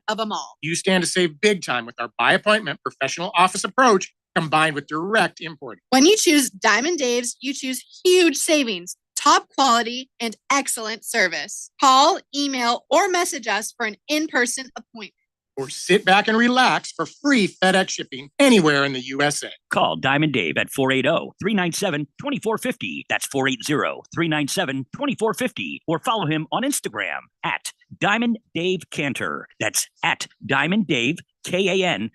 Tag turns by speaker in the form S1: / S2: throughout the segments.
S1: of them all.
S2: You stand to save big time with our by-appointment professional office approach combined with direct importing.
S1: When you choose Diamond Dave's, you choose huge savings, top quality, and excellent service. Call, email, or message us for an in-person appointment.
S2: Or sit back and relax for free FedEx shipping anywhere in the USA.
S3: Call Diamond Dave at 480-397-2450. That's 480-397-2450. Or follow him on Instagram at Diamond Dave Cantor. That's at Diamond Dave, Kantor.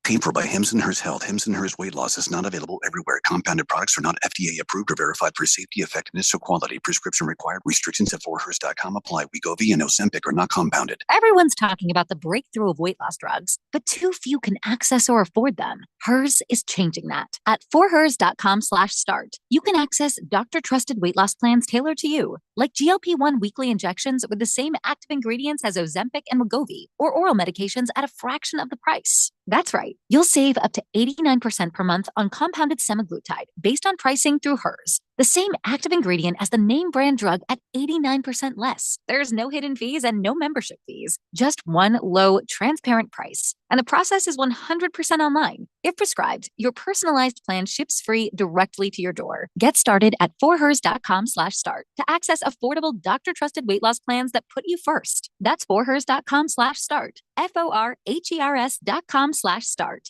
S4: Paid for by Hims and Hers Health. Hims and Hers Weight Loss is not available everywhere. Compounded products are not FDA approved or verified for safety, effectiveness, or quality. Prescription required. Restrictions at 4hers.com apply. Wegovy and Ozempic are not compounded.
S5: Everyone's talking about the breakthrough of weight loss drugs, but too few can access or afford them. Hers is changing that. At 4hers.com/start, you can access doctor-trusted weight loss plans tailored to you, like GLP-1 weekly injections with the same active ingredients as Ozempic and Wegovy, or oral medications at a fraction of the price. That's right. You'll save up to 89% per month on compounded semaglutide based on pricing through Hers. The same active ingredient as the name brand drug at 89% less. There's no hidden fees and no membership fees. Just one low, transparent price. And the process is 100% online. If prescribed, your personalized plan ships free directly to your door. Get started at 4hers.com/start to access affordable doctor-trusted weight loss plans that put you first. That's 4hers.com/start. FORHERS.com/start.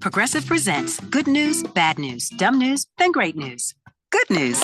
S6: Progressive presents good news, bad news, dumb news, then great news. Good news.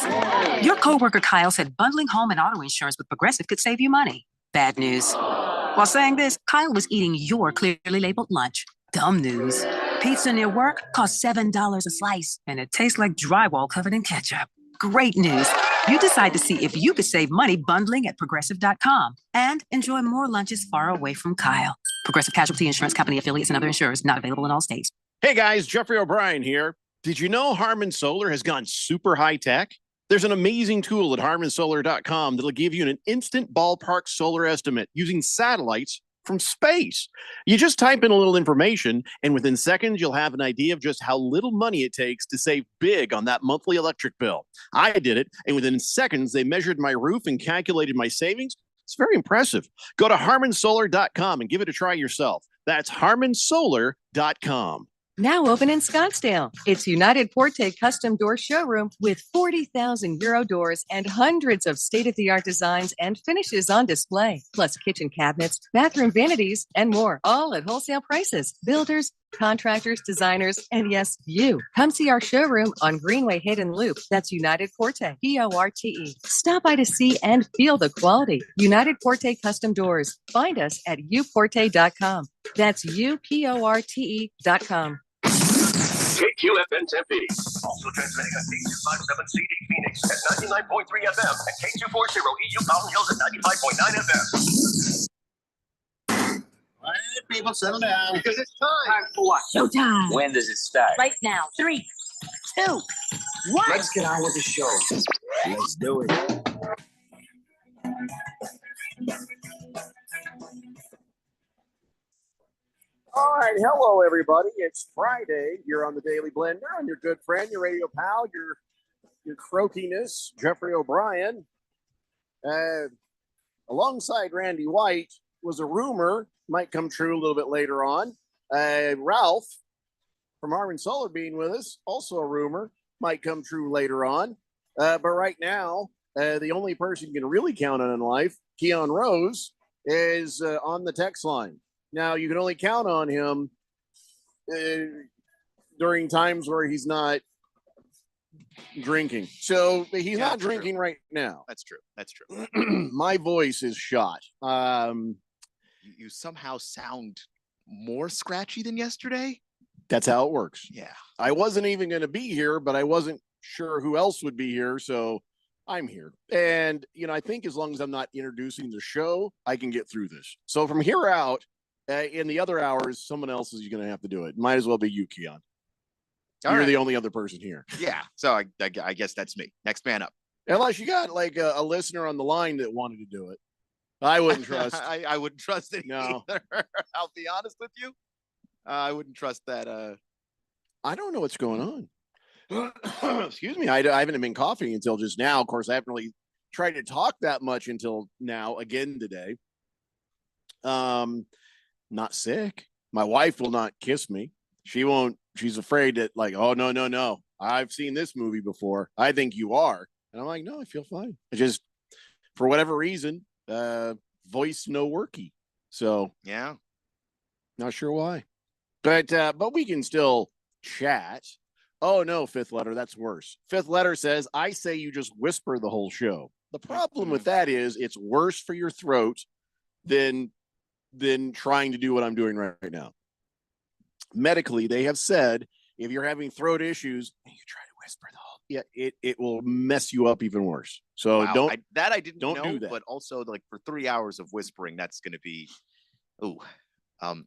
S6: Your coworker Kyle said bundling home and auto insurance with Progressive could save you money. Bad news. While saying this, Kyle was eating your clearly labeled lunch. Dumb news. Pizza near work costs $7 a slice, and it tastes like drywall covered in ketchup. Great news. You decide to see if you could save money bundling at Progressive.com and enjoy more lunches far away from Kyle. Progressive Casualty Insurance Company affiliates and other insurers not available in all states.
S7: Hey guys, Jeffrey O'Brien here. Did you know Harman Solar has gone super high tech? There's an amazing tool at harmansolar.com that'll give you an instant ballpark solar estimate using satellites from space. You just type in a little information, and within seconds, you'll have an idea of just how little money it takes to save big on that monthly electric bill. I did it, and within seconds, they measured my roof and calculated my savings. It's very impressive. Go to harmansolar.com and give it a try yourself. That's harmansolar.com.
S8: Now open in Scottsdale. It's United Forte Custom Door Showroom with 40,000 Euro doors and hundreds of state-of-the-art designs and finishes on display, plus kitchen cabinets, bathroom vanities, and more, all at wholesale prices. Builders, contractors, designers, and yes, you. Come see our showroom on Greenway Hidden Loop. That's United Forte, Porte. Stop by to see and feel the quality. United Forte Custom Doors. Find us at uporte.com. That's uporte.com.
S9: KQFN Tempe. Also transmitting on K257CD Phoenix at 99.3 FM and K240 EU Mountain Hills at 95.9 FM.
S10: All right, people, settle down.
S9: Because it's time for what?
S5: Showtime.
S10: When does it start?
S5: Right now. 3, 2, 1.
S10: Let's get on with the show. Let's do it.
S7: All right, hello everybody. It's Friday. You're on the Daily Blender. I'm your good friend, your radio pal, your croakiness, Jeffrey O'Brien. Alongside Randy White was a rumor, might come true a little bit later on. Ralph from Harman Solar being with us, also a rumor, might come true later on. But right now, the only person you can really count on in life, Keon Rose, is on the text line. Now, you can only count on him during times where he's not drinking. So he's not drinking
S11: true.
S7: right now.
S11: That's true. That's true.
S7: My voice is shot.
S11: You somehow sound more scratchy than yesterday.
S7: That's how it works.
S11: Yeah.
S7: I wasn't even going to be here, but I wasn't sure who else would be here. So I'm here. And, I think as long as I'm not introducing the show, I can get through this. So from here out, in the other hours, someone else is going to have to do it. Might as well be you, Keon. You're the only other person here.
S11: Yeah. So I guess that's me. Next man up.
S7: Unless you got like a listener on the line that wanted to do it. I wouldn't trust.
S11: I wouldn't trust it
S7: No.
S11: either. I'll be honest with you. I wouldn't trust that.
S7: I don't know what's going on. Excuse me. I haven't been coughing until just now. Of course, I haven't really tried to talk that much until now again today. Not sick. My wife will not kiss me. She won't. She's afraid that, like, oh, no. I've seen this movie before. I think you are. And I'm like, no, I feel fine. I just, for whatever reason, voice no worky. So
S11: Yeah.
S7: not sure why. But we can still chat. Oh no, fifth letter, that's worse. Fifth letter says, I say you just whisper the whole show. The problem with that is it's worse for your throat than trying to do what I'm doing right now. Medically, they have said if you're having throat issues and you try to whisper the whole, it will mess you up even worse. So
S11: Wow, I didn't
S7: don't
S11: know,
S7: do that.
S11: but also like for 3 hours of whispering, that's going to be,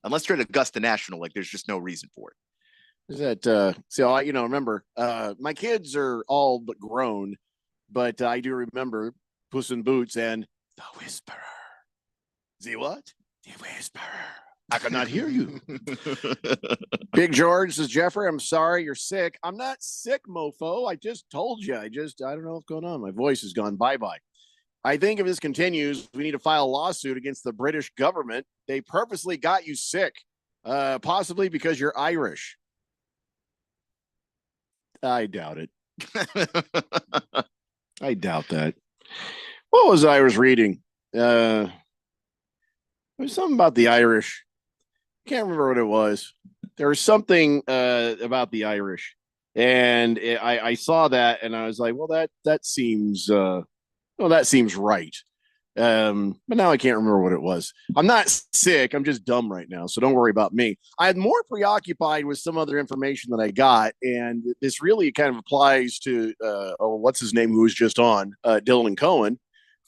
S11: unless you're at Augusta National, like there's just no reason for it.
S7: Is that so? Remember, my kids are all but grown, but I do remember Puss in Boots and the Whisperer. The what? The Whisperer. I cannot hear you. Big George says, Jeffrey, I'm sorry you're sick. I'm not sick, mofo. I just told you. I don't know what's going on. My voice has gone bye-bye. I think if this continues, we need to file a lawsuit against the British government. They purposely got you sick, possibly because you're Irish. I doubt it. I doubt that. What was I was reading? There was something about the Irish. Can't remember what it was. There was something about the Irish, and I saw that, and I was like, well, that seems right. But now I can't remember what it was. I'm not sick. I'm just dumb right now. So don't worry about me. I'm more preoccupied with some other information that I got. And this really kind of applies to, what's his name, who was just on, Dylan Cohen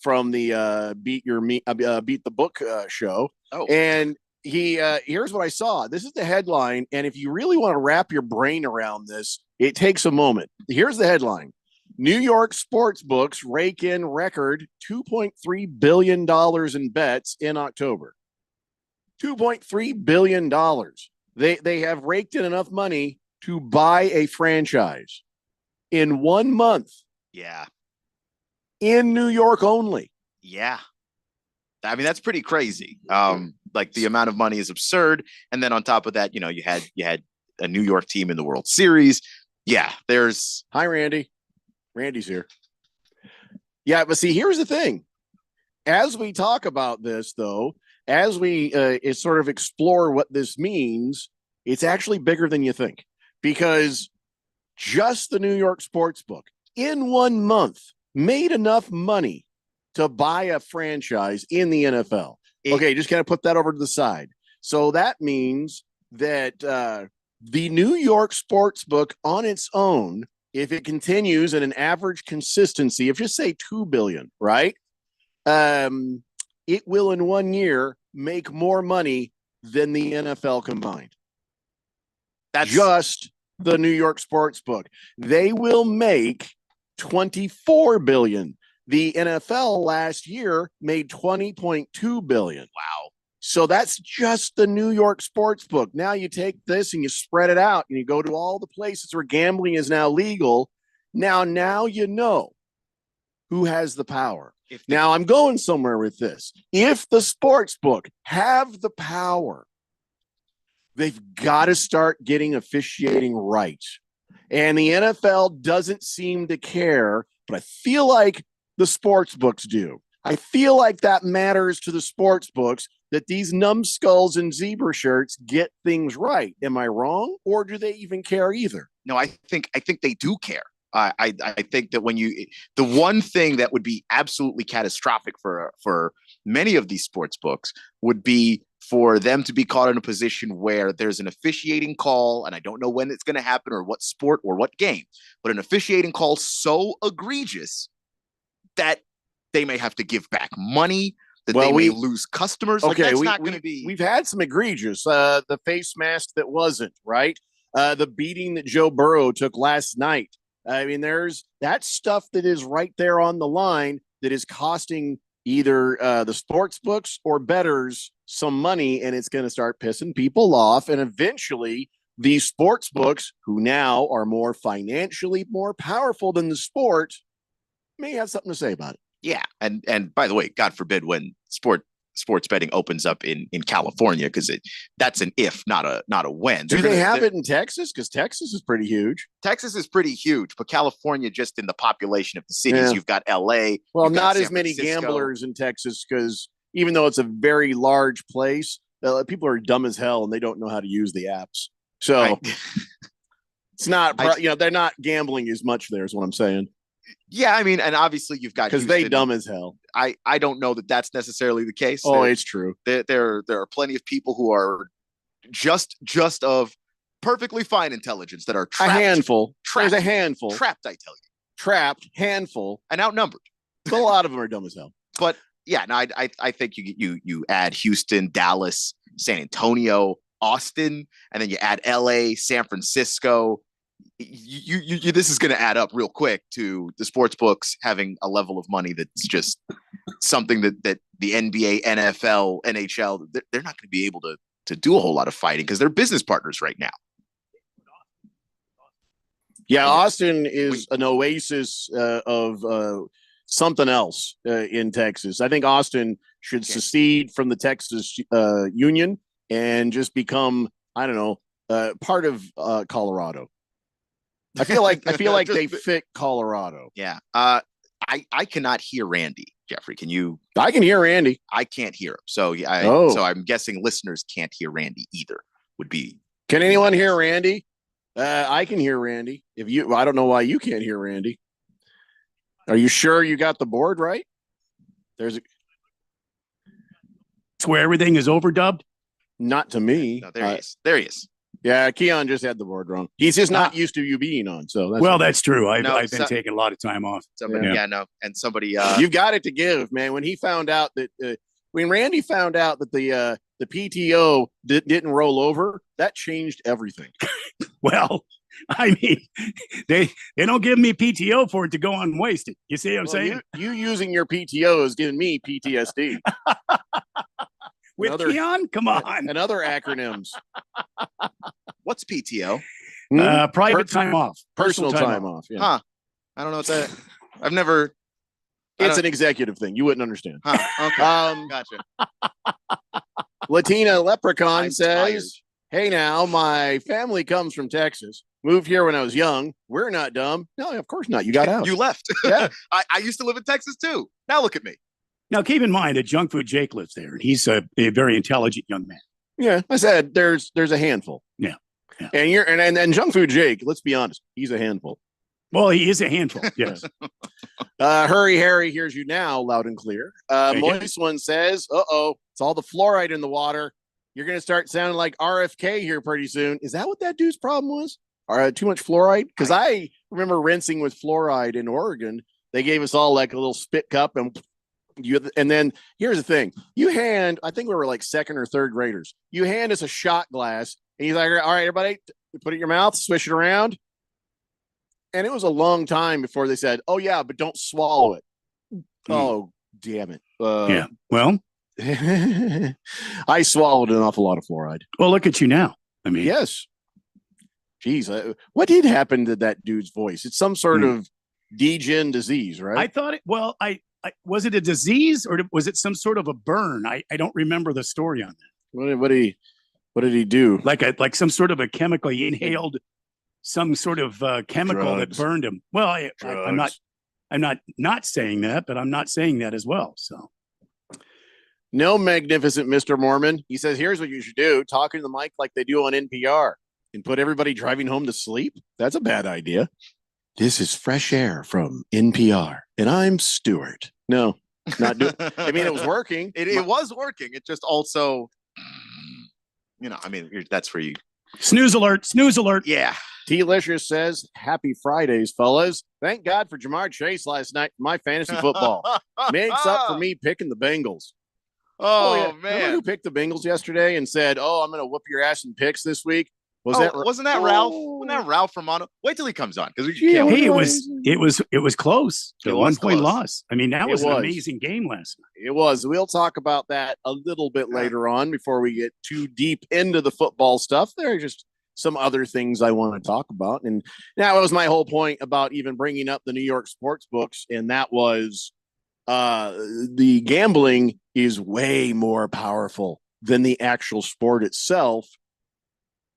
S7: from the Beat the Book show.
S11: Oh.
S7: And here's what I saw. This is the headline. And if you really want to wrap your brain around this, it takes a moment. Here's the headline. New York sports books rake in record $2.3 billion in bets in October. $2.3 billion. They have raked in enough money to buy a franchise in 1 month.
S11: Yeah.
S7: In New York only.
S11: Yeah. I mean, that's pretty crazy. Like the amount of money is absurd. And then on top of that, you had a New York team in the World Series. Yeah.
S7: Hi, Randy. Randy's here. Yeah, but see, here's the thing. As we talk about this, though, as we sort of explore what this means, it's actually bigger than you think. Because just the New York Sportsbook in 1 month made enough money to buy a franchise in the NFL. Okay, just kind of put that over to the side. So that means that the New York Sportsbook on its own, if it continues at an average consistency of just say 2 billion, right? It will in 1 year make more money than the NFL combined. That's just the New York Sportsbook. They will make 24 billion. The NFL last year made 20.2 billion.
S11: Wow.
S7: So that's just the New York Sportsbook. Now you take this and you spread it out and you go to all the places where gambling is now legal. Now you know who has the power. Now I'm going somewhere with this. If the Sportsbook have the power, they've got to start getting officiating right. And the NFL doesn't seem to care, but I feel like the sports books do. I feel like that matters to the sports books that these numbskulls and zebra shirts get things right. Am I wrong? Or do they even care either?
S11: No, I think they do care. I think that the one thing that would be absolutely catastrophic for many of these sports books would be for them to be caught in a position where there's an officiating call, and I don't know when it's going to happen or what sport or what game, but an officiating call so egregious that they may have to give back money, that they may lose customers.
S7: Okay,
S11: like, that's not going to be.
S7: We've had some egregious. The face mask that wasn't, right? The beating that Joe Burrow took last night. I mean, there's that stuff that is right there on the line that is costing either the sports books or bettors some money, and it's going to start pissing people off. And eventually, these sports books, who now are more financially more powerful than the sport, may have something to say about it.
S11: Yeah, and by the way, God forbid when sport sports betting opens up in California, because that's an if, not a when.
S7: Do they have it in Texas? Because Texas is pretty huge.
S11: Texas is pretty huge, but California, just in the population of the cities, you've got LA.
S7: Well,
S11: you've got
S7: not
S11: San
S7: as many
S11: Francisco.
S7: gamblers in Texas, because even though it's a very large place, people are dumb as hell and they don't know how to use the apps. So it's not, they're not gambling as much there, is what I'm saying.
S11: Yeah, I mean, and obviously you've got
S7: because they dumb as hell.
S11: I don't know that that's necessarily the case.
S7: Oh, it's true.
S11: There are plenty of people who are just of perfectly fine intelligence that are trapped.
S7: A handful.
S11: Trapped.
S7: There's a handful.
S11: Trapped, I tell you.
S7: Trapped, handful,
S11: and outnumbered.
S7: But a lot of them are dumb as hell.
S11: But yeah, no, I think you add Houston, Dallas, San Antonio, Austin, and then you add LA, San Francisco. You this is going to add up real quick to the sports books having a level of money that's just something that the NBA, NFL, NHL, they're not going to be able to do a whole lot of fighting, because they're business partners right now.
S7: Yeah, Austin is an oasis of something else in Texas. I think Austin should secede from the Texas Union and just become, I don't know, part of Colorado. I feel like they fit Colorado.
S11: Yeah. I cannot hear Randy. Jeffrey, can you?
S7: I can hear Randy.
S11: I can't hear him. So so I'm guessing listeners can't hear Randy either.
S7: Can anyone hear Randy? I can hear Randy. I don't know why you can't hear Randy. Are you sure you got the board right?
S3: It's where everything is overdubbed.
S7: Not to me.
S11: No, there he is. There he is.
S7: Yeah, Keon just had the board wrong. He's just not used to you being on. So
S3: that's true. I've been taking a lot of time off.
S11: And somebody
S7: you've got it to give, man. When he found out that when Randy found out that the PTO didn't roll over, that changed everything.
S3: Well, I mean, they don't give me PTO for it to go unwasted. You see what I'm saying?
S7: You using your PTO is giving me PTSD.
S3: With Keon? Come on.
S7: And other acronyms.
S11: What's PTO?
S3: Private time off.
S7: Personal time off. Yeah.
S11: Huh. I don't know what that. I've never.
S7: It's an executive thing. You wouldn't understand.
S11: Huh. Okay. Gotcha.
S7: Latina Leprechaun says, "Hey, now my family comes from Texas. Moved here when I was young. We're not dumb. No, of course not. You got out.
S11: You left.
S7: Yeah.
S11: I used to live in Texas too. Now look at me.
S3: Now, keep in mind that Junk Food Jake lives there, and he's a very intelligent young man.
S7: Yeah, I said there's a handful.
S3: Yeah.
S7: And Junk Food Jake, let's be honest, he's a handful.
S3: Well, he is a handful. Yes.
S7: Hurry Harry hears you now, loud and clear. Moist One says, it's all the fluoride in the water. You're going to start sounding like RFK here pretty soon. Is that what that dude's problem was? Too much fluoride? Because I remember rinsing with fluoride in Oregon. They gave us all like a little spit cup, and then here's the thing. I think we were like second or third graders. You hand us a shot glass and he's like, all right, everybody, put it in your mouth, swish it around. And it was a long time before they said, oh yeah, but don't swallow it. Oh, damn it.
S3: Yeah. Well,
S7: I swallowed an awful lot of fluoride.
S3: Well, look at you now. I mean,
S7: yes. Jeez. What did happen to that dude's voice? It's some sort of degen disease, right?
S3: I thought was it a disease or was it some sort of a burn? I don't remember the story on that.
S7: What did he do?
S3: Like some sort of a chemical. He inhaled some sort of chemical that burned him. Well, I'm not saying that, but I'm not saying that as well. So
S7: no, magnificent Mr. Mormon. He says, here's what you should do. Talk into the mic like they do on NPR and put everybody driving home to sleep. That's a bad idea. This is Fresh Air from NPR, and I'm Stuart. No, not doing. I mean, it was working.
S11: It was working. It just also, that's for you.
S3: Snooze alert. Snooze alert.
S11: Yeah.
S7: T-Licious says, happy Fridays, fellas. Thank God for Jamar Chase last night for my fantasy football. Makes up for me picking the Bengals.
S11: Oh,
S7: yeah.
S11: man.
S7: Remember who picked the Bengals yesterday and said, I'm going to whoop your ass in picks this week?
S11: Wasn't that Ralph? Wasn't that Ralph Romano? Wait till he comes on, because
S3: it was close.
S11: It
S3: was
S11: was
S3: 1 point
S11: close.
S3: loss. I mean, that was an amazing game last night.
S7: It was. We'll talk about that a little bit later on before we get too deep into the football stuff. There are just some other things I want to talk about, and that was my whole point about even bringing up the New York sports books, and that was the gambling is way more powerful than the actual sport itself.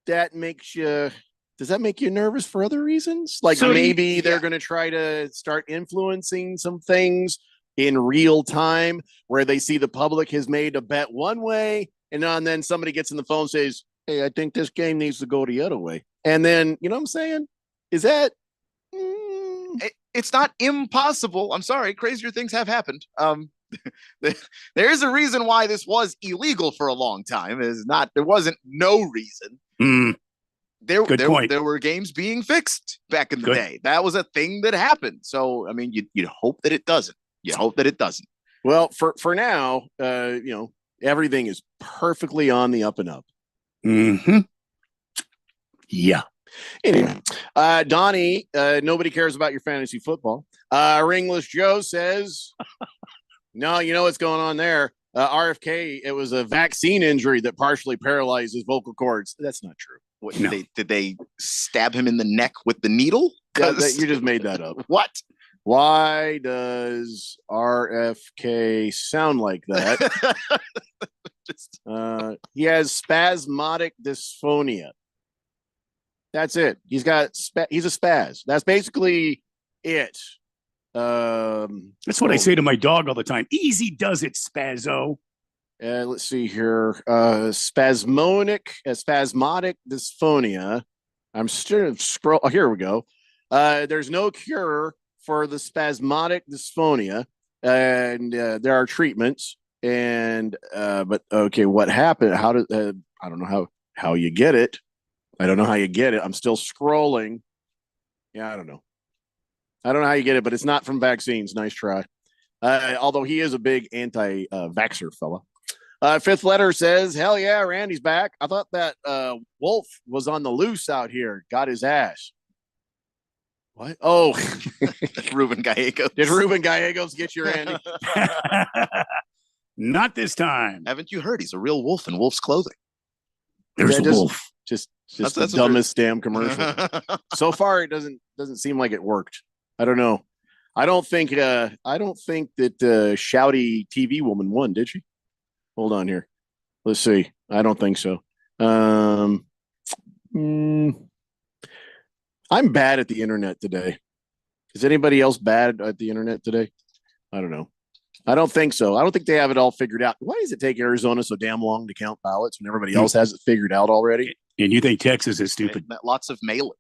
S7: Does that make you nervous for other reasons? Like
S3: So
S7: maybe they're going to try to start influencing some things in real time where they see the public has made a bet one way, and then somebody gets in the phone and says, hey, I think this game needs to go the other way. And then, you know what I'm saying? Is that...
S11: It's not impossible. I'm sorry, crazier things have happened. There is a reason why this was illegal for a long time. There wasn't no reason. There were games being fixed back in the day. That was a thing that happened. So I mean, you'd hope that it doesn't. You hope that it doesn't.
S7: Well, for now, everything is perfectly on the up and up.
S3: Mm-hmm. Yeah.
S7: Anyway, Donnie, nobody cares about your fantasy football. Ringless Joe says, no, you know what's going on there. RFK, it was a vaccine injury that partially paralyzed his vocal cords. That's not true.
S11: What, did they stab him in the neck with the needle?
S7: You just made that up.
S11: What?
S7: Why does RFK sound like that? He has spasmodic dysphonia. That's it. He's a spaz. That's basically it.
S3: That's what I say to my dog all the time. Easy does it, Spazzo.
S7: Let's see here. Spasmodic dysphonia. I'm still scroll. Oh, here we go. There's no cure for the spasmodic dysphonia, and there are treatments. And but okay, what happened? How did I don't know how you get it. I don't know how you get it. I'm still scrolling. Yeah, I don't know how you get it, but it's not from vaccines. Nice try. Although he is a big anti-vaxxer fella. Fifth letter says, hell yeah, Randy's back. I thought that Wolf was on the loose out here. Got his ass. What? Oh,
S11: Ruben Gallegos.
S7: Did Ruben Gallegos get you, Randy?
S3: Not this time.
S11: Haven't you heard? He's a real wolf in wolf's clothing.
S3: There's a wolf.
S7: Just the dumbest damn commercial. So far, it doesn't seem like it worked. I don't know. I don't think that shouty TV woman won, did she? Hold on here. Let's see. I don't think so. I'm bad at the internet today. Is anybody else bad at the internet today? I don't know. I don't think so. I don't think they have it all figured out. Why does it take Arizona so damn long to count ballots when everybody else has it figured out already?
S3: And you think Texas is stupid?
S11: Lots of mailing.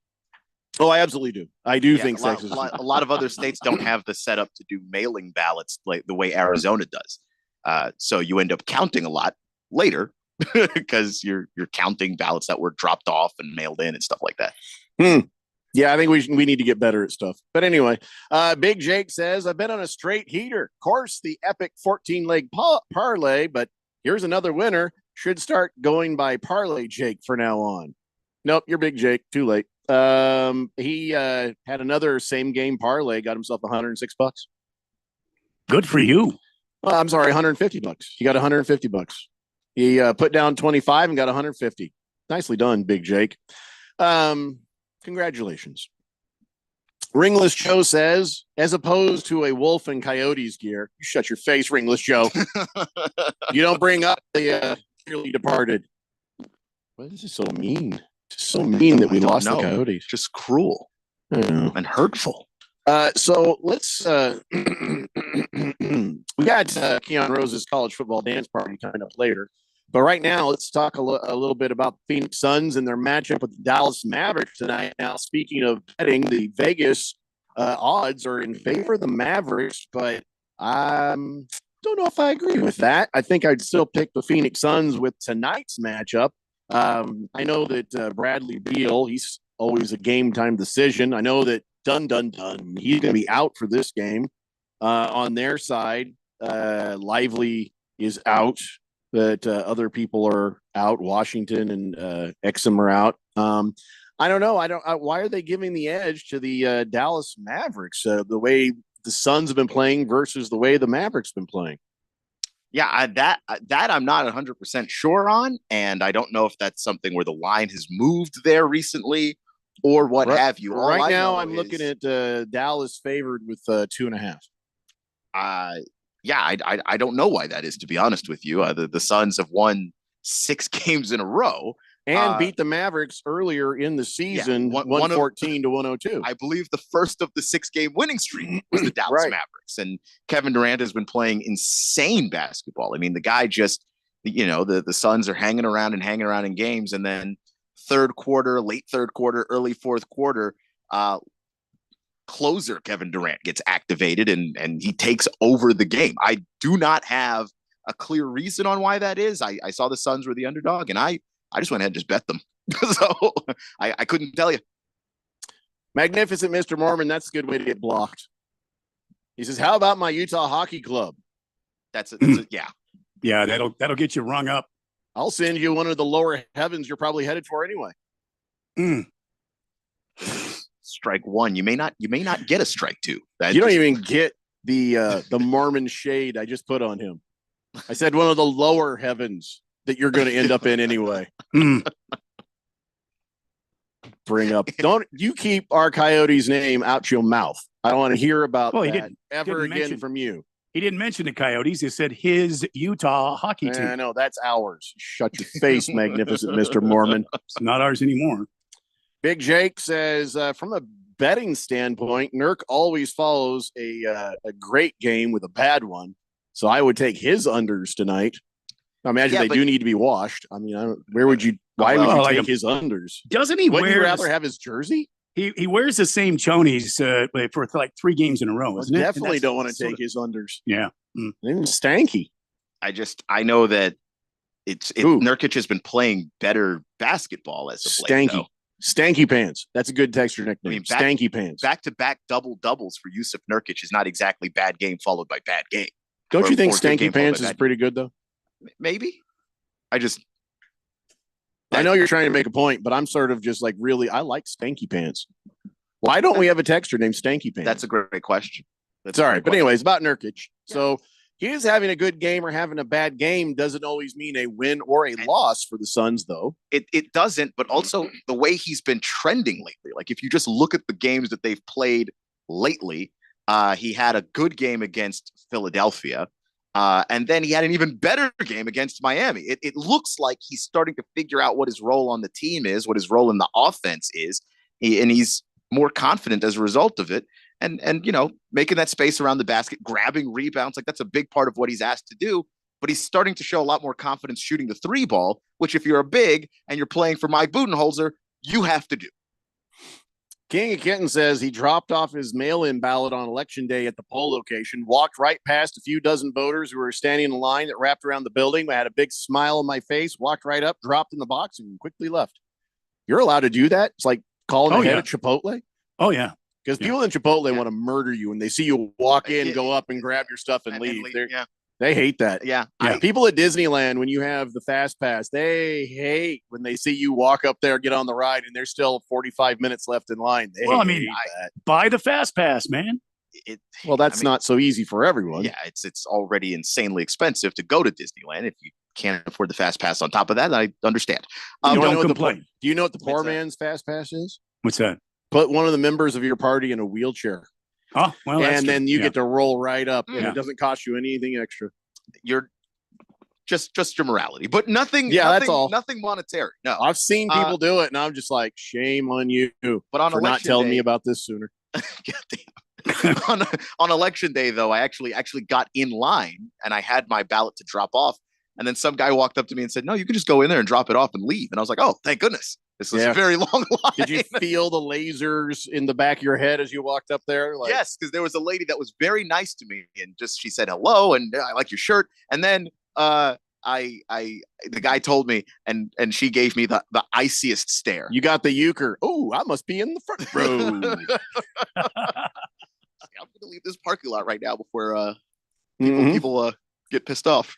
S7: Oh, I absolutely do. I do think
S11: a lot of other states don't have the setup to do mailing ballots like the way Arizona does. So you end up counting a lot later because you're counting ballots that were dropped off and mailed in and stuff like that.
S7: Yeah, I think we need to get better at stuff. But anyway, Big Jake says, I've been on a straight heater. Of course, the epic 14-leg parlay, but here's another winner. Should start going by Parlay Jake for now on. Nope, you're Big Jake. Too late. He had another same game parlay, got himself $106.
S3: Good for you.
S7: Well, I'm sorry, $150. He got $150. He put down 25 and got 150. Nicely done, Big Jake. Congratulations. Ringless Joe says, as opposed to a wolf and coyotes gear, you shut your face, Ringless Joe. You don't bring up the dearly departed. Why is this so mean? Just so mean that we lost the coyotes.
S11: Just cruel and hurtful.
S7: So let's we got Keon Rose's college football dance party coming up later. But right now, let's talk a little bit about the Phoenix Suns and their matchup with the Dallas Mavericks tonight. Now, speaking of betting, the Vegas odds are in favor of the Mavericks, but I don't know if I agree with that. I think I'd still pick the Phoenix Suns with tonight's matchup. I know that Bradley Beal, he's always a game time decision. I know that he's going to be out for this game. On their side, Lively is out. That other people are out. Washington and Exum are out. I don't know. Why are they giving the edge to the Dallas Mavericks? The way the Suns have been playing versus the way the Mavericks have been playing.
S11: Yeah, that I'm not 100% sure on, and I don't know if that's something where the line has moved there recently or what have you.
S7: Right now, I'm looking at Dallas favored with 2.5.
S11: Yeah, I don't know why that is, to be honest with you. The Suns have won 6 games in a row
S7: and beat the Mavericks earlier in the season, 114 to 102.
S11: I believe the first of the 6-game winning streak was the Dallas Mavericks, and Kevin Durant has been playing insane basketball. I mean, the guy just, the Suns are hanging around in games, and then third quarter, late third quarter, early fourth quarter, closer Kevin Durant gets activated and he takes over the game. I do not have a clear reason on why that is. I saw the Suns were the underdog, and I just went ahead and just bet them. So I couldn't tell you.
S7: Magnificent Mr. Mormon, that's a good way to get blocked. He says, how about my Utah Hockey Club?
S11: That's yeah.
S3: Yeah, that'll get you rung up.
S7: I'll send you one of the lower heavens you're probably headed for anyway.
S11: Strike one. You may not get a strike two.
S7: You don't even get the Mormon shade I just put on him. I said one of the lower heavens that you're going to end up in anyway. Bring up. Don't you keep our Coyotes name out your mouth. I don't want to hear about that ever again from you.
S3: He didn't mention the Coyotes. He said his Utah hockey team.
S7: I know, that's ours. Shut your face, magnificent Mr. Mormon.
S3: It's not ours anymore.
S7: Big Jake says, from a betting standpoint, Nurk always follows a great game with a bad one. So I would take his unders tonight. I imagine they do need to be washed. I mean, why would you take his unders?
S3: Doesn't he
S7: Wouldn't you rather have his jersey?
S3: He wears the same chonies for like 3 games in a row, isn't it?
S7: Definitely don't want to take his unders.
S3: Yeah.
S7: Stanky.
S11: I know that Nurkic has been playing better basketball as of late.
S7: Stanky Pants. That's a good texture nickname. Stanky Pants.
S11: Back-to-back double-doubles for Jusuf Nurkic is not exactly bad game followed by bad game.
S7: Don't you think Stanky Pants is pretty good, though?
S11: Maybe.
S7: I know you're trying to make a point, but I'm sort of just like, really, I like Stanky Pants. Why don't we have a texture named Stanky Pants?
S11: That's a great question.
S7: That's all right. But anyways, about Nurkic. Yeah. So he is having a good game or having a bad game doesn't always mean a win or a loss for the Suns, though.
S11: It doesn't, but also the way he's been trending lately. Like if you just look at the games that they've played lately, he had a good game against Philadelphia. And then he had an even better game against Miami. It looks like he's starting to figure out what his role on the team is, what his role in the offense is. He's more confident as a result of it. And making that space around the basket, grabbing rebounds, like that's a big part of what he's asked to do. But he's starting to show a lot more confidence shooting the 3 ball, which if you're a big and you're playing for Mike Budenholzer, you have to do.
S7: King of Kitten says he dropped off his mail-in ballot on election day at the poll location, walked right past a few dozen voters who were standing in a line that wrapped around the building. I had a big smile on my face, walked right up, dropped in the box, and quickly left. You're allowed to do that? It's like calling ahead at Chipotle?
S3: Oh, yeah.
S7: Because people in Chipotle want to murder you when they see you walk in, go up and grab your stuff and leave. They hate that.
S11: Yeah.
S7: People at Disneyland, when you have the Fast Pass, they hate when they see you walk up there, get on the ride, and there's still 45 minutes left in line. Buy the Fast Pass, man. That's not so easy for everyone.
S11: Yeah, it's already insanely expensive to go to Disneyland. If you can't afford the Fast Pass on top of that, I understand.
S3: Don't complain.
S7: Do you know what the poor man's Fast Pass is?
S3: What's that?
S7: Put one of the members of your party in a wheelchair.
S3: Oh, well,
S7: and then you get to roll right up, and it doesn't cost you anything extra.
S11: You're just your morality, but nothing.
S7: Yeah, that's all.
S11: Nothing monetary. No,
S7: I've seen people do it, and I'm just like, shame on you.
S11: But on
S7: for not telling me about this sooner.
S11: on election day, though, I actually got in line, and I had my ballot to drop off, and then some guy walked up to me and said, "No, you can just go in there and drop it off and leave." And I was like, "Oh, thank goodness." This was a very long line.
S7: Did you feel the lasers in the back of your head as you walked up there?
S11: Yes, because there was a lady that was very nice to me, and she said hello, and I like your shirt. And then the guy told me, and she gave me the iciest stare.
S7: You got the euchre. Oh, I must be in the front row.
S11: I'm going to leave this parking lot right now before people get pissed off.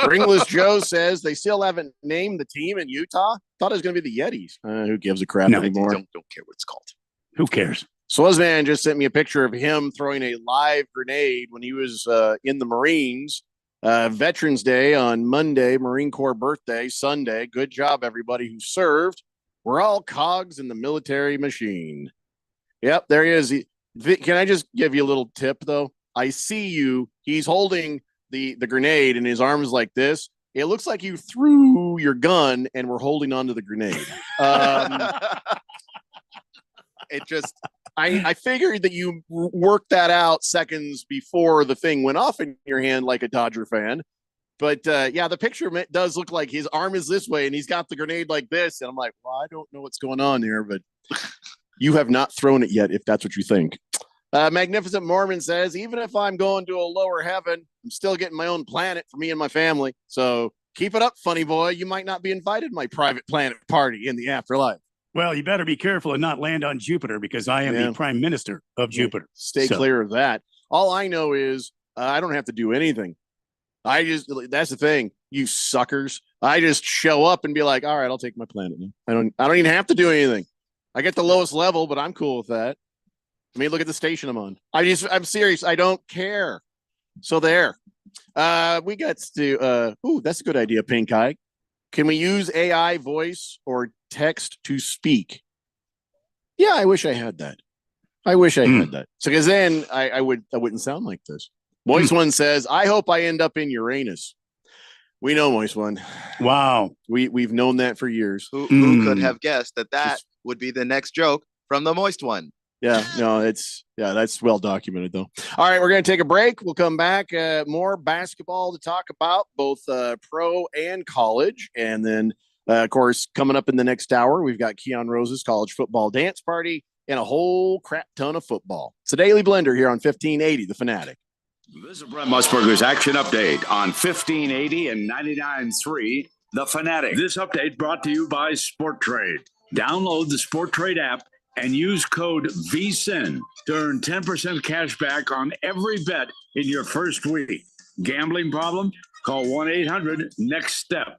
S7: Ringless Joe says they still haven't named the team in Utah. Thought it was going to be the Yetis. Who gives a crap anymore?
S11: Don't care what it's called.
S3: Who cares?
S7: Swazman just sent me a picture of him throwing a live grenade when he was in the Marines. Veterans Day on Monday, Marine Corps birthday, Sunday. Good job, everybody who served. We're all cogs in the military machine. Yep, there he is. Can I just give you a little tip, though? I see you. He's holding the grenade and his arm is like this. It looks like you threw your gun and we're holding onto the grenade. It just, I figured that you worked that out seconds before the thing went off in your hand like a Dodger fan. But yeah, the picture does look like his arm is this way and he's got the grenade like this. And I'm like, well, I don't know what's going on here, but you have not thrown it yet, if that's what you think. Magnificent Mormon says, even if I'm going to a lower heaven, I'm still getting my own planet for me and my family. So keep it up, funny boy. You might not be invited to my private planet party in the afterlife.
S3: Well, you better be careful and not land on Jupiter because I am the prime minister of Jupiter.
S7: Stay clear of that. All I know is I don't have to do anything. That's the thing, you suckers. I just show up and be like, all right, I'll take my planet now. I don't even have to do anything. I get the lowest level, but I'm cool with that. I mean, look at the station I'm on. I'm serious. I don't care. So there. We got to that's a good idea, Pink Eye. Can we use AI voice or text to speak? Yeah, I wish I had that. I wish I had that. So because then I wouldn't sound like this. Moist One says, I hope I end up in Uranus. We know, Moist One.
S3: Wow.
S7: We've known that for years.
S11: Who could have guessed that would be the next joke from the Moist One?
S7: Yeah, no, that's well documented though. All right, we're going to take a break. We'll come back. More basketball to talk about, both pro and college. And then, of course, coming up in the next hour, we've got Keon Rose's college football dance party and a whole crap ton of football. It's a Daily Blender here on 1580, The Fanatic.
S12: This is Brent Musburger's Action Update on 1580 and 99.3, The Fanatic. This update brought to you by Sport Trade. Download the Sport Trade app and use code VSIN to earn 10% cash back on every bet in your first week. Gambling problem? Call 1-800-NEXT-STEP.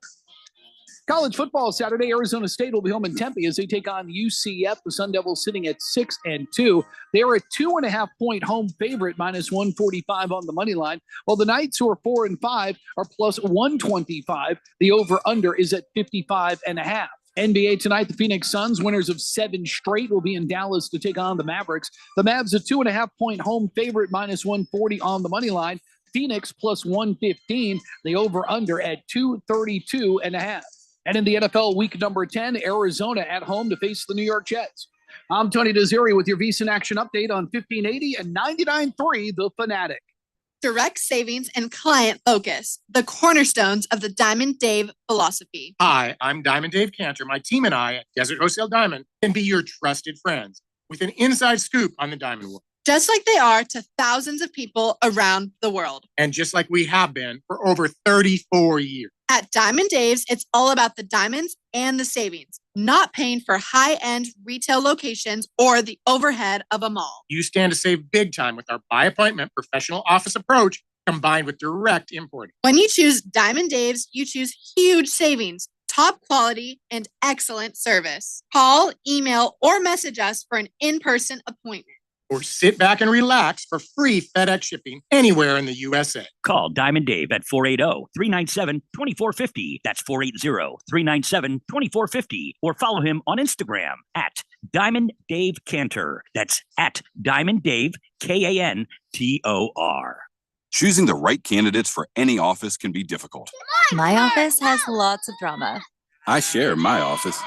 S13: College football Saturday, Arizona State will be home in Tempe as they take on UCF. The Sun Devils sitting at 6-2. They are a 2.5-point home favorite, minus 145 on the money line. While the Knights, who are 4-5, are plus 125. The over/under is at 55.5. NBA tonight, the Phoenix Suns, winners of 7 straight, will be in Dallas to take on the Mavericks. The Mavs, a 2.5-point home favorite, minus 140 on the money line. Phoenix plus 115. The over/under at 232.5. And in the NFL week number 10, Arizona at home to face the New York Jets. I'm Tony Desiri with your VSiN Action Update on 1580 and 99.3 The Fanatic.
S1: Direct savings and client focus, the cornerstones of the Diamond Dave philosophy.
S2: Hi, I'm Diamond Dave Cantor. My team and I at Desert Wholesale Diamond can be your trusted friends with an inside scoop on the diamond world.
S1: Just like they are to thousands of people around the world.
S2: And just like we have been for over 34 years.
S1: At Diamond Dave's, it's all about the diamonds and the savings, not paying for high-end retail locations or the overhead of a mall.
S2: You stand to save big time with our by appointment professional office approach combined with direct importing.
S1: When you choose Diamond Dave's, you choose huge savings, top quality, and excellent service. Call, email, or message us for an in-person appointment.
S2: Or sit back and relax for free FedEx shipping anywhere in the USA.
S14: Call Diamond Dave at 480-397-2450. That's 480-397-2450. Or follow him on Instagram at Diamond Dave Cantor. That's at Diamond Dave, Kantor.
S15: Choosing the right candidates for any office can be difficult.
S5: My office has lots of drama.
S15: I share my office.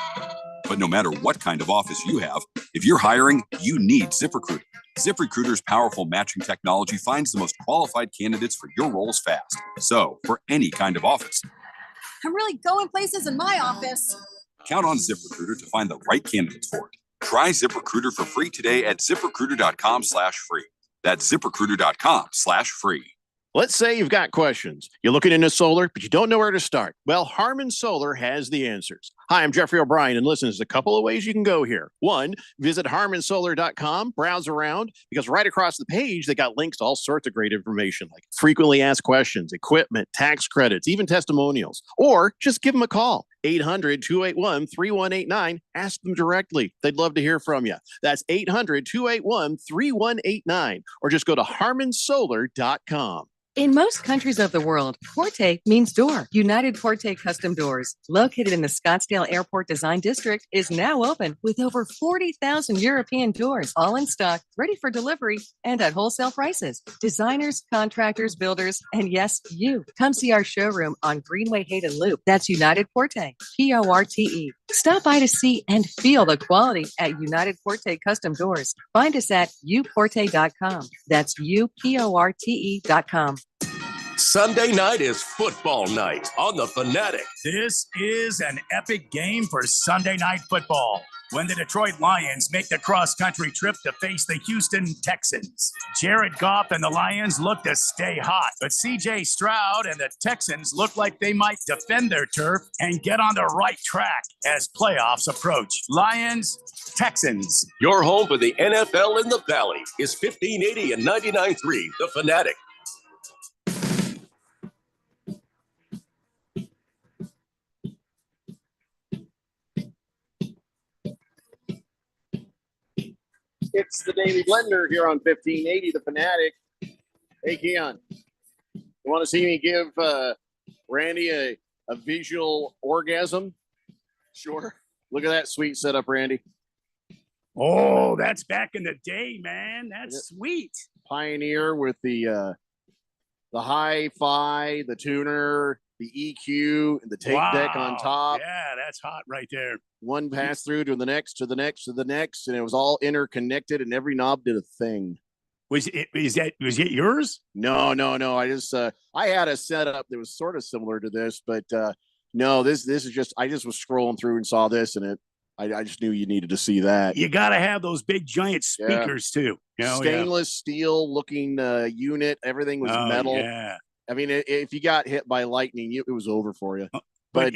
S15: But no matter what kind of office you have, if you're hiring, you need ZipRecruiter. ZipRecruiter's powerful matching technology finds the most qualified candidates for your roles fast. So, for any kind of office,
S16: I'm really going places in my office.
S15: count on ZipRecruiter to find the right candidates for it. Try ZipRecruiter for free today at ZipRecruiter.com/free. That's ZipRecruiter.com/free.
S7: Let's say you've got questions. You're looking into solar, but you don't know where to start. Well, Harman Solar has the answers. Hi, I'm Jeffrey O'Brien, and listen, there's a couple of ways you can go here. One, visit harmansolar.com, browse around, because right across the page, they got links to all sorts of great information, like frequently asked questions, equipment, tax credits, even testimonials. Or just give them a call, 800-281-3189. Ask them directly. They'd love to hear from you. That's 800-281-3189. Or just go to harmansolar.com.
S8: In most countries of the world, Porte means door. United Porte Custom Doors, located in the Scottsdale Airport Design District, is now open with over 40,000 European doors, all in stock, ready for delivery, and at wholesale prices. Designers, contractors, builders, and yes, you. Come see our showroom on Greenway Hayden Loop. That's United Porte, Porte. Stop by to see and feel the quality at United Porte Custom Doors. Find us at uporte.com. That's uporte.com.
S9: Sunday night is football night on the Fanatic.
S3: This is an epic game for Sunday Night Football when the Detroit Lions make the cross-country trip to face the Houston Texans. Jared Goff and the Lions look to stay hot, but C.J. Stroud and the Texans look like they might defend their turf and get on the right track as playoffs approach. Lions, Texans.
S9: Your home for the NFL in the Valley is 1580 and 99.3 The Fanatic.
S7: It's the Daily Blender here on 1580 The Fanatic. Hey, Keon, you want to see me give Randy a visual orgasm? Sure. Look at that sweet setup, Randy.
S3: Oh, that's back in the day, man. That's sweet.
S7: Pioneer with the hi-fi, the tuner, the EQ, and the tape deck on top.
S3: Yeah, that's hot right there.
S7: One pass through to the next, to the next, to the next, and it was all interconnected, and every knob did a thing.
S3: Was it yours?
S7: No. I just I had a setup that was sort of similar to this, but no, this is just I just was scrolling through and saw this, and I just knew you needed to see that.
S3: You got to have those big giant speakers too.
S7: Stainless steel looking unit. Everything was metal.
S3: Yeah.
S7: I mean, if you got hit by lightning, it was over for you.
S3: But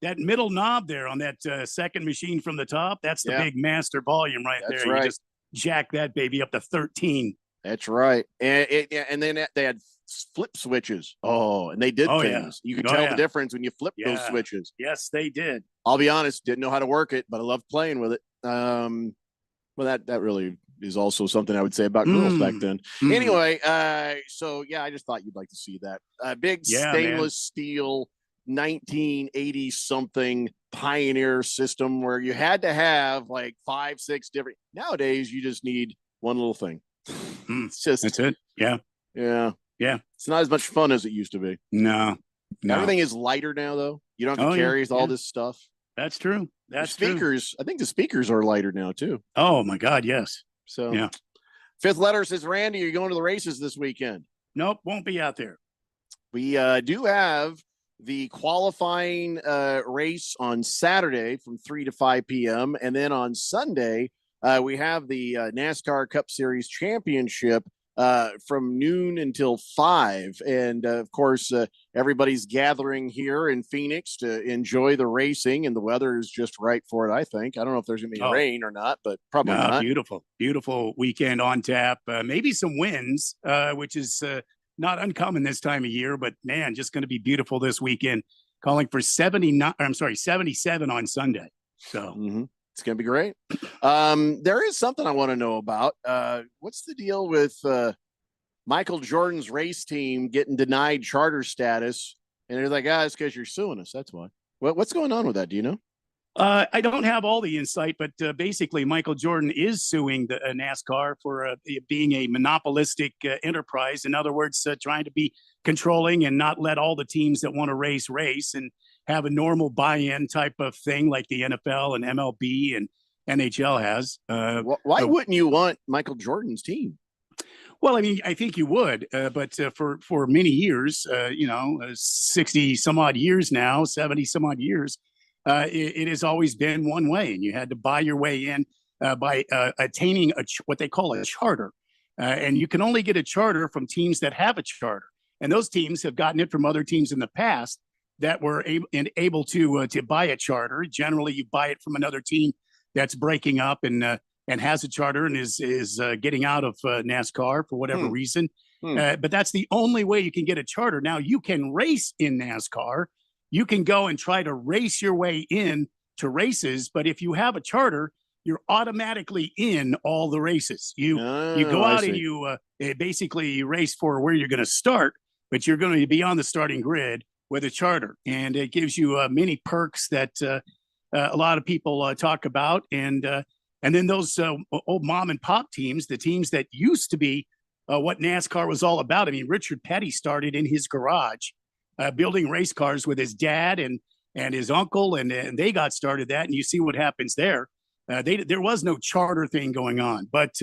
S3: that middle knob there on that second machine from the top, that's the big master volume right there.
S7: Right.
S3: You just jack that baby up to 13.
S7: That's right. And then they had flip switches. Oh, and they did things. You could tell the difference when you flip those switches.
S3: Yes, they did.
S7: I'll be honest, didn't know how to work it, but I loved playing with it. Well, that really is also something I would say about girls back then. Anyway, so yeah, I just thought you'd like to see that. Big stainless steel 1980 something Pioneer system where you had to have like 5-6 different. Nowadays, you just need one little thing. It's just
S3: that's it. Yeah.
S7: It's not as much fun as it used to be.
S3: No.
S7: Everything is lighter now, though. You don't have to carry all this stuff.
S3: That's true. That's
S7: the speakers. I think the speakers are lighter now too.
S3: Oh my God, yes.
S7: So fifth letter says, Randy, are you going to the races this weekend?
S3: Nope, won't be out there.
S7: We do have the qualifying race on Saturday from 3 to 5 p.m. And then on Sunday, we have the NASCAR Cup Series Championship from noon until 5. And of course, everybody's gathering here in Phoenix to enjoy the racing, and the weather is just right for it, I think. I don't know if there's going to be rain or not, but probably not.
S3: Beautiful weekend on tap. Maybe some winds, which is not uncommon this time of year, but man, just going to be beautiful this weekend. Calling for 77 on Sunday. So
S7: it's going to be great. There is something I want to know about. What's the deal with Michael Jordan's race team getting denied charter status? And they're like, it's because you're suing us. That's why. What's going on with that? Do you know?
S3: I don't have all the insight, but basically Michael Jordan is suing the NASCAR for being a monopolistic enterprise. In other words, trying to be controlling and not let all the teams that want to race and have a normal buy-in type of thing like the NFL and MLB and NHL has.
S7: Why wouldn't you want Michael Jordan's team?
S3: Well, I mean, I think you would, but for many years, 60 some odd years now, 70 some odd years, it has always been one way, and you had to buy your way in by attaining what they call a charter. And you can only get a charter from teams that have a charter. And those teams have gotten it from other teams in the past that were able to buy a charter. Generally, you buy it from another team that's breaking up and has a charter and is getting out of NASCAR for whatever reason. But that's the only way you can get a charter. Now, you can race in NASCAR. You can go and try to race your way in to races. But if you have a charter, you're automatically in all the races. You go out and you basically race for where you're going to start. but you're going to be on the starting grid with a charter, and it gives you many perks that a lot of people talk about, and then those old mom and pop teams, the teams that used to be what NASCAR was all about. I mean, Richard Petty started in his garage building race cars with his dad and his uncle, and they got started that, and you see what happens there. There was no charter thing going on, but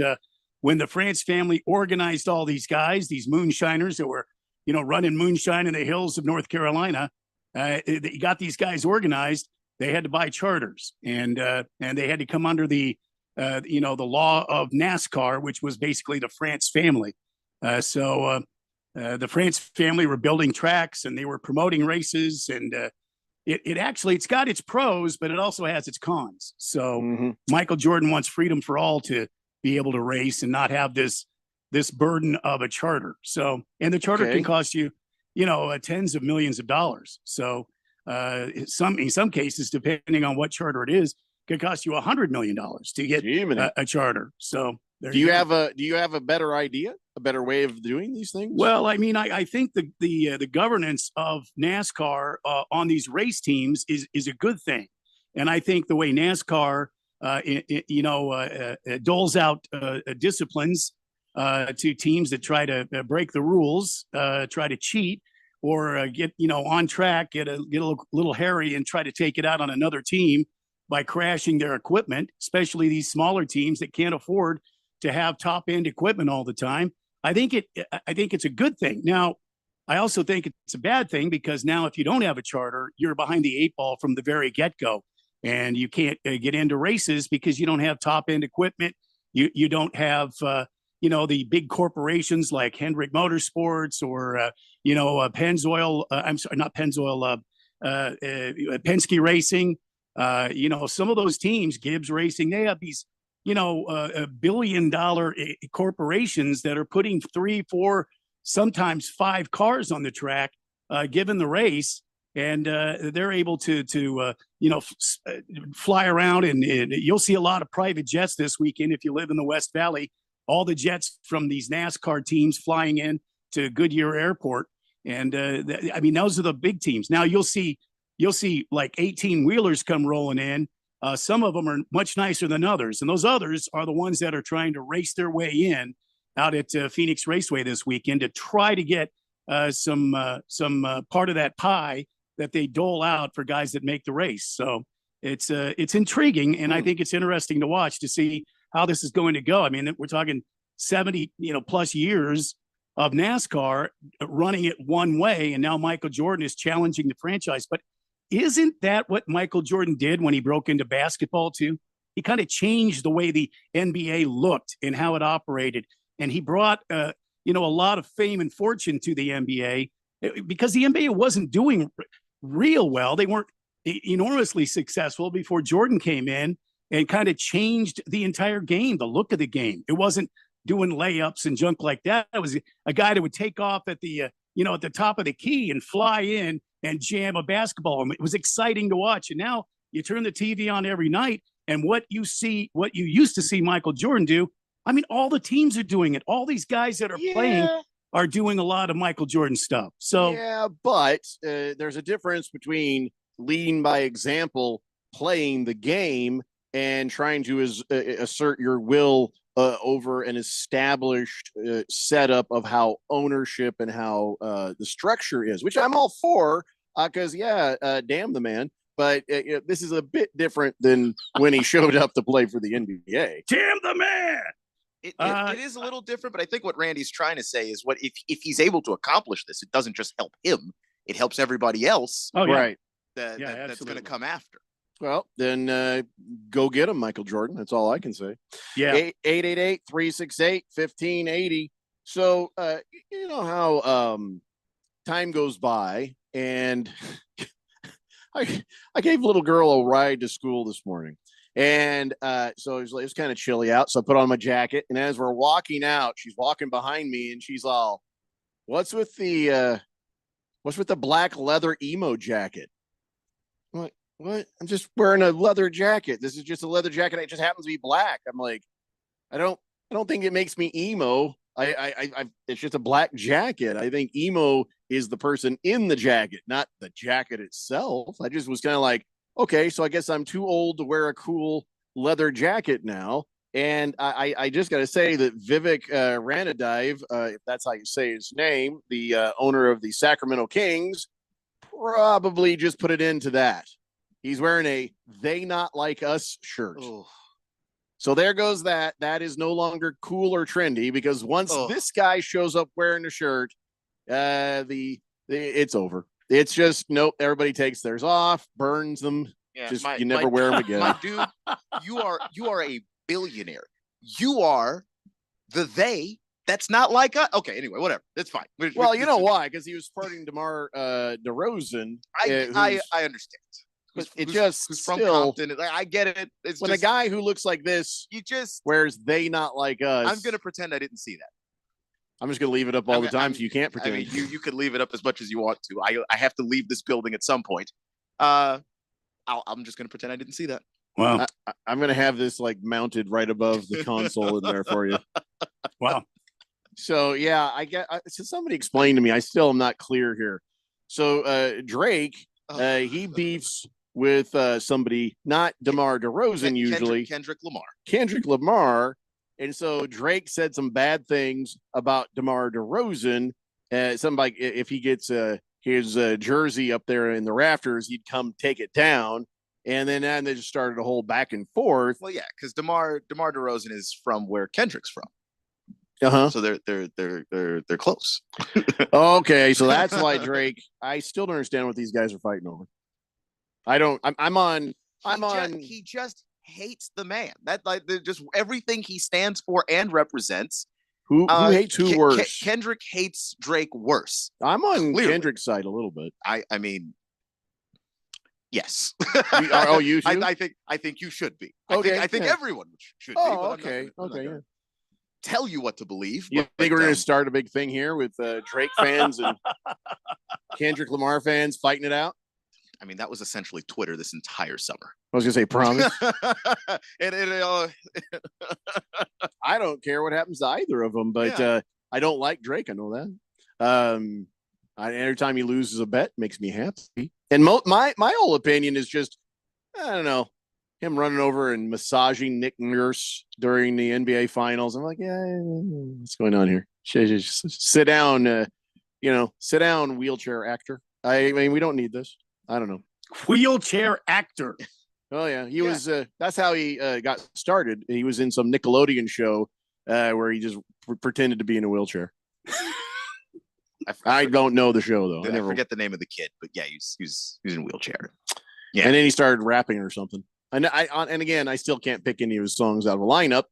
S3: when the France family organized all these guys, these moonshiners that were, running moonshine in the hills of North Carolina, they got these guys organized. They had to buy charters, and they had to come under the the law of NASCAR, which was basically the France family. So the France family were building tracks, and they were promoting races, and it's got its pros, but it also has its cons. So Michael Jordan wants freedom for all to be able to race and not have this burden of a charter. So, and the charter can cost you, tens of millions of dollars. So in some cases, depending on what charter it is, could cost you $100 million to get a charter. So
S7: do you have a better idea, a better way of doing these things?
S3: Well, I mean, I think the governance of NASCAR on these race teams is a good thing, and I think the way NASCAR doles out disciplines to teams that try to break the rules, try to cheat, or get on track, get a little hairy and try to take it out on another team by crashing their equipment, especially these smaller teams that can't afford to have top end equipment all the time. I think it's a good thing. Now, I also think it's a bad thing because now if you don't have a charter, you're behind the eight ball from the very get-go, and you can't get into races because you don't have top end equipment. You don't have the big corporations like Hendrick Motorsports or Pennzoil. I'm sorry, not Pennzoil. Penske Racing. Some of those teams, Gibbs Racing, they have these, $1 billion corporations that are putting 3, 4, sometimes 5 cars on the track, given the race, and they're able to fly around, and you'll see a lot of private jets this weekend if you live in the West Valley. All the jets from these NASCAR teams flying in to Goodyear Airport, and those are the big teams. Now you'll see like 18 wheelers come rolling in. Some of them are much nicer than others, and those others are the ones that are trying to race their way in out at Phoenix Raceway this weekend to try to get some part of that pie that they dole out for guys that make the race. So it's intriguing, and I think it's interesting to watch to see how this is going to go. I mean, we're talking 70 plus years of NASCAR running it one way, and now Michael Jordan is challenging the franchise. But isn't that what Michael Jordan did when he broke into basketball too? He kind of changed the way the NBA looked and how it operated. And he brought, a lot of fame and fortune to the NBA because the NBA wasn't doing real well. They weren't enormously successful before Jordan came in and kind of changed the entire game, the look of the game. It wasn't doing layups and junk like that. It was a guy that would take off at the, at the top of the key and fly in and jam a basketball. It was exciting to watch. And now you turn the TV on every night, and what you used to see Michael Jordan do, I mean, all the teams are doing it. All these guys that are playing are doing a lot of Michael Jordan stuff. So
S7: yeah, but there's a difference between leading by example, playing the game, and trying to assert your will over an established setup of how ownership and how the structure is, which I'm all for, because damn the man. But this is a bit different than when he showed up to play for the NBA.
S3: Damn the man.
S11: It is a little different, but I think what Randy's trying to say is what if he's able to accomplish this, it doesn't just help him, it helps everybody else.
S3: Oh, yeah.
S7: Right.
S11: That's going to come after.
S7: Well, then go get him, Michael Jordan. That's all I can say.
S3: Yeah.
S7: 888-368-1580. So, you know how time goes by, and I gave little girl a ride to school this morning. And so it was kind of chilly out. So I put on my jacket. And as we're walking out, she's walking behind me, and she's all, what's with the black leather emo jacket? I'm like, what? I'm just wearing a leather jacket. This is just a leather jacket. It just happens to be black. I'm like, I don't think it makes me emo. It's just a black jacket. I think emo is the person in the jacket, not the jacket itself. I just was kind of like, okay, so I guess I'm too old to wear a cool leather jacket now. And I just got to say that Vivek Ranadive, if that's how you say his name, the owner of the Sacramento Kings, probably just put it into that. He's wearing a "They Not Like Us" shirt.
S11: Oh.
S7: So there goes that. That is no longer cool or trendy because once this guy shows up wearing a shirt, it's over. It's just nope. Everybody takes theirs off, burns them.
S11: Yeah,
S7: just you never wear them again.
S11: My dude, you are a billionaire. You are the they. That's not like us. Okay, anyway, whatever. That's fine.
S7: Well, you know why? Because he was supporting DeMar DeRozan.
S11: I understand.
S7: Who's
S11: from
S7: still,
S11: Compton. I get it. It's
S7: when
S11: just,
S7: a guy who looks like this wears "They Not Like Us."
S11: I'm gonna pretend I didn't see that.
S7: I'm just gonna leave it up all the time, so you can't pretend.
S11: I mean, you could leave it up as much as you want to. I have to leave this building at some point. I'm just gonna pretend I didn't see that.
S3: Wow.
S7: I'm gonna have this like mounted right above the console in there for you.
S3: Wow.
S7: So yeah, so somebody explain to me. I still am not clear here. So Drake, he beefs with somebody, not DeMar DeRozan usually. Kendrick Lamar. And so Drake said some bad things about DeMar DeRozan. Something like if he gets his jersey up there in the rafters, he'd come take it down. And then they just started a whole back and forth.
S11: Well, yeah, because DeMar DeRozan is from where Kendrick's from. So they're close.
S7: Okay, so that's why Drake. I still don't understand what these guys are fighting over. I don't.
S11: He just hates the man. That just everything he stands for and represents.
S7: Who hates who worse?
S11: Kendrick hates Drake worse.
S7: I'm on Kendrick's side a little bit.
S11: I mean, yes.
S7: You too?
S11: I think you should be.
S7: Okay,
S11: I think everyone should be.
S7: Oh, okay. Yeah.
S11: Tell you what to believe.
S7: You think we're going to start a big thing here with Drake fans and Kendrick Lamar fans fighting it out?
S11: I mean, that was essentially Twitter this entire summer.
S7: I was going to say, promise. I don't care what happens to either of them, but I don't like Drake. I know that. Every time he loses a bet, makes me happy. And my whole opinion is just, I don't know, him running over and massaging Nick Nurse during the NBA Finals. I'm like, yeah, what's going on here? Just sit down, sit down, wheelchair actor. I mean, we don't need this. I don't know.
S3: Wheelchair actor.
S7: Oh yeah, he was. That's how he got started. He was in some Nickelodeon show where he just pretended to be in a wheelchair. I don't know the show though.
S11: I forget the name of the kid, but yeah, he's in a wheelchair. Yeah,
S7: and then he started rapping or something. And again, I still can't pick any of his songs out of a lineup,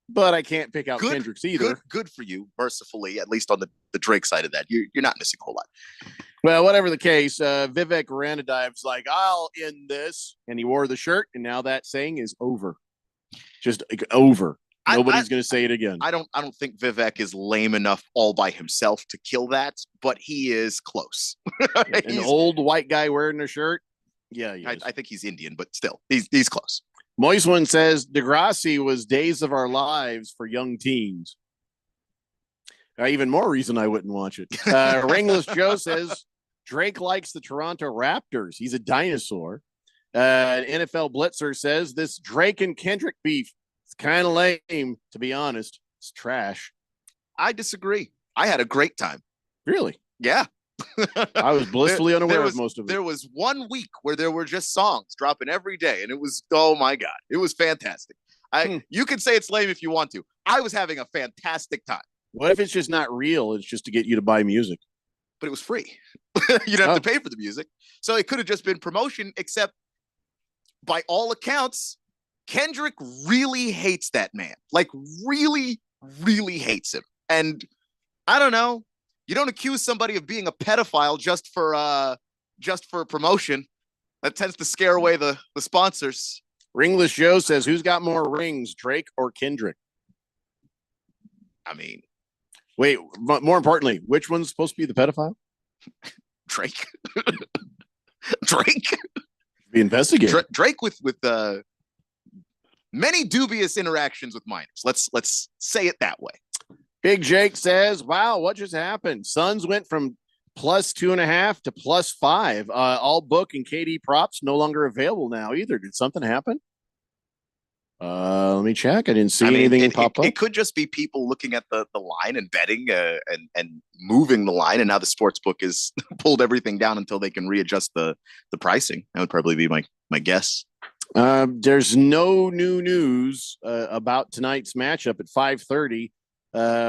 S7: but I can't pick out Kendrick's either.
S11: Good for you, mercifully, at least on the Drake side of that. You're not missing a whole lot.
S7: Well, whatever the case, Vivek Ranadive's like, I'll end this. And he wore the shirt, and now that saying is over. Just over. Nobody's going to say it again.
S11: I don't think Vivek is lame enough all by himself to kill that, but he is close.
S7: An old white guy wearing a shirt. Yeah,
S11: I think he's Indian, but still, he's close.
S7: Moist One says Degrassi was Days of Our Lives for young teens. Even more reason I wouldn't watch it. Ringless Joe says Drake likes the Toronto Raptors. He's a dinosaur. NFL Blitzer says this Drake and Kendrick beef is kind of lame, to be honest. It's trash.
S11: I disagree. I had a great time.
S7: Really?
S11: Yeah.
S7: I was blissfully unaware of most of it.
S11: There was 1 week where there were just songs dropping every day, and it was, oh my God, it was fantastic. You can say it's lame if you want to. I was having a fantastic time.
S7: What if it's just not real? It's just to get you to buy music.
S11: But it was free. You didn't have to pay for the music. So it could have just been promotion, except by all accounts, Kendrick really hates that man. Like really, really hates him. And I don't know. You don't accuse somebody of being a pedophile just for promotion. That tends to scare away the sponsors.
S7: Ringless Joe says, who's got more rings, Drake or Kendrick?
S11: I mean,
S7: wait, but more importantly, which one's supposed to be the pedophile?
S11: Drake. Drake.
S7: Be investigated.
S11: Drake with many dubious interactions with minors. Let's say it that way.
S7: Big Jake says, wow, what just happened? Suns went from plus 2.5 to plus 5. All book and KD props no longer available now either. Did something happen? Let me check. I didn't see anything pop up.
S11: It could just be people looking at the line and betting and moving the line, and now the sports book is pulled everything down until they can readjust the pricing. That would probably be my guess.
S7: There's no new news about tonight's matchup at 5:30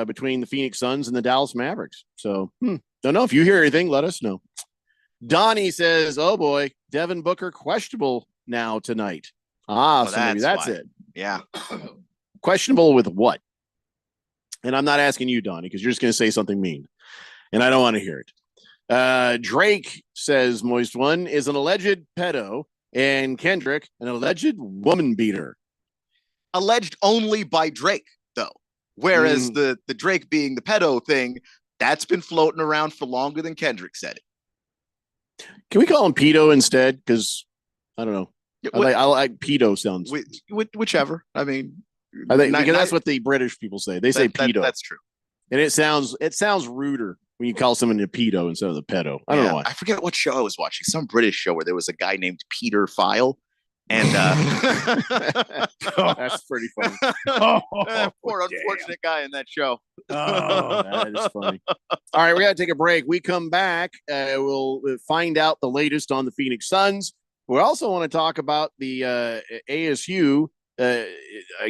S7: between the Phoenix Suns and the Dallas Mavericks. So don't know. If you hear anything, let us know. Donnie says, "Oh boy, Devin Booker questionable now tonight." So maybe that's it.
S11: Yeah.
S7: Questionable with what? And I'm not asking you, Donnie, because you're just going to say something mean, and I don't want to hear it. Drake says Moist One is an alleged pedo, and Kendrick an alleged woman beater.
S11: Alleged only by Drake, though. Whereas the Drake being the pedo thing, that's been floating around for longer than Kendrick said it.
S7: Can we call him pedo instead? Because I don't know. I like pedo sounds.
S11: Whichever. I mean,
S7: I think because that's what the British people say. They say pedo.
S11: That's true.
S7: And it sounds ruder when you call someone a pedo instead of the pedo. I don't know why.
S11: I forget what show I was watching. Some British show where there was a guy named Peter File. And
S7: that's pretty funny.
S11: Poor unfortunate guy in that show.
S7: That is funny. All right, we got to take a break. We come back. We'll find out the latest on the Phoenix Suns. We also want to talk about the ASU. I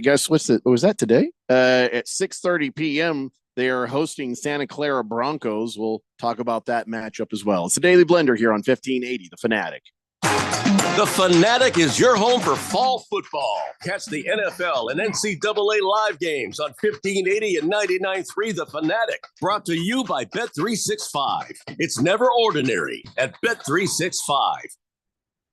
S7: guess was that today? At 6:30 p.m. They are hosting Santa Clara Broncos. We'll talk about that matchup as well. It's the Daily Blender here on 1580 The Fanatic.
S9: The Fanatic is your home for fall football. Catch the NFL and NCAA live games on 1580 and 99.3 The Fanatic. Brought to you by Bet365. It's never ordinary at Bet365.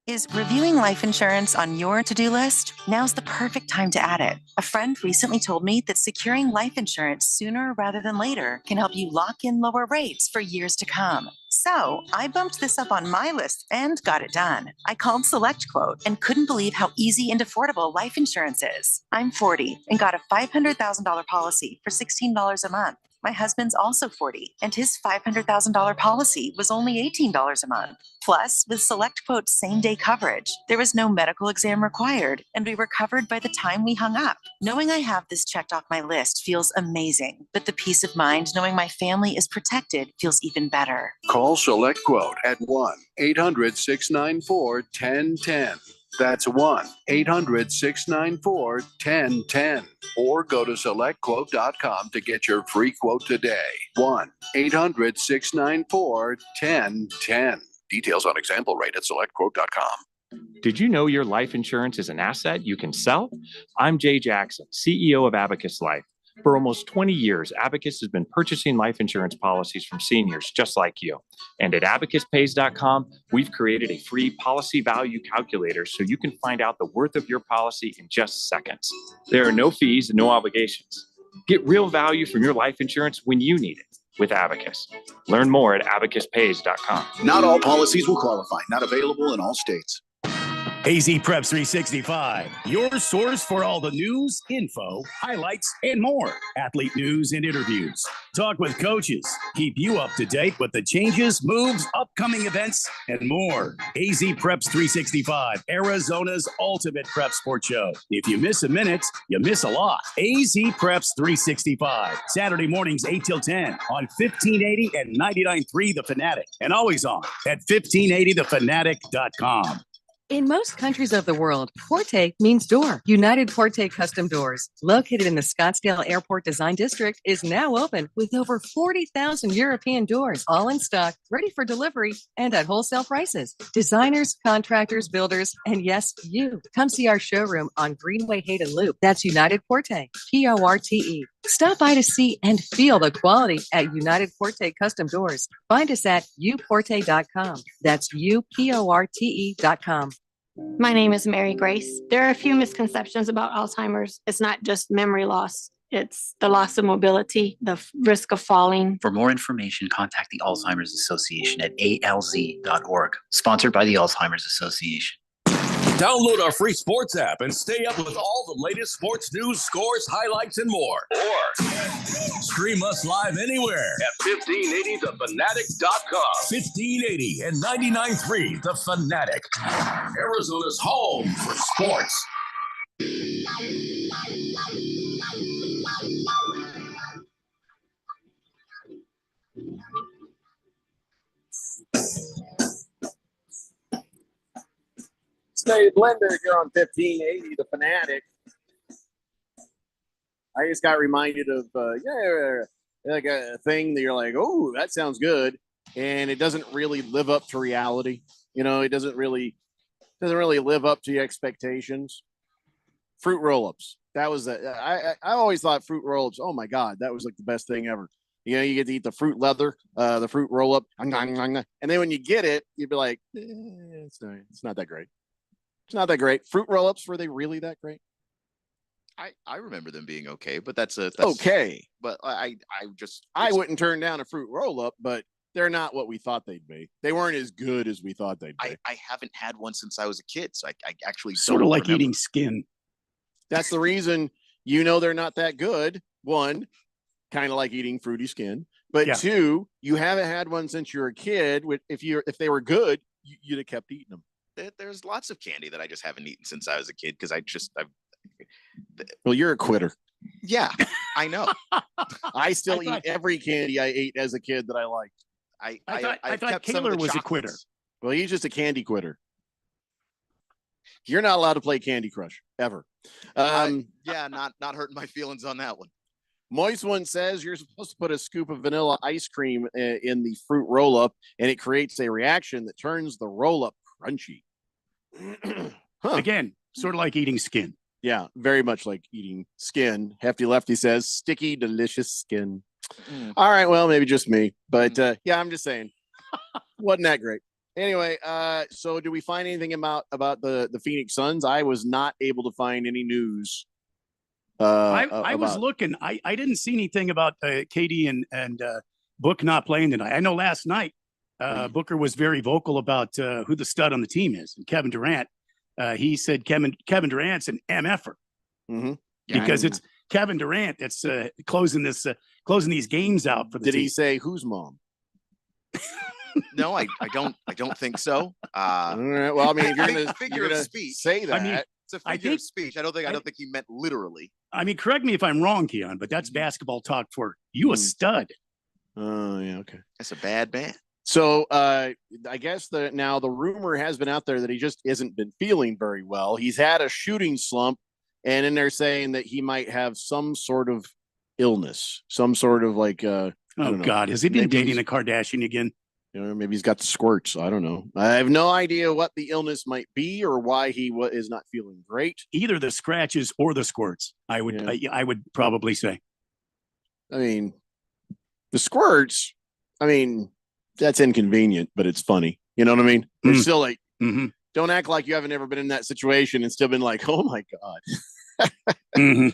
S17: Is reviewing life insurance on your to-do list? Now's the perfect time to add it. A friend recently told me that securing life insurance sooner rather than later can help you lock in lower rates for years to come. So I bumped this up on my list and got it done. I called SelectQuote and couldn't believe how easy and affordable life insurance is. I'm 40 and got a $500,000 policy for $16 a month. My husband's also 40, and his $500,000 policy was only $18 a month. Plus, with SelectQuote's same-day coverage, there was no medical exam required, and we were covered by the time we hung up. Knowing I have this checked off my list feels amazing, but the peace of mind knowing my family is protected feels even better.
S18: Call SelectQuote at 1-800-694-1010. That's 1-800-694-1010. Or go to SelectQuote.com to get your free quote today. 1-800-694-1010. Details on example rate at SelectQuote.com.
S19: Did you know your life insurance is an asset you can sell? I'm Jay Jackson, CEO of Abacus Life. For almost 20 years, Abacus has been purchasing life insurance policies from seniors just like you. And at abacuspays.com, we've created a free policy value calculator so you can find out the worth of your policy in just seconds. There are no fees and no obligations. Get real value from your life insurance when you need it with Abacus. Learn more at abacuspays.com.
S20: Not all policies will qualify. Not available in all states.
S3: AZ Preps 365, your source for all the news, info, highlights, and more. Athlete news and interviews. Talk with coaches. Keep you up to date with the changes, moves, upcoming events, and more. AZ Preps 365, Arizona's ultimate prep sports show. If you miss a minute, you miss a lot. AZ Preps 365, Saturday mornings 8 till 10 on 1580 and 99.3 The Fanatic. And always on at 1580thefanatic.com.
S8: In most countries of the world, Porte means door. United Porte Custom Doors, located in the Scottsdale Airport Design District, is now open with over 40,000 European doors, all in stock, ready for delivery, and at wholesale prices. Designers, contractors, builders, and yes, you. Come see our showroom on Greenway Hayden Loop. That's United Porte, Porte. Stop by to see and feel the quality at United Porte Custom Doors. Find us at uporte.com. That's uporte.com.
S21: My name is Mary Grace. There are a few misconceptions about Alzheimer's. It's not just memory loss. It's the loss of mobility, the risk of falling.
S22: For more information, contact the Alzheimer's Association at alz.org, sponsored by the Alzheimer's Association.
S9: Download our free sports app and stay up with all the latest sports news, scores, highlights, and more. Or stream us live anywhere at 1580thefanatic.com. 1580 and 99.3 The Fanatic, Arizona's home for sports.
S7: Stay Blender here on 1580 The Fanatic. I just got reminded of like a thing that you're like, oh, that sounds good, and it doesn't really live up to reality. You know, it doesn't really live up to your expectations. Fruit roll-ups. That was I always thought fruit roll-ups. Oh my God, that was like the best thing ever. You know, you get to eat the fruit leather, the fruit roll-up, and then when you get it, you'd be like, it's not that great. It's not that great. Fruit roll-ups, were they really that great?
S11: I remember them being okay, but that's
S7: okay.
S11: But I
S7: wouldn't turn down a fruit roll-up, but they're not what we thought they'd be. They weren't as good as we thought they'd be.
S11: I haven't had one since I was a kid, so I actually
S3: sort of
S11: don't
S3: like
S11: remember.
S3: eating skin.
S7: That's the reason they're not that good. One, kind of like eating fruity skin, but
S3: Yeah.
S7: two, you haven't had one since you were a kid. If they were good, you'd have kept eating them.
S11: There's lots of candy that I just haven't eaten since I was a kid because
S7: Well, you're a quitter.
S11: Yeah, I know.
S7: I still eat every candy I ate as a kid that I liked.
S3: I thought Kaler was a quitter.
S7: Well, he's just a candy quitter. You're not allowed to play Candy Crush ever.
S11: Yeah, not hurting my feelings on that one.
S7: Moist One says you're supposed to put a scoop of vanilla ice cream in the fruit roll-up, and it creates a reaction that turns the roll-up crunchy.
S3: Again, sort of like eating skin.
S7: Yeah, very much like eating skin. Hefty Lefty says, sticky, delicious skin. All right, well, maybe just me. But yeah, I'm just saying. Wasn't that great. Anyway, so do we find anything about the Phoenix Suns? I was not able to find any news.
S3: I was looking. I didn't see anything about Katie and Book not playing tonight. I know last night Booker was very vocal about who the stud on the team is, and Kevin Durant. He said Kevin Durant's an MFer because it's Kevin Durant that's closing these games out for the team.
S7: Did he say whose mom?
S11: No, I don't think so.
S7: All right. Well, I mean, if you're
S11: think
S7: gonna
S11: figure of speech.
S7: say that.
S11: I mean, it's a figure of speech. I don't think he meant literally.
S3: I mean, correct me if I'm wrong, Keon, but that's basketball talk for you. A stud.
S7: Oh yeah, okay.
S11: That's a bad man.
S7: So I guess the rumor has been out there that he just hasn't been feeling very well. He's had a shooting slump, and then they're saying that he might have some sort of illness, some sort of like. I don't know.
S3: God, has he been dating a Kardashian again?
S7: You know, maybe he's got the squirts. I don't know. I have no idea what the illness might be or why he is not feeling great.
S3: Either the scratches or the squirts. I would probably say.
S7: I mean, the squirts. I mean, that's inconvenient, but it's funny. You know what I mean? They're still like, don't act like you haven't ever been in that situation and still been like, oh my God,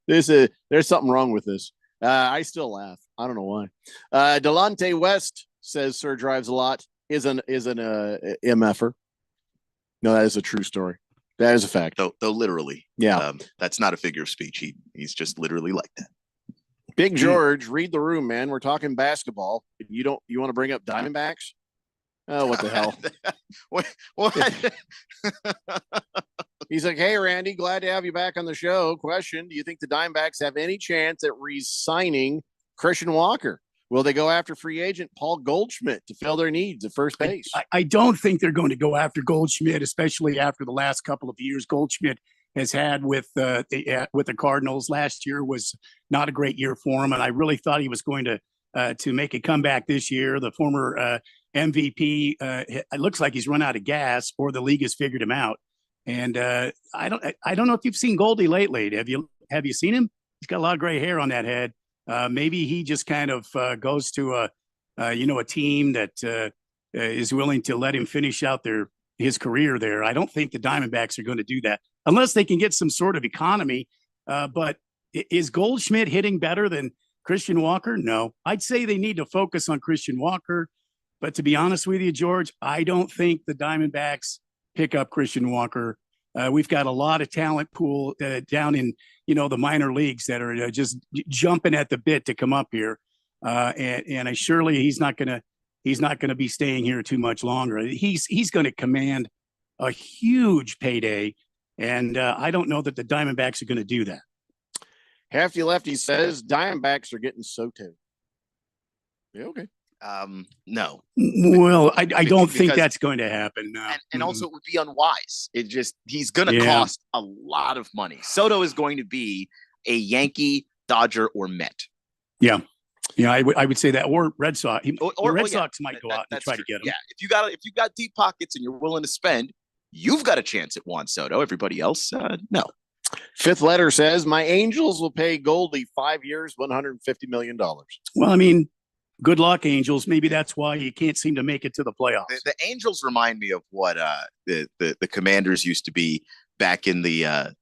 S7: there's something wrong with this. I still laugh. I don't know why. Delonte West says Sir Drives a Lot is an MFer. No, that is a true story. That is a fact.
S11: Though literally.
S7: Yeah.
S11: That's not a figure of speech. He's just literally like that.
S7: Big George, read the room, man. We're talking basketball. You want to bring up Diamondbacks? Oh, what the hell?
S11: what?
S7: He's like, hey, Randy, glad to have you back on the show. Question, do you think the Diamondbacks have any chance at re-signing Christian Walker? Will they go after free agent Paul Goldschmidt to fill their needs at first base?
S3: I don't think they're going to go after Goldschmidt, especially after the last couple of years Goldschmidt has had with the Cardinals. Last year was not a great year for him, and I really thought he was going to make a comeback this year. The former MVP, it looks like he's run out of gas, or the league has figured him out. And I don't know if you've seen Goldie lately. Have you seen him? He's got a lot of gray hair on that head. Maybe he just kind of goes to a team that is willing to let him finish out his career there. I don't think the Diamondbacks are going to do that unless they can get some sort of economy. But is Goldschmidt hitting better than Christian Walker? No, I'd say they need to focus on Christian Walker. But to be honest with you, George, I don't think the Diamondbacks pick up Christian Walker. We've got a lot of talent pool down in, the minor leagues that are just jumping at the bit to come up here. And I surely he's not going to be staying here too much longer. He's going to command a huge payday. And I don't know that the Diamondbacks are going to do that.
S7: Hefty Lefty says Diamondbacks are getting Soto. Yeah, okay.
S11: No.
S3: Well, I don't think that's going to happen. No.
S11: And also it would be unwise. He's going to cost a lot of money. Soto is going to be a Yankee, Dodger, or Met.
S3: Yeah. Yeah, I would say that, or Red Sox. Or Red Sox might go out and try to get him.
S11: Yeah, if you got deep pockets and you're willing to spend, you've got a chance at Juan Soto. Everybody else, no.
S7: Fifth letter says my Angels will pay Goldie 5 years, $150 million.
S3: Well, I mean, good luck, Angels. Maybe that's why you can't seem to make it to the playoffs.
S11: The Angels remind me of what the Commanders used to be back in the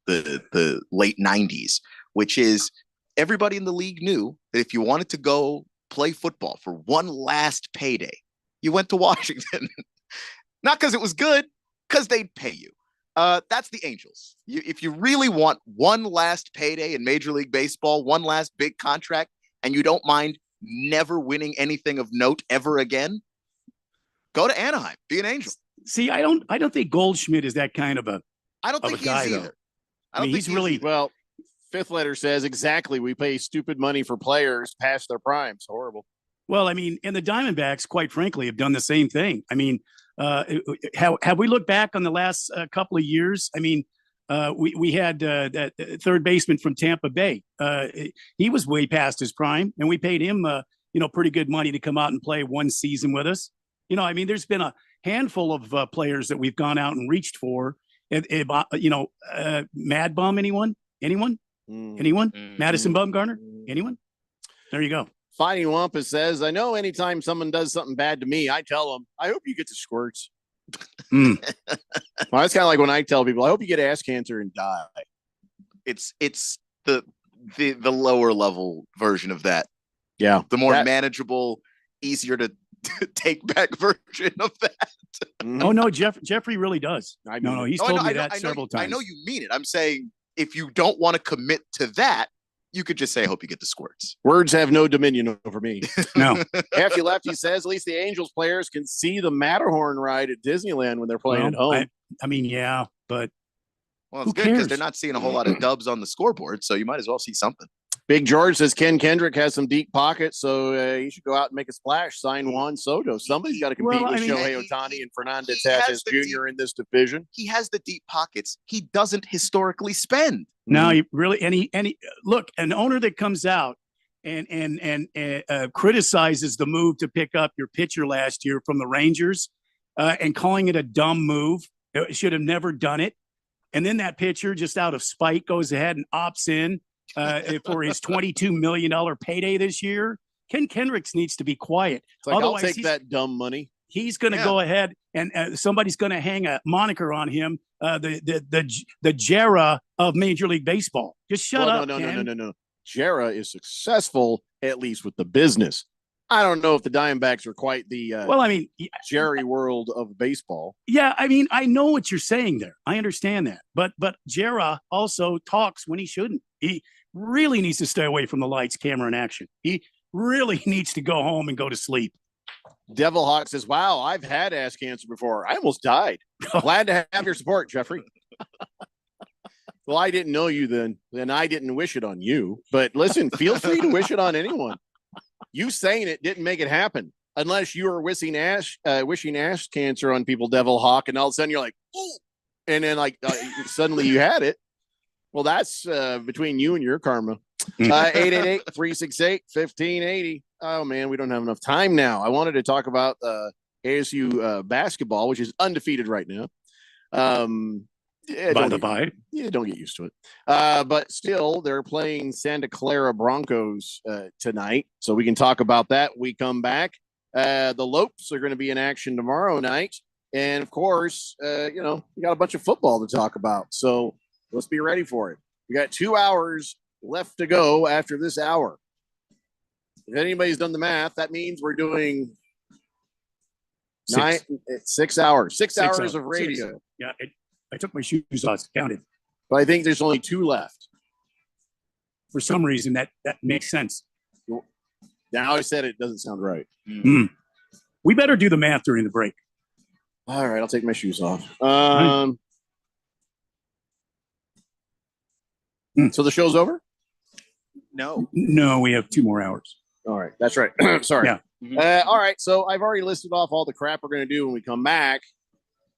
S11: late 90s, which is everybody in the league knew that if you wanted to go play football for one last payday, you went to Washington. Not because it was good, because they'd pay you. That's the Angels. If you really want one last payday in Major League Baseball, one last big contract, and you don't mind never winning anything of note ever again, go to Anaheim. Be an Angel.
S3: See, I don't think Goldschmidt is that kind of a.
S11: I don't think
S3: he is either.
S11: Though.
S3: I mean, he's really
S7: well. Fifth letter says exactly. We pay stupid money for players past their primes. Horrible.
S3: Well, I mean, and the Diamondbacks, quite frankly, have done the same thing. I mean, have we looked back on the last couple of years? I mean, we had that third baseman from Tampa Bay. He was way past his prime, and we paid him, pretty good money to come out and play one season with us. I mean, there's been a handful of players that we've gone out and reached for. Mad Bum, anyone? Madison Bumgarner? Anyone? There you go.
S7: Fighting Wampus says, I know anytime someone does something bad to me, I tell them, I hope you get the squirts. Well, that's kind of like when I tell people, I hope you get ass cancer and die.
S11: It's the lower level version of that.
S7: Yeah.
S11: The more manageable, easier to take back version of that.
S3: Oh, no, Jeffrey really does. No, he's told me that several times.
S11: I know you mean it. I'm saying if you don't want to commit to that, you could just say, I hope you get the squirts.
S7: Words have no dominion over me.
S3: No.
S7: Hefty Lefty says, at least the Angels players can see the Matterhorn ride at Disneyland when they're playing at home.
S3: I mean, yeah, but
S11: well, it's good because they're not seeing a whole lot of dubs on the scoreboard, so you might as well see something.
S7: Big George says Ken Kendrick has some deep pockets, so he should go out and make a splash, sign Juan Soto. Somebody's got to compete with Shohei Ohtani and Fernandez Tatis Jr. in this division.
S11: He has the deep pockets. He doesn't historically spend.
S3: No, he really any look, an owner that comes out and criticizes the move to pick up your pitcher last year from the Rangers and calling it a dumb move. Should have never done it. And then that pitcher, just out of spite, goes ahead and opts in for his $22 million payday this year. Ken Kendricks needs to be quiet.
S7: It's like, I'll take that dumb money.
S3: He's going to go ahead and somebody's going to hang a moniker on him, the Jera of Major League Baseball. Just shut up.
S7: No. Jera is successful, at least with the business. I don't know if the Diamondbacks are quite the Jerry world of baseball.
S3: Yeah, I mean, I know what you're saying there. I understand that. But Jera also talks when he shouldn't. He really needs to stay away from the lights, camera, and action. He really needs to go home and go to sleep.
S7: Devil Hawk says, wow, I've had ass cancer before. I almost died. Glad to have your support, Jeffrey. Well, I didn't know you then, and I didn't wish it on you. But listen, feel free to wish it on anyone. You saying it didn't make it happen, unless you were wishing ass cancer on people, Devil Hawk, and all of a sudden you're like, oh, and then suddenly you had it. Well, that's between you and your karma. 888-368-1580. Oh, man, we don't have enough time now. I wanted to talk about ASU basketball, which is undefeated right now.
S3: By the by.
S7: Yeah, don't get used to it. But still, they're playing Santa Clara Broncos tonight. So we can talk about that when we come back. The Lopes are going to be in action tomorrow night. And, of course, we got a bunch of football to talk about. So let's be ready for it. We got 2 hours left to go after this hour. If anybody's done the math, that means we're doing 6 hours. 6
S3: 6
S7: hours of radio.
S3: Six. Yeah, I took my shoes off, counted.
S7: But I think there's only 2 left.
S3: For some reason, that makes sense.
S7: Now I said it doesn't sound right.
S3: We better do the math during the break.
S7: All right, I'll take my shoes off. So the show's over?
S3: No, we have 2 more hours.
S7: All right, that's right. Sorry.
S3: Yeah.
S7: All right, so I've already listed off all the crap we're going to do when we come back.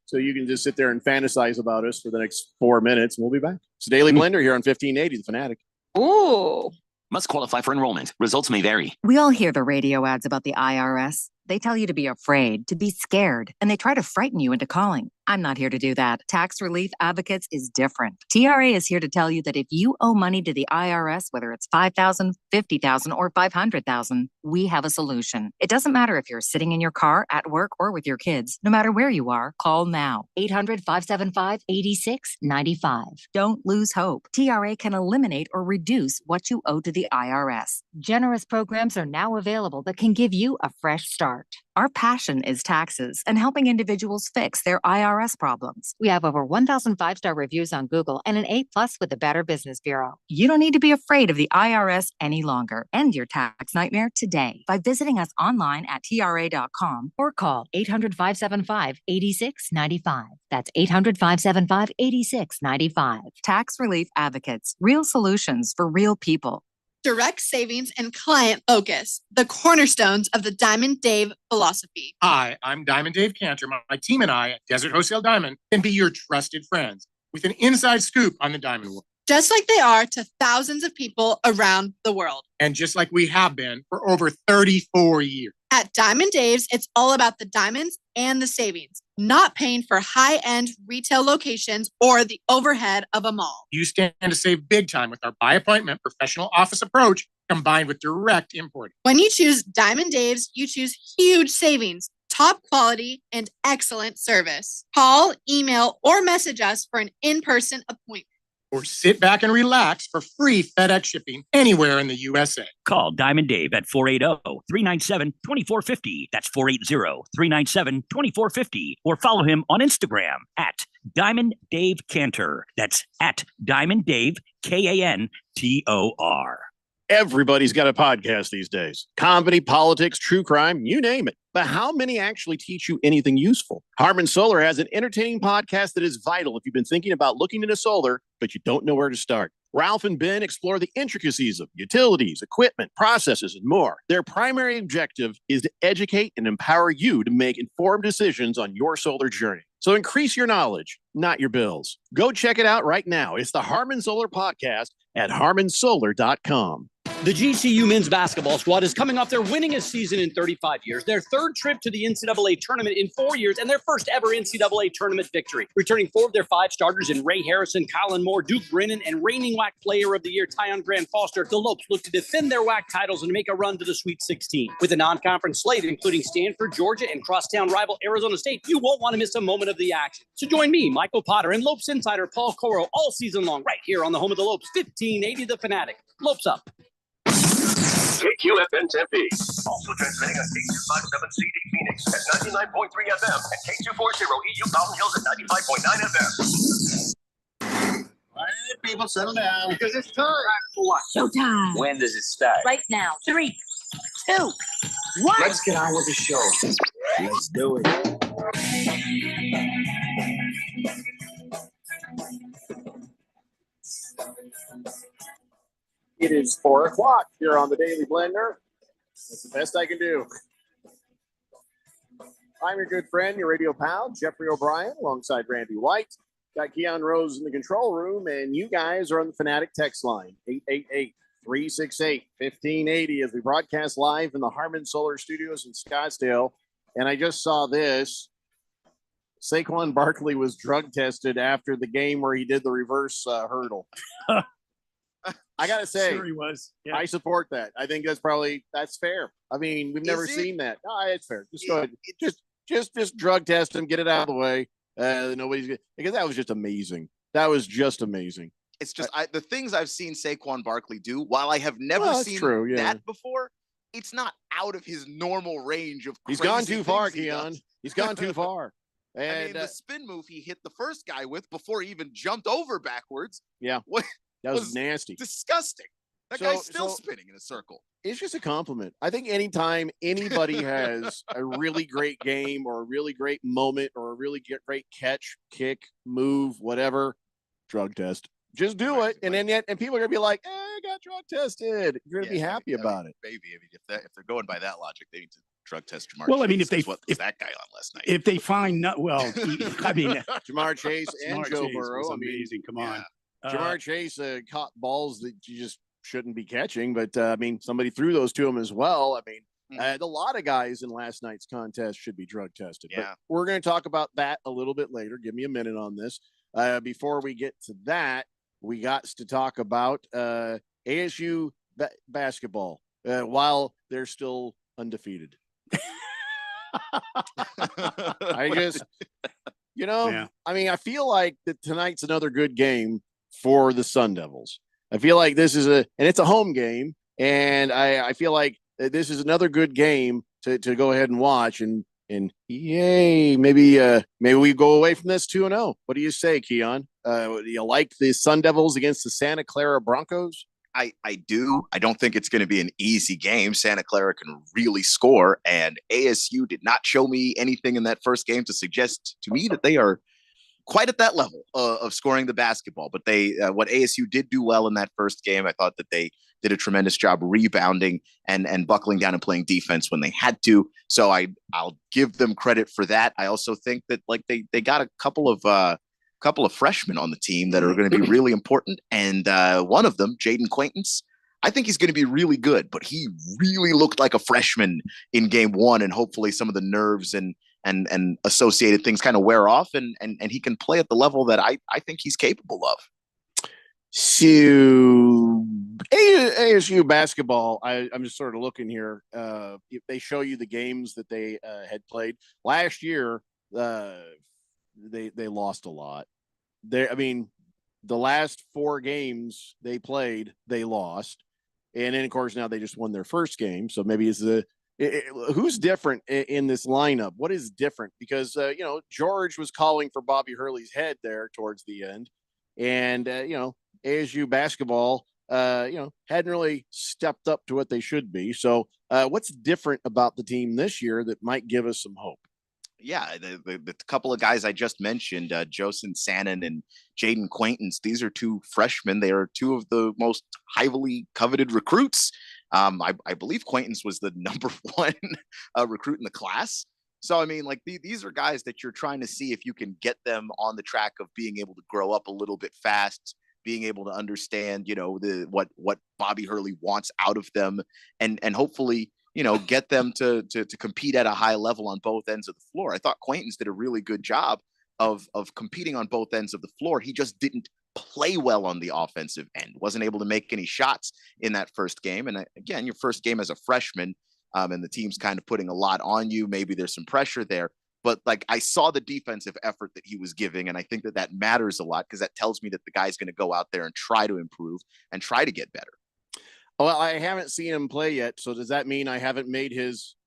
S7: So you can just sit there and fantasize about us for the next 4 minutes, and we'll be back. It's Daily Blender here on 1580, The Fanatic.
S4: Ooh. Must qualify for enrollment. Results may vary.
S6: We all hear the radio ads about the IRS. They tell you to be afraid, to be scared, and they try to frighten you into calling. I'm not here to do that. Tax Relief Advocates is different. TRA is here to tell you that if you owe money to the IRS, whether it's $5,000, $50,000, or $500,000, we have a solution. It doesn't matter if you're sitting in your car, at work, or with your kids. No matter where you are, call now. 800-575-8695. Don't lose hope. TRA can eliminate or reduce what you owe to the IRS. Generous programs are now available that can give you a fresh start. Our passion is taxes and helping individuals fix their IRS problems. We have over 1,000 5-star reviews on Google and an A+ with the Better Business Bureau. You don't need to be afraid of the IRS any longer. End your tax nightmare today by visiting us online at TRA.com or call 800-575-8695. That's 800-575-8695. Tax Relief Advocates. Real solutions for real people.
S1: Direct savings and client focus, the cornerstones of the Diamond Dave philosophy.
S2: Hi, I'm Diamond Dave Cantor. My team and I at Desert Wholesale Diamond can be your trusted friends with an inside scoop on the diamond world.
S1: Just like they are to thousands of people around the world.
S2: And just like we have been for over 34 years.
S1: At Diamond Dave's, it's all about the diamonds and the savings, not paying for high-end retail locations or the overhead of a mall.
S2: You stand to save big time with our by appointment professional office approach combined with direct importing.
S1: When you choose Diamond Dave's, you choose huge savings, top quality, and excellent service. Call, email, or message us for an in-person appointment.
S2: Or sit back and relax for free FedEx shipping anywhere in the USA.
S14: Call Diamond Dave at 480-397-2450. That's 480-397-2450. Or follow him on Instagram at Diamond Dave Cantor. That's at Diamond Dave, Kantor.
S7: Everybody's got a podcast these days. Comedy, politics, true crime, you name it. But how many actually teach you anything useful? Harmon Solar has an entertaining podcast that is vital if you've been thinking about looking into solar, but you don't know where to start. Ralph and Ben explore the intricacies of utilities, equipment, processes, and more. Their primary objective is to educate and empower you to make informed decisions on your solar journey. So increase your knowledge, not your bills. Go check it out right now. It's the Harmon Solar Podcast at harmonsolar.com.
S23: The GCU men's basketball squad is coming off their winningest season in 35 years, their third trip to the NCAA tournament in 4 years, and their first ever NCAA tournament victory. Returning 4 of their 5 starters in Ray Harrison, Colin Moore, Duke Brennan, and reigning WAC Player of the Year Tyon Grant Foster, the Lopes look to defend their WAC titles and make a run to the Sweet 16. With a non-conference slate, including Stanford, Georgia, and crosstown rival Arizona State, you won't want to miss a moment of the action. So join me, Michael Potter, and Lopes insider Paul Coro all season long, right here on the home of the Lopes, 1580 The Fanatic. Lopes up.
S9: KQFN Tempe. Also transmitting on K257CD Phoenix at 99.3 FM and K240 EU Mountain Hills at 95.9 FM.
S10: All right, people, settle down.
S20: Because it's time.
S10: For what?
S16: Showtime.
S10: When does it start?
S16: Right now. 3, 2, 1.
S10: Let's get on with the show. Let's do it.
S7: It is 4 o'clock here on the Daily Blender. That's the best I can do. I'm your good friend, your radio pal, Jeffrey O'Brien, alongside Randy White. Got Keon Rose in the control room, and you guys are on the Fanatic text line, 888-368-1580, as we broadcast live in the Harmon Solar Studios in Scottsdale. And I just saw this. Saquon Barkley was drug tested after the game where he did the reverse hurdle. I gotta say,
S3: Sure he was. Yeah.
S7: I support that. I think that's fair. I mean, we've never seen that. No, it's fair. Just go ahead. Just drug test him, get it out of the way. Because that was just amazing. That was just amazing.
S11: It's just the things I've seen Saquon Barkley do, while I have never seen that before, it's not out of his normal range of.
S7: He's gone
S11: crazy
S7: too far,
S11: things he
S7: Keon.
S11: does.
S7: He's gone too far. And
S11: I mean, the spin move he hit the first guy with before he even jumped over backwards.
S7: Yeah, that was nasty,
S11: disgusting. That guy's still spinning in a circle.
S7: It's just a compliment. I think anytime anybody has a really great game or a really great moment or a really great catch, kick, move, whatever, drug test. Just do it, and then and people are gonna be like, I got drug tested. You're gonna be happy about it.
S11: Maybe if they're going by that logic, they need to drug test Jamar.
S3: Well, I mean,
S11: Chase.
S3: if
S11: What was that guy on last night?
S3: If they find not well, I mean,
S7: Jamar Chase and
S3: Jamar
S7: Joe
S3: Chase
S7: Burrow.
S3: was
S7: I mean,
S3: amazing. Come on.
S7: Jamar Chase caught balls that you just shouldn't be catching, but I mean, somebody threw those to him as well. I mean, a lot of guys in last night's contest should be drug tested.
S11: Yeah.
S7: But we're going to talk about that a little bit later. Give me a minute on this. Before we get to that, we got to talk about ASU basketball while they're still undefeated. I just, I mean, I feel like that tonight's another good game for the Sun Devils. I feel like this is and it's a home game, and I feel like this is another good game to go ahead and watch, and yay, maybe we go away from this 2-0. What do you say, Keon? Do you like the Sun Devils against the Santa Clara Broncos?
S11: I do. I don't think it's going to be an easy game. Santa Clara can really score, and ASU did not show me anything in that first game to suggest to me that they are quite at that level of scoring the basketball. But what ASU did do well in that first game, I thought that they did a tremendous job rebounding and buckling down and playing defense when they had to. So I'll give them credit for that. I also think that they got a couple of freshmen on the team that are going to be really important. And one of them, Jaden Quaintance, I think he's going to be really good, but he really looked like a freshman in game one, and hopefully some of the nerves and associated things kind of wear off, and he can play at the level that I think he's capable of.
S7: So ASU basketball, I'm just sort of looking here. If they show you the games that they had played last year, they lost a lot. The last 4 games they played, they lost, and then of course now they just won their first game. So maybe it's who's different in this lineup? What is different? Because George was calling for Bobby Hurley's head there towards the end, and ASU basketball hadn't really stepped up to what they should be. So what's different about the team this year that might give us some hope?
S11: Yeah, the couple of guys I just mentioned, Josen Sannon and Jaden Quaintance, these are 2 freshmen. They are 2 of the most highly coveted recruits. I believe Quaintance was the number 1 recruit in the class. So, I mean, these are guys that you're trying to see if you can get them on the track of being able to grow up a little bit fast, being able to understand, what Bobby Hurley wants out of them, and hopefully, get them to compete at a high level on both ends of the floor. I thought Quaintance did a really good job of competing on both ends of the floor. He just didn't play well on the offensive end, wasn't able to make any shots in that first game. And again, your first game as a freshman, and the team's kind of putting a lot on you. Maybe there's some pressure there, but I saw the defensive effort that he was giving. And I think that matters a lot, because that tells me that the guy's going to go out there and try to improve and try to get better.
S7: Well, I haven't seen him play yet. So does that mean I haven't made his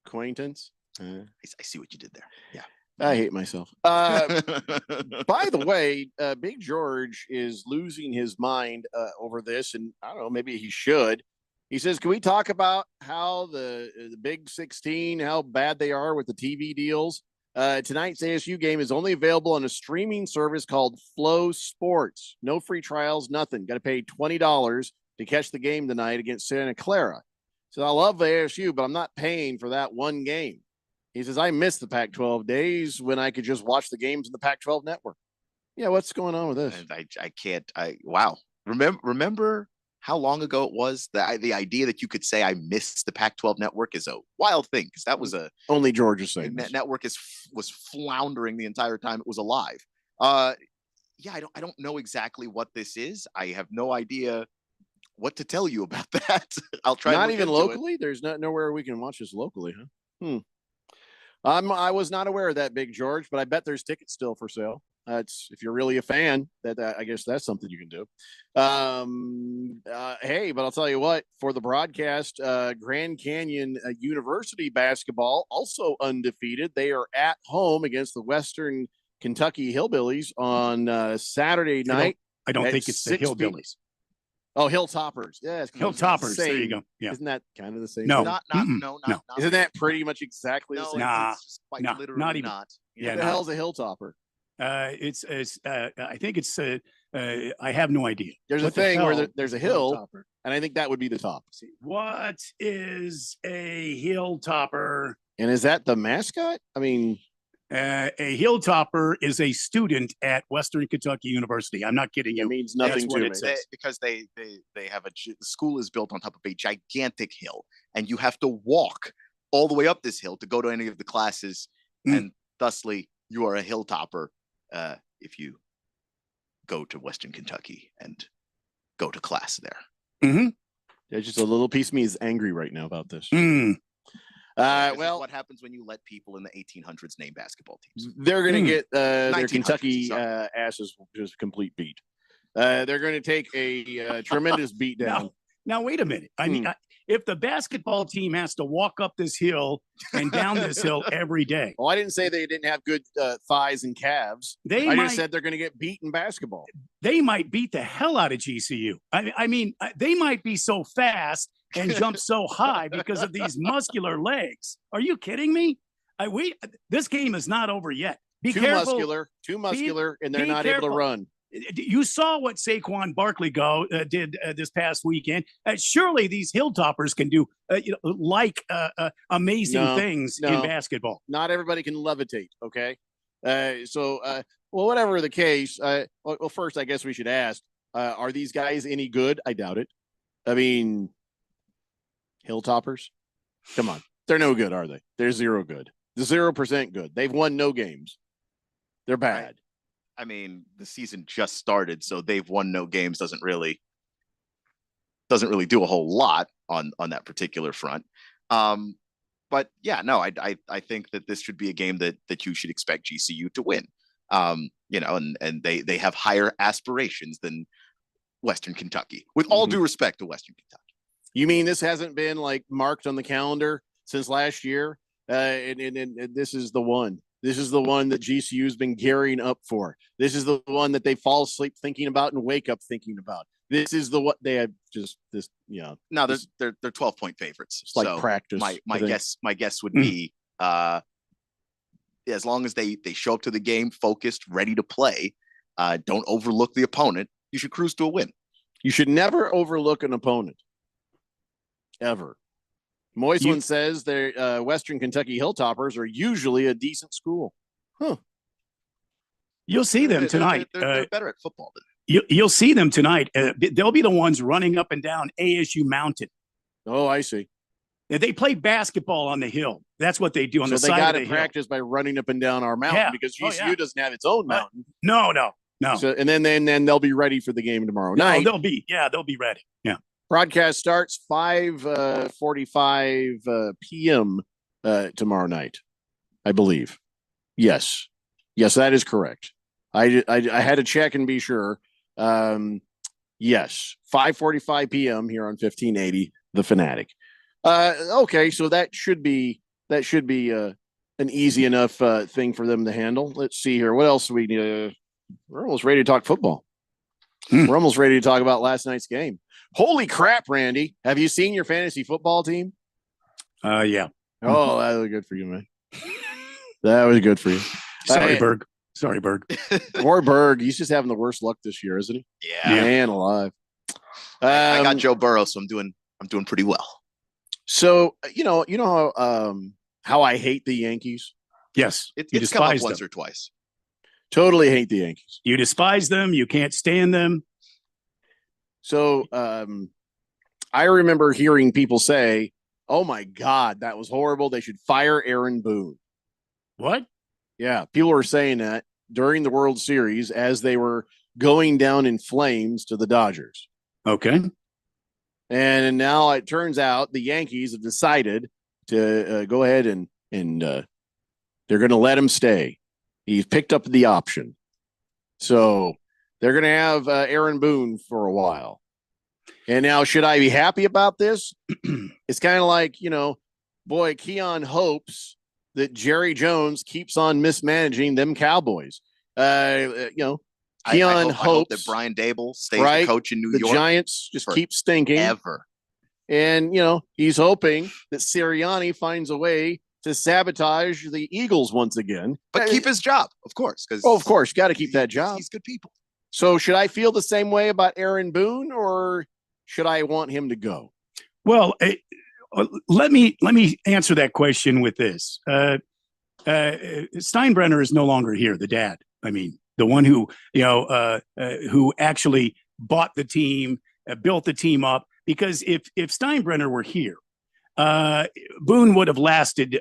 S7: acquaintance?
S11: I see what you did there. Yeah.
S7: I hate myself. By the way, Big George is losing his mind over this, and I don't know, maybe he should. He says, can we talk about how the Big 16, how bad they are with the TV deals? Tonight's ASU game is only available on a streaming service called Flow Sports. No free trials, nothing. Got to pay $20 to catch the game tonight against Santa Clara. So I love the ASU, but I'm not paying for that one game. He says, I miss the Pac-12 days when I could just watch the games in the Pac-12 network. Yeah, what's going on with this?
S11: And I can't. Wow. Remember how long ago it was? The idea that you could say I missed the Pac-12 network is a wild thing, because that was
S7: only Georgia saying
S11: that network was floundering the entire time it was alive. Yeah, I don't know exactly what this is. I have no idea what to tell you about that. I'll try.
S7: Not even locally. There's nowhere we can watch this locally, huh? I was not aware of that, Big George, but I bet there's tickets still for sale. That's if you're really a fan. That I guess that's something you can do. Hey, but I'll tell you what. For the broadcast, Grand Canyon University basketball also undefeated. They are at home against the Western Kentucky Hillbillies on Saturday night.
S3: I don't
S7: at
S3: think it's the
S7: 6 p.m.
S3: Hillbillies.
S7: Oh, Hilltoppers. Yeah, it's
S3: Hilltoppers. There you go. Yeah.
S7: Isn't that kind of the same?
S3: No.
S7: thing?
S3: No.
S7: Isn't that pretty much exactly the
S11: No,
S7: same?
S3: Nah.
S11: it's quite
S3: No,
S11: literally
S3: not even.
S11: not.
S3: Yeah,
S7: What the hell's a Hilltopper?
S3: It's I think it's I have no idea.
S7: There's
S3: What
S7: a
S3: the
S7: thing where
S3: hell
S7: there's a
S3: is
S7: hill,
S3: Hilltopper?
S7: and I think that would be the top.
S3: What is a hilltopper?
S7: And is that the mascot? I mean,
S3: a hilltopper is a student at Western Kentucky University. I'm not kidding you.
S7: it means
S3: That's
S7: nothing
S3: what
S7: to
S3: it
S7: me.
S3: says.
S11: Because they have the school is built on top of a gigantic hill, and you have to walk all the way up this hill to go to any of the classes, and thusly you are a hilltopper if you go to Western Kentucky and go to class there.
S3: Mm-hmm.
S7: There's just a little piece of me is angry right now about this.
S3: Mm.
S11: This is
S7: Well,
S11: what happens when you let people in the 1800s name basketball teams?
S7: they're going to get their
S11: 1900s,
S7: Kentucky
S11: sorry.
S7: asses just complete beat. They're going to take a tremendous beat down.
S3: Now wait a minute. I mean, if the basketball team has to walk up this hill and down this hill every day,
S7: Well, I didn't say they didn't have good thighs and calves.
S3: They
S7: I
S3: might-
S7: just said they're going to get beat in basketball.
S3: they might beat the hell out of GCU. I mean, they might be so fast and jump so high because of these muscular legs. Are you kidding me? This game is not over yet. Be
S7: Too
S3: careful.
S7: muscular, and they're
S3: be
S7: not able
S3: careful.
S7: to run.
S3: You saw what Saquon Barkley did this past weekend. Surely these hilltoppers can do amazing
S7: No,
S3: things
S7: no.
S3: in basketball.
S7: Not everybody can levitate. Okay. Well, whatever the case, well, first, I guess we should ask, are these guys any good? I doubt it. I mean, Hilltoppers? Come on. They're no good, are they? They're zero good. 0% good. They've won no games. They're bad.
S11: I mean, the season just started, so they've won no games doesn't really do a whole lot on that particular front. But yeah, no, I think that this should be a game that you should expect GCU to win. And they have higher aspirations than Western Kentucky. With all due respect to Western Kentucky.
S7: You mean this hasn't been like marked on the calendar since last year? And this is the one. This is the one that GCU has been gearing up for. This is the one that they fall asleep thinking about and wake up thinking about. This is the what they have just this.
S11: No, they're 12-point favorites.
S7: It's like
S11: So
S7: practice.
S11: My
S7: I think.
S11: guess would be as long as they show up to the game focused, ready to play, don't overlook the opponent. You should cruise to a win.
S7: You should never overlook an opponent. Ever. Moisland says their Western Kentucky Hilltoppers are usually a decent school. Huh.
S3: You'll see them
S11: They're-
S3: tonight.
S11: They're better at football than
S3: You'll see them tonight. They'll be the ones running up and down ASU Mountain.
S7: Oh, I see.
S3: They play basketball on the hill. That's what they do on
S7: So
S3: the
S7: they
S3: side
S7: got
S3: of
S7: to
S3: the hill.
S7: practice by running up and down our mountain
S3: Yeah.
S7: because
S3: Oh,
S7: GCU
S3: yeah.
S7: doesn't have its own mountain.
S3: No.
S7: So, and then they'll be ready for the game tomorrow
S3: No,
S7: night.
S3: they'll be ready. Yeah.
S7: Broadcast starts 5:45 p.m. Tomorrow night, I believe. Yes, that is correct. I had to check and be sure. Yes, 5:45 p.m. here on 1580 The Fanatic. Okay, so that should be an easy enough thing for them to handle. Let's see here. What else we need? We're almost ready to talk football. We're almost ready to talk about last night's game. Holy crap, Randy. Have you seen your fantasy football team?
S3: Yeah.
S7: Oh, that was good for you, man. That was good for you.
S3: Sorry, Berg.
S7: Poor Berg. He's just having the worst luck this year, isn't he?
S11: Yeah.
S7: Man alive.
S11: I got Joe Burrow, so I'm doing pretty well.
S7: So you know how I hate the Yankees.
S3: Yes, you
S11: It's come up
S3: despise
S11: once
S3: them.
S11: or twice.
S7: Totally hate the Yankees.
S3: You despise them. You can't stand them.
S7: So I remember hearing people say, "Oh my God, that was horrible. They should fire Aaron Boone."
S3: What?
S7: Yeah, people were saying that during the World Series as they were going down in flames to the Dodgers.
S3: Okay.
S7: And now it turns out the Yankees have decided to go ahead and they're going to let him stay. He's picked up the option. So they're going to have Aaron Boone for a while. And now, should I be happy about this? It's kind of like, boy, Keon hopes that Jerry Jones keeps on mismanaging them Cowboys. Keon
S11: I hope
S7: hopes
S11: that Brian Dable stays the coach in New
S7: the
S11: York.
S7: Giants just keep stinking.
S11: Ever.
S7: And, he's hoping that Sirianni finds a way to sabotage the Eagles once again.
S11: But keep his job, of course.
S7: Of course, got to keep that job.
S11: He's good people.
S7: So should I feel the same way about Aaron Boone, or should I want him to go?
S3: Well, let me answer that question with this. Steinbrenner is no longer here. The dad, I mean, the one who who actually bought the team, built the team up. Because if Steinbrenner were here, Boone would have lasted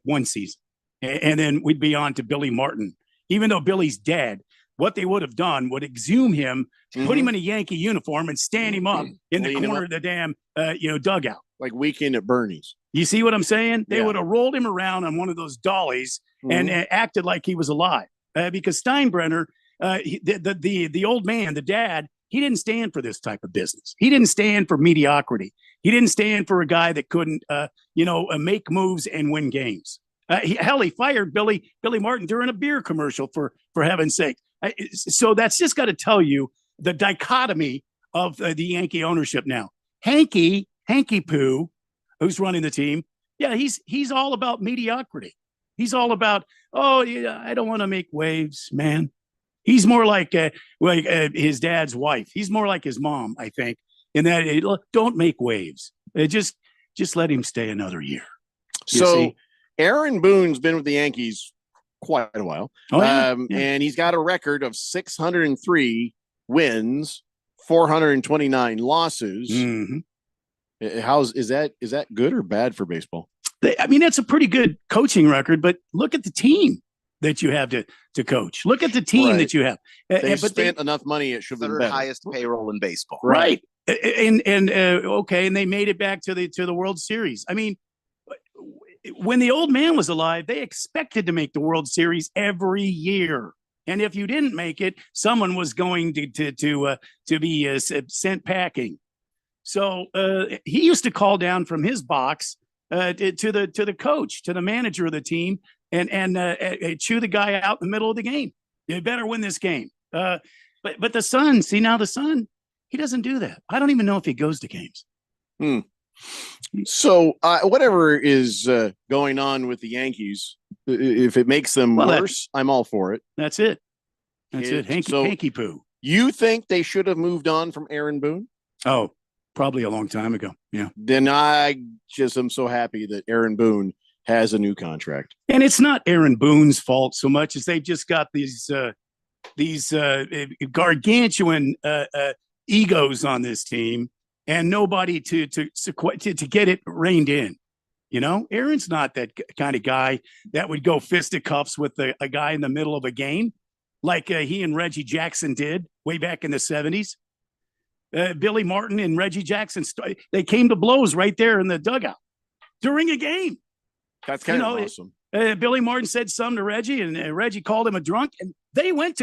S3: one season, and then we'd be on to Billy Martin. Even though Billy's dead, what they would have done would exhume him, put him in a Yankee uniform, and stand him up in the corner of the damn dugout,
S7: like Weekend at Bernie's.
S3: You see what I'm saying? They would have rolled him around on one of those dollies and acted like he was alive. Because Steinbrenner, the old man, the dad, he didn't stand for this type of business. He didn't stand for mediocrity. He didn't stand for a guy that couldn't, make moves and win games. He fired Billy Martin during a beer commercial, for heaven's sake. So that's just got to tell you the dichotomy of the Yankee ownership now. Hanky Poo, who's running the team, he's all about mediocrity. He's all about, I don't want to make waves, man. He's more like his dad's wife. He's more like his mom, I think, in that don't make waves. Just let him stay another year.
S7: So Aaron Boone's been with the Yankees quite a while. And he's got a record of 603 wins, 429 losses. Is that good or bad for baseball?
S3: I mean, that's a pretty good coaching record, but look at the team that you have to coach. Look at the team that you have.
S7: They spent enough money. It should have been better.
S11: Highest payroll in baseball.
S3: Right. And they made it back to the World Series. I mean, when the old man was alive, they expected to make the World Series every year. And if you didn't make it, someone was going to be sent packing. So he used to call down from his box to the coach, to the manager of the team, and chew the guy out in the middle of the game. You better win this game. But the son, he doesn't do that. I don't even know if he goes to games.
S7: So whatever is going on with the Yankees, if it makes them worse, I'm all for it.
S3: That's it. Hanky Poo.
S7: You think they should have moved on from Aaron Boone?
S3: Oh, probably a long time ago. Yeah.
S7: Then I just am so happy that Aaron Boone has a new contract.
S3: And it's not Aaron Boone's fault so much as they've just got these gargantuan egos on this team, and nobody to get it reined in. Aaron's not that kind of guy that would go fisticuffs with a guy in the middle of a game like he and Reggie Jackson did way back in the 70s. Billy Martin and Reggie Jackson, they came to blows right there in the dugout during a game.
S7: That's kind of awesome.
S3: Billy Martin said something to Reggie, and Reggie called him a drunk, and they went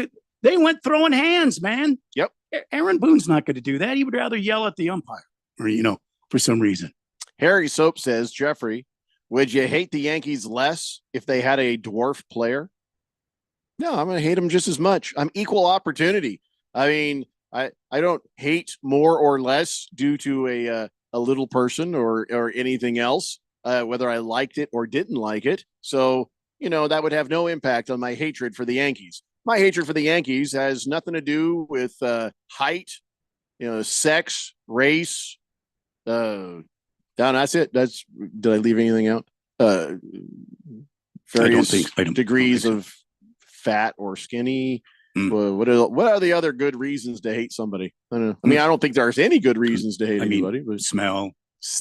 S3: throwing hands, man.
S7: Yep.
S3: Aaron Boone's not going to do that. He would rather yell at the umpire, or for some reason.
S7: Harry Soap says, Jeffrey, would you hate the Yankees less if they had a dwarf player? No, I'm going to hate them just as much. I'm equal opportunity. I mean, I don't hate more or less due to a little person or anything else, whether I liked it or didn't like it. So, that would have no impact on my hatred for the Yankees. My hatred for the Yankees has nothing to do with height, sex, race. That's it. Did I leave anything out? Various degrees of fat or skinny. What are the other good reasons to hate somebody? I don't know. I mean, I don't think there's any good reasons to hate anybody. But
S3: smell.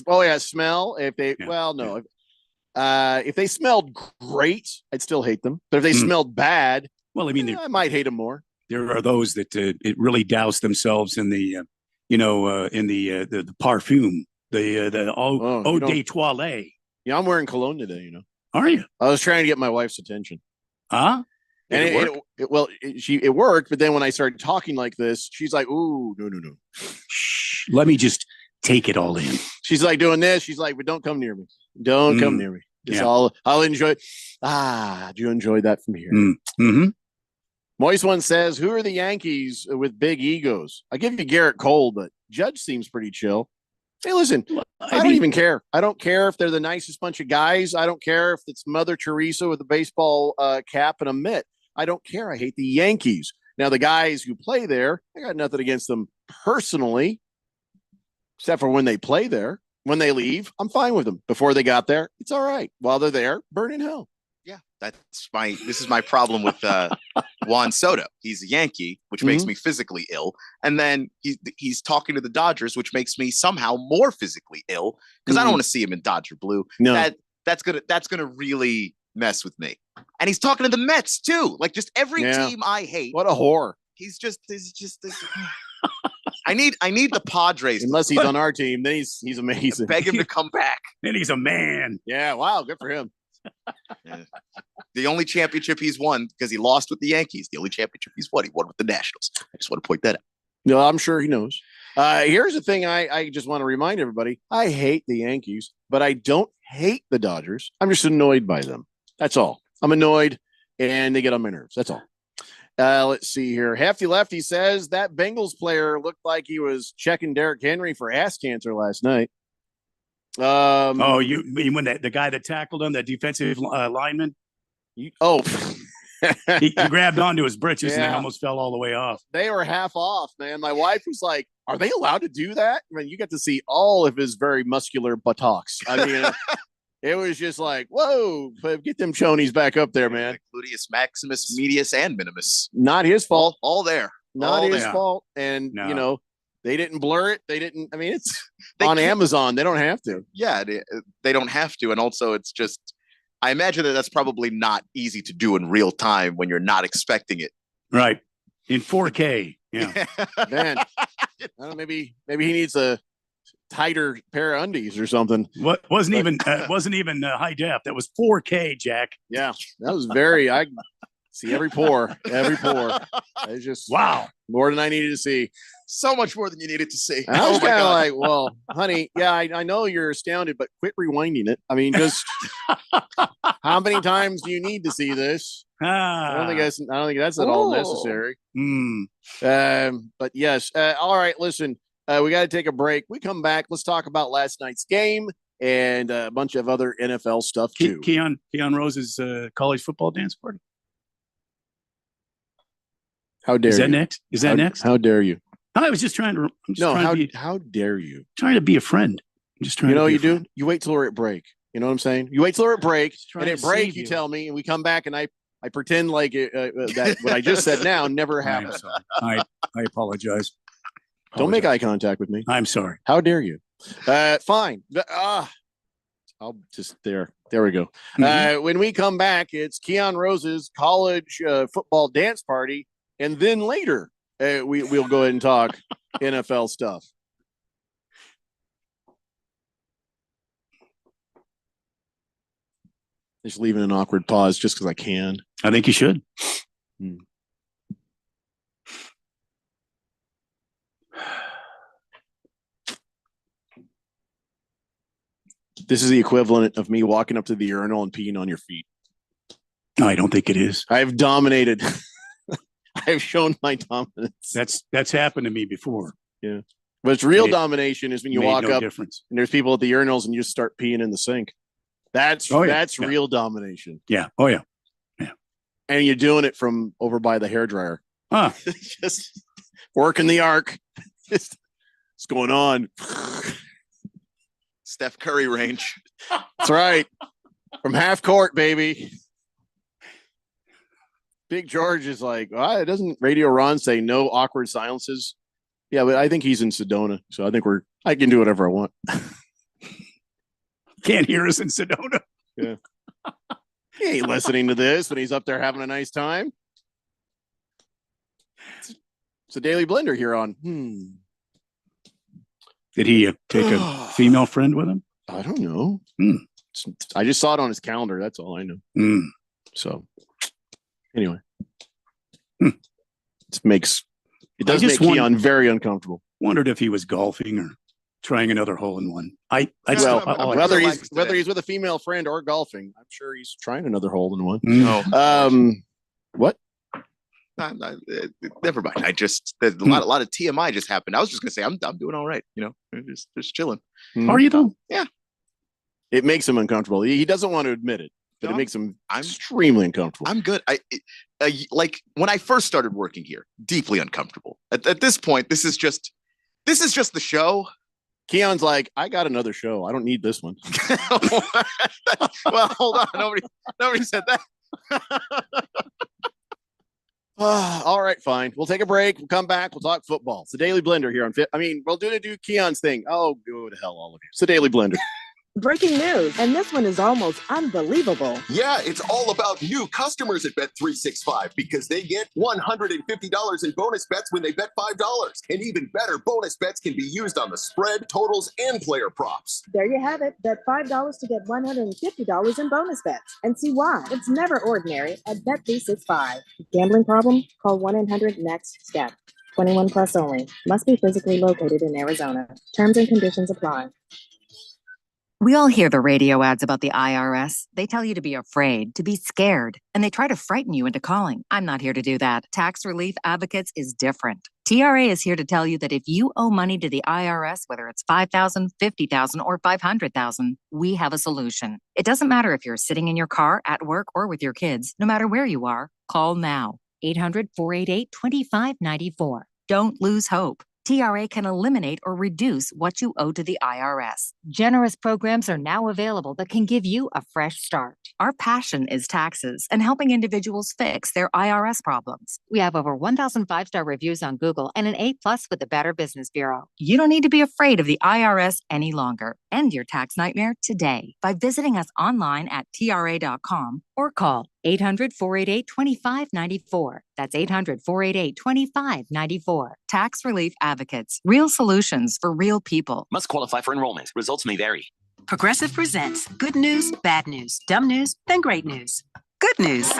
S7: Oh yeah, smell. If they no. If they smelled great, I'd still hate them. But if they smelled bad,
S3: well, I mean,
S7: I might hate them more.
S3: There are those that it really douse themselves in the parfum, the eau de toilette.
S7: Yeah, I'm wearing cologne today.
S3: Are you?
S7: I was trying to get my wife's attention.
S3: Huh?
S7: And
S3: Did it work?
S7: it worked, but then when I started talking like this, she's like, "Ooh, no."
S3: Shh, let me just take it all in.
S7: She's like doing this. She's like, "But don't come near me. Don't come near me. It's
S3: yeah.
S7: I'll enjoy." Do you enjoy that from here?
S3: Mm-hmm.
S7: Moist one says, "Who are the Yankees with big egos?" I give you Garrett Cole, but Judge seems pretty chill. Hey, listen, I don't even care. I don't care if they're the nicest bunch of guys. I don't care if it's Mother Teresa with a baseball cap and a mitt. I don't care. I hate the Yankees. Now, the guys who play there, I got nothing against them personally, except for when they play there. When they leave, I'm fine with them. Before they got there, it's all right. While they're there, burn in hell.
S11: Yeah, this is my problem with Juan Soto. He's a Yankee, which makes me physically ill. And then he's talking to the Dodgers, which makes me somehow more physically ill because I don't want to see him in Dodger blue.
S7: No.
S11: That's gonna really mess with me. And he's talking to the Mets too. Like just every team I hate.
S7: What a whore.
S11: He's just I need the Padres.
S7: Unless he's on our team, then he's amazing.
S11: Beg him to come back.
S3: Then he's a man.
S7: Yeah, wow, good for him.
S11: Yeah. The only championship he's won because he lost with the Yankees. The only championship he's won, he won with the Nationals. I just want to point that out.
S7: No, I'm sure he knows. Here's the thing I just want to remind everybody. I hate the Yankees, but I don't hate the Dodgers. I'm just annoyed by them. That's all. I'm annoyed and they get on my nerves. That's all. Let's see here. Hefty Lefty says that Bengals player looked like he was checking Derrick Henry for ass cancer last night.
S3: You mean when the guy that tackled him, that defensive lineman?
S7: He
S3: grabbed onto his britches and then
S7: Yeah.
S3: almost fell all the way off.
S7: They were half off, man. My wife was like, "Are they allowed to do that?" I mean, you get to see all of his very muscular buttocks. I mean, it was just like, whoa, get them chonies back up there, man.
S11: Gluteus maximus, medius, and minimus.
S7: Not his fault.
S11: All there.
S7: Not
S11: all
S7: his
S11: there.
S7: fault. And,
S3: No.
S7: you know, they didn't blur it. They didn't. I mean, it's
S11: They
S7: on
S11: can't-
S7: Amazon. They don't have to.
S11: Yeah, they don't have to. And also, it's just, I imagine that's probably not easy to do in real time when you're not expecting it.
S3: Right. In 4K. Yeah.
S7: Man, I don't know, maybe he needs a tighter pair of undies or something.
S3: Wasn't even high def. That was 4K, Jack.
S7: Yeah, that was very. I see every pore. It's just
S3: wow,
S7: more than I needed to see.
S11: So much more than you needed to see.
S7: I was
S11: Oh my
S7: kind of
S11: God.
S7: like, well, honey, yeah, I know you're astounded, but quit rewinding it. I mean, just how many times do you need to see this? I don't think that's at all necessary. But yes, all right. Listen, we got to take a break. We come back. Let's talk about last night's game and a bunch of other NFL stuff too.
S3: Keon Rose's college football dance party.
S7: How dare
S3: Is that
S7: you?
S3: next? Is that next?
S7: How dare you?
S3: I was just trying to.
S7: How dare you?
S3: Trying to be a friend. I'm just trying.
S7: You know
S3: to
S7: what
S3: be
S7: you
S3: a friend.
S7: do? You wait till we're at break. You know what I'm saying? You wait till we're at break,
S3: trying
S7: and
S3: to
S7: at break
S3: save
S7: you
S3: you.
S7: tell me, and we come back, and I pretend like that what I just said now never
S3: I'm
S7: happened.
S3: sorry. I apologize.
S7: Don't make eye contact with me.
S3: I'm sorry.
S7: How dare you? Fine. I'll just there we go. When we come back, it's Keon Rose's college football dance party, and then later we'll go ahead and talk NFL stuff. Just leaving an awkward pause just because I can.
S3: I think you should.
S7: This is the equivalent of me walking up to the urinal and peeing on your feet.
S3: No, I don't think it is.
S7: I've dominated. I've shown my dominance.
S3: That's happened to me before.
S7: Yeah. But it's real
S3: Made-
S7: domination is when you
S3: made
S7: walk
S3: no
S7: up
S3: difference.
S7: and there's people at the urinals and you just start peeing in the sink. That's
S3: Yeah.
S7: real domination.
S3: Yeah. Oh yeah.
S7: And you're doing it from over by the hairdryer.
S3: Huh.
S7: Just working the arc. Just what's going on?
S11: Steph Curry range.
S7: That's right. From half court, baby. Big George is like, doesn't Radio Ron say no awkward silences? Yeah, but I think he's in Sedona. So I think I can do whatever I want.
S3: Can't hear us in Sedona.
S7: Yeah. He ain't listening to this when he's up there having a nice time. It's a Daily Blender here on.
S3: Did he take a female friend with him?
S7: I don't know. I just saw it on his calendar. That's all I know. So anyway, It does make Keon very uncomfortable.
S3: Wondered if he was golfing or trying another hole in one.
S7: Whether he's with a female friend or golfing, I'm sure he's trying another hole in one.
S3: No.
S7: What?
S11: Never mind. A lot of TMI just happened. I was just gonna say I'm doing all right. Just chilling.
S3: Are you though?
S11: Yeah.
S7: It makes him uncomfortable. He doesn't want to admit it, but it makes him extremely uncomfortable.
S11: I'm good. Like when I first started working here, deeply uncomfortable. At this point, this is just the show.
S7: Keon's like, I got another show. I don't need this one.
S11: Well, hold on. Nobody said that.
S7: All right, fine. We'll take a break. We'll come back. We'll talk football. It's the Daily Blender here on Fit. We'll do Keon's thing. Oh, go to hell, all of you. It's the Daily Blender.
S5: Breaking news, and this one is almost unbelievable.
S9: Yeah, it's all about new customers at Bet365 because they get $150 in bonus bets when they bet $5. And even better, bonus bets can be used on the spread, totals, and player props.
S5: There you have it. Bet $5 to get $150 in bonus bets. And see why. It's never ordinary at Bet365. Gambling problem? Call 1-800-NEXT-STEP. 21 plus only. Must be physically located in Arizona. Terms and conditions apply.
S6: We all hear the radio ads about the IRS. They tell you to be afraid, to be scared, and they try to frighten you into calling. I'm not here to do that. Tax Relief Advocates is different. TRA is here to tell you that if you owe money to the IRS, whether it's $5,000, $50,000, or $500,000, we have a solution. It doesn't matter if you're sitting in your car, at work, or with your kids. No matter where you are, call now. 800-488-2594. Don't lose hope. TRA can eliminate or reduce what you owe to the IRS. Generous programs are now available that can give you a fresh start. Our passion is taxes and helping individuals fix their IRS problems. We have over 1,000 five-star reviews on Google and an A+ with the Better Business Bureau. You don't need to be afraid of the IRS any longer. End your tax nightmare today by visiting us online at TRA.com or call 800-488-2594. That's 800-488-2594. Tax Relief Advocates. Real solutions for real people.
S4: Must qualify for enrollment. Results may vary.
S12: Progressive presents good news, bad news, dumb news, then great news. Good news.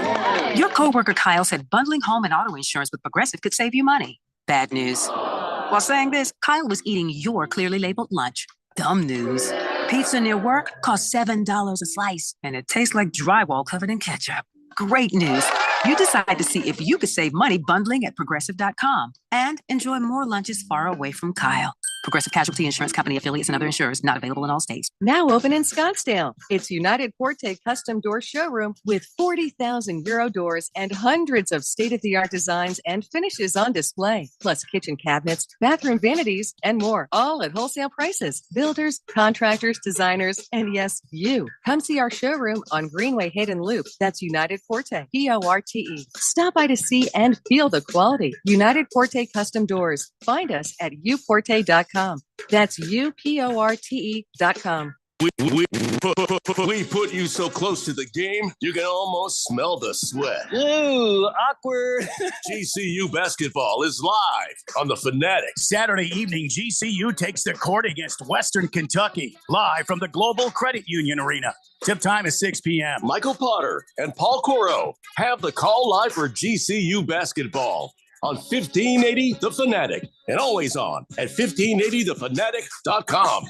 S12: Your coworker Kyle said bundling home and auto insurance with Progressive could save you money. Bad news. While saying this, Kyle was eating your clearly labeled lunch. Dumb news. Pizza near work costs $7 a slice, and it tastes like drywall covered in ketchup. Great news. You decide to see if you could save money bundling at Progressive.com and enjoy more lunches far away from Kyle. Progressive Casualty Insurance Company affiliates and other insurers not available in all states.
S8: Now open in Scottsdale. It's United Forte Custom Door Showroom with 40,000 Euro doors and hundreds of state-of-the-art designs and finishes on display, plus kitchen cabinets, bathroom vanities, and more, all at wholesale prices. Builders, contractors, designers, and yes, you. Come see our showroom on Greenway Hayden Loop. That's United Forte, P-O-R-T-E. Stop by to see and feel the quality. United Forte Custom Doors. Find us at uforte.com. That's UPORTE.com.
S9: We put you so close to the game, you can almost smell the sweat.
S14: Ooh, awkward.
S9: GCU basketball is live on the Fanatic.
S3: Saturday evening, GCU takes the court against Western Kentucky, live from the Global Credit Union Arena. Tip time is 6 p.m.
S9: Michael Potter and Paul Coro have the call live for GCU basketball on 1580 The Fanatic and always on at 1580thefanatic.com.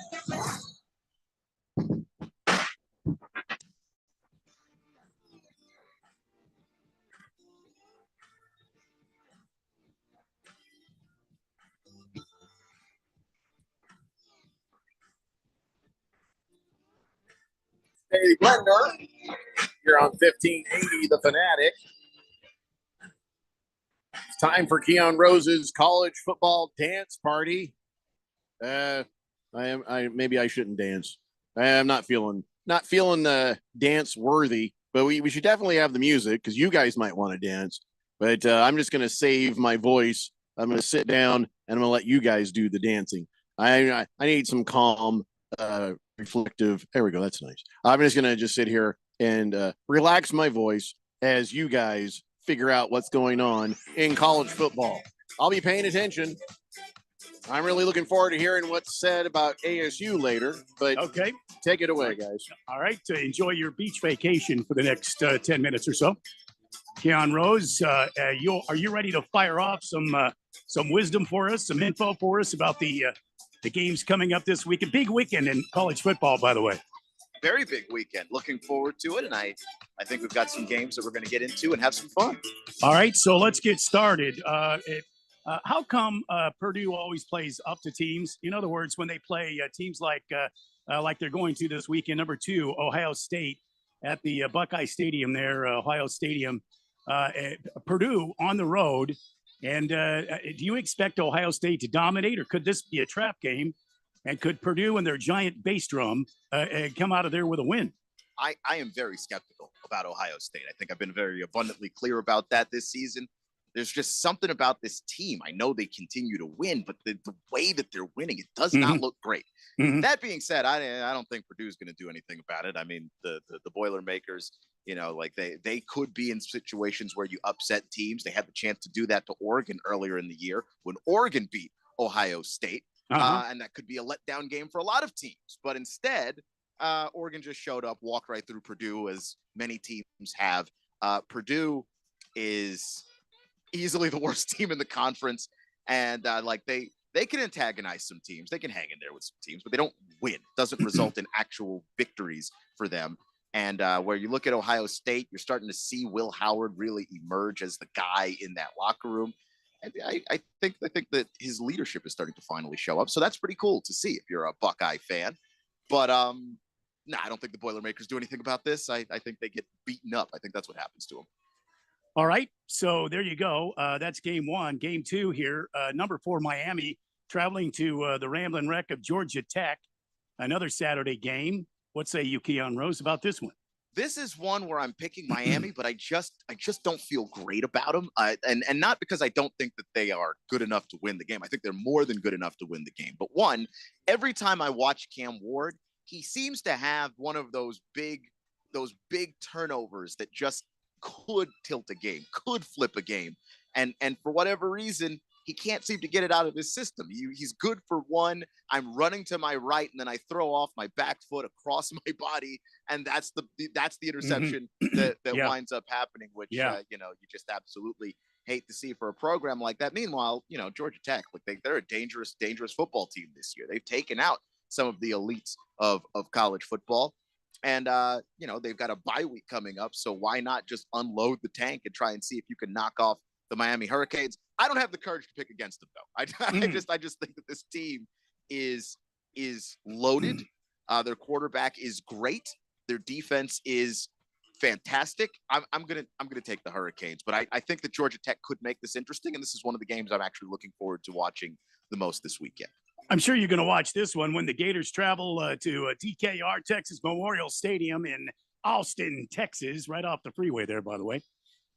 S7: Daily Blender here on 1580 The Fanatic. It's time for Keon Rose's college football dance party. Maybe I shouldn't dance. I'm not feeling dance worthy, but we should definitely have the music because you guys might want to dance. But I'm just gonna save my voice. I'm gonna sit down and I'm gonna let you guys do the dancing. I need some calm, reflective. There we go. That's nice. I'm just gonna sit here and relax my voice as you guys figure out what's going on in college football. I'll be paying attention. I'm really looking forward to hearing what's said about ASU later, but
S3: okay,
S7: take it away, guys.
S3: All right, enjoy your beach vacation for the next 10 minutes or so. Keon Rose. Are you ready to fire off some wisdom for us, some info for us about the games coming up this week? A big weekend in college football, by the way.
S11: Very big weekend. Looking forward to it. And I think we've got some games that we're going to get into and have some fun.
S3: All right, so let's get started. How come Purdue always plays up to teams? In other words, when they play teams like they're going to this weekend, number 2, Ohio State at the Buckeye Stadium there, Ohio Stadium, Purdue on the road. And do you expect Ohio State to dominate, or could this be a trap game? And could Purdue and their giant bass drum come out of there with a win?
S11: I am very skeptical about Ohio State. I think I've been very abundantly clear about that this season. There's just something about this team. I know they continue to win, but the way that they're winning, it does not look great. That being said, I don't think Purdue's going to do anything about it. I mean, the Boilermakers, they could be in situations where you upset teams. They had the chance to do that to Oregon earlier in the year when Oregon beat Ohio State. And that could be a letdown game for a lot of teams. But instead, Oregon just showed up, walked right through Purdue, as many teams have. Purdue is easily the worst team in the conference. And they can antagonize some teams. They can hang in there with some teams, but they don't win. It doesn't result in actual victories for them. And where you look at Ohio State, you're starting to see Will Howard really emerge as the guy in that locker room. And I think that his leadership is starting to finally show up. So that's pretty cool to see if you're a Buckeye fan. But I don't think the Boilermakers do anything about this. I think they get beaten up. I think that's what happens to them.
S3: All right. So there you go. That's game 1. Game 2 here. Number 4, Miami, traveling to the Ramblin' Wreck of Georgia Tech. Another Saturday game. What say you, Keon Rose, about this one?
S11: This is one where I'm picking Miami, but I just don't feel great about them. And not because I don't think that they are good enough to win the game. I think they're more than good enough to win the game. But one, every time I watch Cam Ward, he seems to have one of those big turnovers that just could tilt a game, could flip a game. And for whatever reason, he can't seem to get it out of his system. He's good for one. I'm running to my right, and then I throw off my back foot across my body, and that's the interception that winds up happening, which you just absolutely hate to see for a program like that. Meanwhile, Georgia Tech, they're a dangerous football team this year. They've taken out some of the elites of college football. And, they've got a bye week coming up. So why not just unload the tank and try and see if you can knock off the Miami Hurricanes? I don't have the courage to pick against them, though. I just think that this team is loaded. Their quarterback is great. Their defense is fantastic. I'm gonna take the Hurricanes, but I think that Georgia Tech could make this interesting. And this is one of the games I'm actually looking forward to watching the most this weekend.
S3: I'm sure you're going to watch this one when the Gators travel to TKR, Texas Memorial Stadium in Austin, Texas, right off the freeway there, by the way.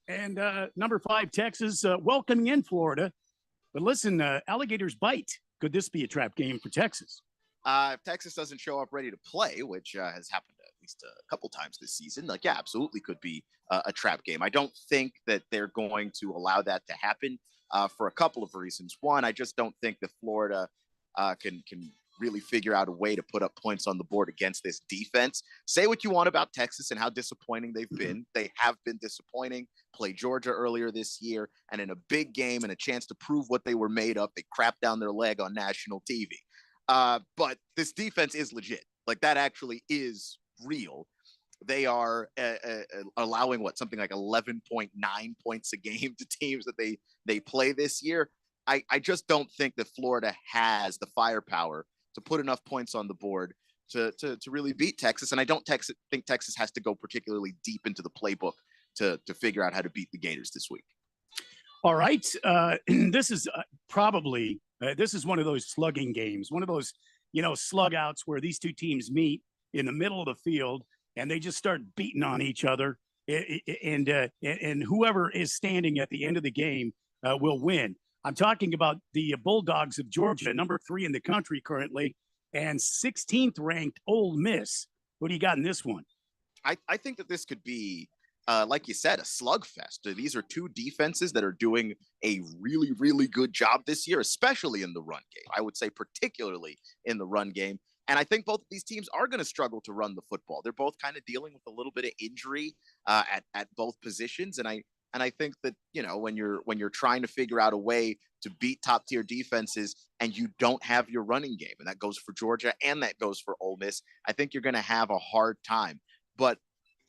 S3: And number 5, Texas, welcoming in Florida. But listen, alligators bite. Could this be a trap game for Texas?
S11: If Texas doesn't show up ready to play, which has happened at least a couple times this season, absolutely could be a trap game. I don't think that they're going to allow that to happen for a couple of reasons. One, I just don't think that Florida can really figure out a way to put up points on the board against this defense. Say what you want about Texas and how disappointing they've been. They have been disappointing. Played Georgia earlier this year, and in a big game and a chance to prove what they were made of, they crapped down their leg on national TV. But this defense is legit. That actually is real. They are allowing something like 11.9 points a game to teams that they play this year. I just don't think that Florida has the firepower to put enough points on the board to really beat Texas. And I don't think Texas has to go particularly deep into the playbook to figure out how to beat the Gators this week.
S3: All right. This is probably this is one of those slugging games, one of those, slug outs where these two teams meet in the middle of the field and they just start beating on each other. And whoever is standing at the end of the game will win. I'm talking about the Bulldogs of Georgia, number 3 in the country currently, and 16th ranked Ole Miss. What do you got in this one?
S11: I think that this could be, like you said, a slugfest. These are two defenses that are doing a really, really good job this year, especially in the run game. I would say particularly in the run game. And I think both of these teams are going to struggle to run the football. They're both kind of dealing with a little bit of injury at both positions. And And I think that, when you're trying to figure out a way to beat top tier defenses and you don't have your running game, and that goes for Georgia and that goes for Ole Miss, I think you're going to have a hard time. But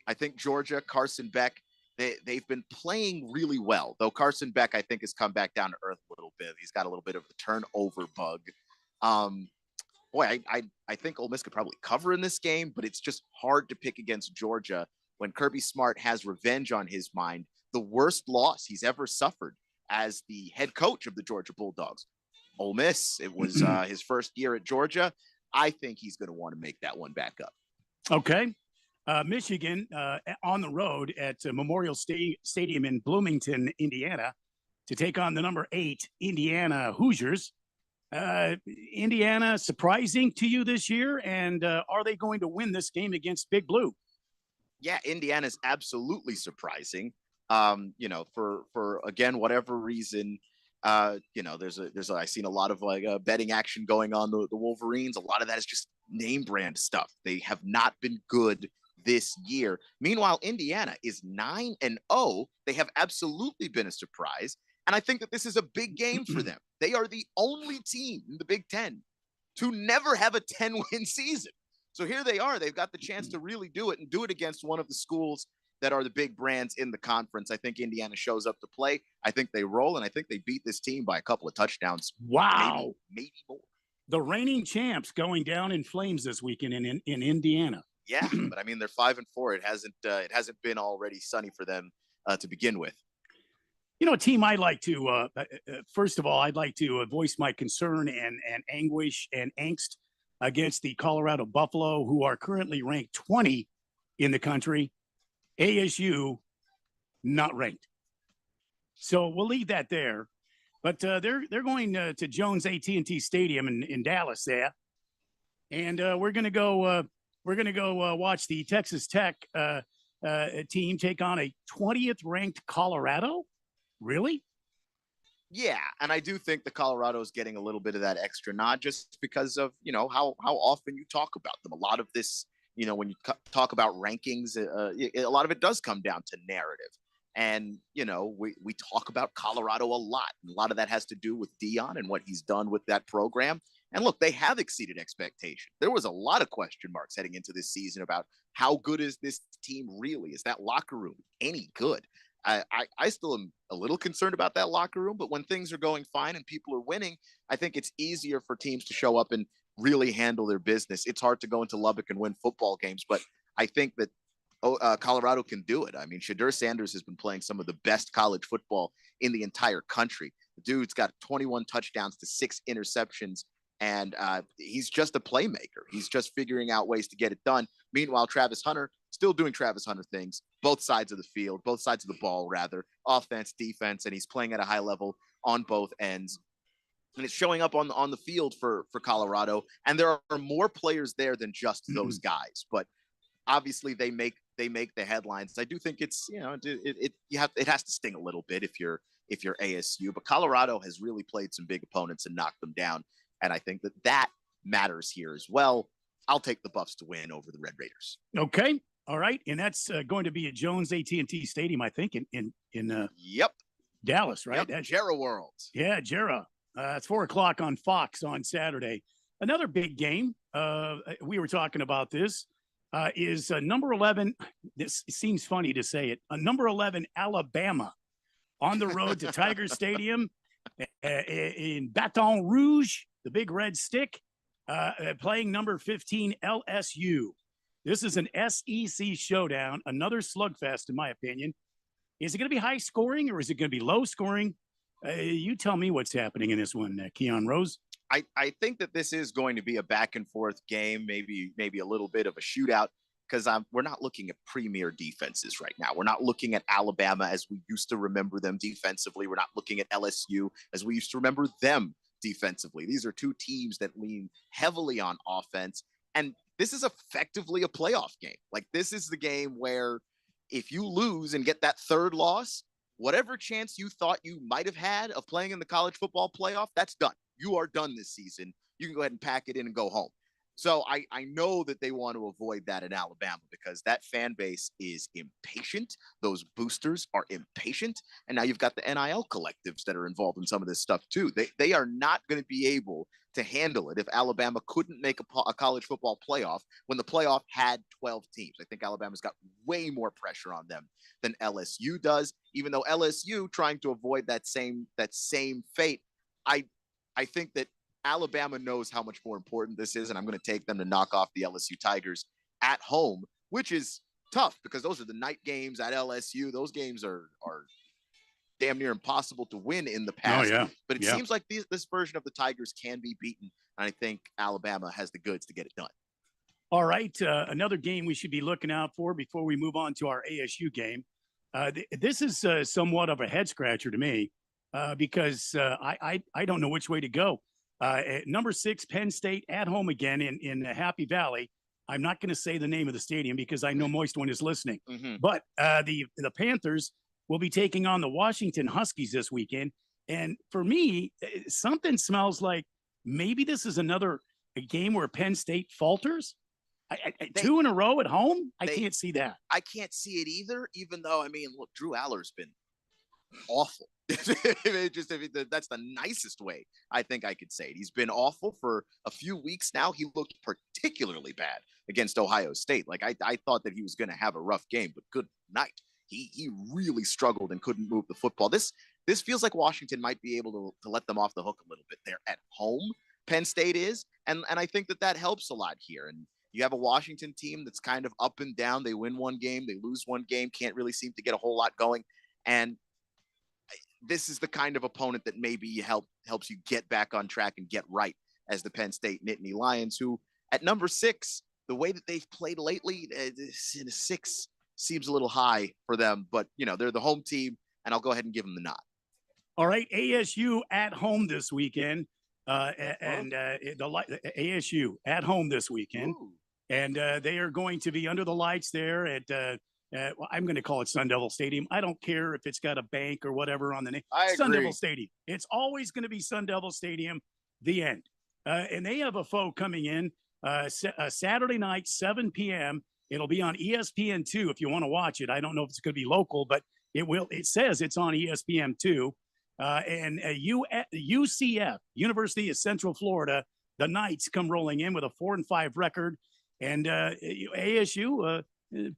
S11: I think Georgia, Carson Beck, they've been playing really well, though Carson Beck, I think, has come back down to earth a little bit. He's got a little bit of a turnover bug. I think Ole Miss could probably cover in this game, but it's just hard to pick against Georgia when Kirby Smart has revenge on his mind. The worst loss he's ever suffered as the head coach of the Georgia Bulldogs. Ole Miss, it was his first year at Georgia. I think he's going to want to make that one back up.
S3: Okay. Michigan on the road at Memorial Stadium in Bloomington, Indiana, to take on the number 8 Indiana Hoosiers. Indiana surprising to you this year, and are they going to win this game against Big Blue?
S11: Yeah, Indiana's absolutely surprising. For again, whatever reason, there's I've seen a lot of betting action going on the Wolverines. A lot of that is just name brand stuff. They have not been good this year. Meanwhile, Indiana is 9-0. They have absolutely been a surprise. And I think that this is a big game for them. They are the only team in the Big Ten to never have a 10-win season. So here they are. They've got the chance to really do it and do it against one of the schools that are the big brands in the conference. I think Indiana shows up to play. I think they roll, and I think they beat this team by a couple of touchdowns.
S3: Wow.
S11: Maybe more.
S3: The reigning champs going down in flames this weekend in Indiana.
S11: Yeah, but I mean, they're 5-4. It hasn't been already sunny for them to begin with.
S3: A team I'd like to, first of all, I'd like to voice my concern and anguish and angst against the Colorado Buffalo, who are currently ranked 20 in the country. ASU, not ranked. So we'll leave that there. But they're going to Jones AT&T Stadium in Dallas there, and we're going to go watch the Texas Tech team take on a 20th ranked Colorado. Really?
S11: Yeah, and I do think the Colorado's getting a little bit of that extra nod just because of, how often you talk about them. A lot of this, when you talk about rankings, a lot of it does come down to narrative. And, we talk about Colorado a lot. And a lot of that has to do with Deion and what he's done with that program. And look, they have exceeded expectation. There was a lot of question marks heading into this season about how good is this team really? Is that locker room any good? I still am a little concerned about that locker room, but when things are going fine and people are winning, I think it's easier for teams to show up and really handle their business. It's hard to go into Lubbock and win football games, but I think that Colorado can do it. I mean, Shedeur Sanders has been playing some of the best college football in the entire country. The dude's got 21 touchdowns to 6 interceptions, and he's just a playmaker. He's just figuring out ways to get it done. Meanwhile, Travis Hunter still doing Travis Hunter things, both sides of the field, both sides of the ball, rather, offense, defense, and he's playing at a high level on both ends. And it's showing up on the field for Colorado. And there are more players there than just those guys. But obviously they make the headlines. I do think it's, it has to sting a little bit if you're ASU. But Colorado has really played some big opponents and knocked them down. And I think that matters here as well. I'll take the Buffs to win over the Red Raiders.
S3: Okay. All right. And that's going to be at Jones AT&T Stadium, I think, in
S11: Yep.
S3: Dallas, right?
S11: Yep. Jera World.
S3: Yeah, Jera. It's 4:00 on Fox on Saturday. Another big game. We were talking about this. Is number 11. This seems funny to say it. Number 11 Alabama on the road to Tiger Stadium in Baton Rouge, the Big Red Stick, playing number 15 LSU. This is an SEC showdown, another slugfest, in my opinion. Is it going to be high scoring or is it going to be low scoring? You tell me what's happening in this one, Keon Rose.
S11: I think that this is going to be a back and forth game, maybe a little bit of a shootout, because we're not looking at premier defenses right now. We're not looking at Alabama as we used to remember them defensively. We're not looking at LSU as we used to remember them defensively. These are two teams that lean heavily on offense, and this is effectively a playoff game. Like, this is the game where if you lose and get that third loss, whatever chance you thought you might have had of playing in the college football playoff, that's done. You are done this season. You can go ahead and pack it in and go home. So I know that they want to avoid that in Alabama because that fan base is impatient. Those boosters are impatient. And now you've got the NIL collectives that are involved in some of this stuff too. They are not going to be able to handle it if Alabama couldn't make a college football playoff when the playoff had 12 teams. I think Alabama's got way more pressure on them than LSU does, even though LSU trying to avoid that same fate. I think that Alabama knows how much more important this is, and I'm going to take them to knock off the LSU Tigers at home, which is tough because those are the night games at LSU. Those games are damn near impossible to win in the past.
S3: Oh, yeah.
S11: But it seems like this version of the Tigers can be beaten, and I think Alabama has the goods to get it done.
S3: All right, another game we should be looking out for before we move on to our ASU game. This is somewhat of a head scratcher to me because I don't know which way to go. At number 6, Penn State at home again in Happy Valley. I'm not going to say the name of the stadium because I know Moist One is listening.
S11: Mm-hmm.
S3: But the Panthers will be taking on the Washington Huskies this weekend. And for me, something smells like maybe this is another game where Penn State falters. 2 in a row at home? I can't see that.
S11: I can't see it either, even though, I mean, look, Drew Aller's been awful. That's the nicest way I think I could say it. He's been awful for a few weeks now. He looked particularly bad against Ohio State. Like I thought that he was going to have a rough game, but good night. He really struggled and couldn't move the football. This feels like Washington might be able to let them off the hook a little bit. They're at home, Penn State is, and I think that helps a lot here. And you have a Washington team that's kind of up and down. They win one game, they lose one game, can't really seem to get a whole lot going. And this is the kind of opponent that maybe helps you get back on track and get right as the Penn State Nittany Lions, who at number 6, the way that they've played lately, 6 seems a little high for them, but they're the home team, and I'll go ahead and give them the nod.
S3: All right, ASU at home this weekend, ASU at home this weekend, and they are going to be under the lights there at. I'm going to call it Sun Devil Stadium. I don't care if it's got a bank or whatever on the name. Sun Devil Stadium. It's always going to be Sun Devil Stadium. The end. And they have a foe coming in Saturday night, 7 p.m. It'll be on ESPN2 if you want to watch it. I don't know if it's going to be local, but it will. It says it's on ESPN2. And UCF, University of Central Florida, the Knights come rolling in with a 4-5 record, and ASU.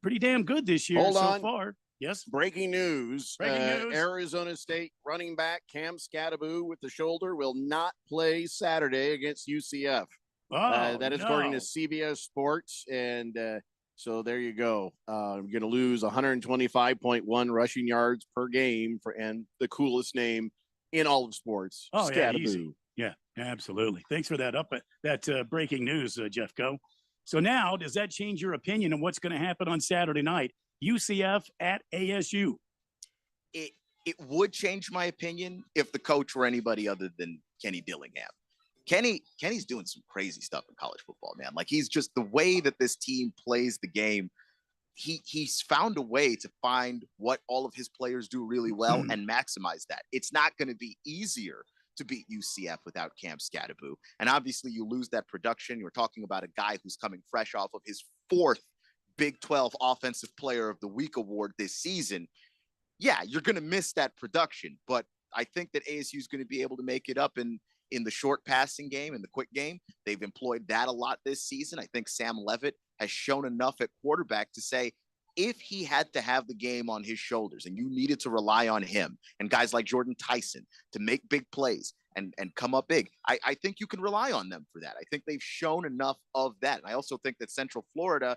S3: Pretty damn good this year so far. Yes.
S7: Breaking news. Arizona State running back Cam Scadaboo with the shoulder will not play Saturday against UCF. That is according to CBS Sports. And so there you go. You're going to lose 125.1 rushing yards per game and the coolest name in all of sports.
S3: Oh,
S7: Scadaboo.
S3: yeah, easy. Yeah, absolutely. Thanks for that breaking news, Jeff Go. So now, does that change your opinion on what's going to happen on Saturday night? UCF at ASU.
S11: It would change my opinion if the coach were anybody other than Kenny Dillingham. Kenny's doing some crazy stuff in college football, man. Like he's just the way that this team plays the game. He's found a way to find what all of his players do really well and maximize that. It's not going to be easier to beat UCF without Cam Scadaboo. And obviously you lose that production. You're talking about a guy who's coming fresh off of his 4th Big 12 Offensive Player of the Week award this season. Yeah, you're going to miss that production, but I think that ASU is going to be able to make it up in the short passing game and the quick game. They've employed that a lot this season. I think Sam Levitt has shown enough at quarterback to say, if he had to have the game on his shoulders and you needed to rely on him and guys like Jordan Tyson to make big plays and come up big, I think you can rely on them for that. I think they've shown enough of that. And I also think that Central Florida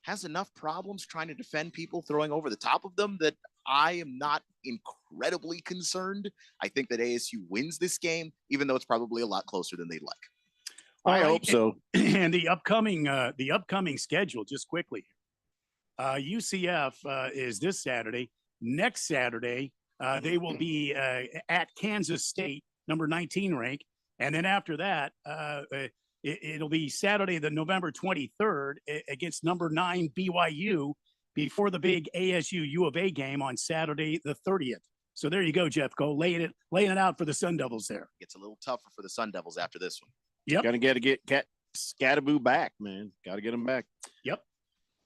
S11: has enough problems trying to defend people throwing over the top of them that I am not incredibly concerned. I think that ASU wins this game, even though it's probably a lot closer than they'd like.
S7: I hope so.
S3: And the upcoming schedule, just quickly. UCF is this Saturday. Next Saturday, they will be at Kansas State, number 19 rank. And then after that, it'll be Saturday, the November 23rd against number 9 BYU before the big ASU U of A game on Saturday, the 30th. So there you go, Jeff. Go laying it out for the Sun Devils there.
S11: It's a little tougher for the Sun Devils after this one.
S3: Yep.
S7: Going to get Scattaboo back, man. Got to get them back.
S3: Yep.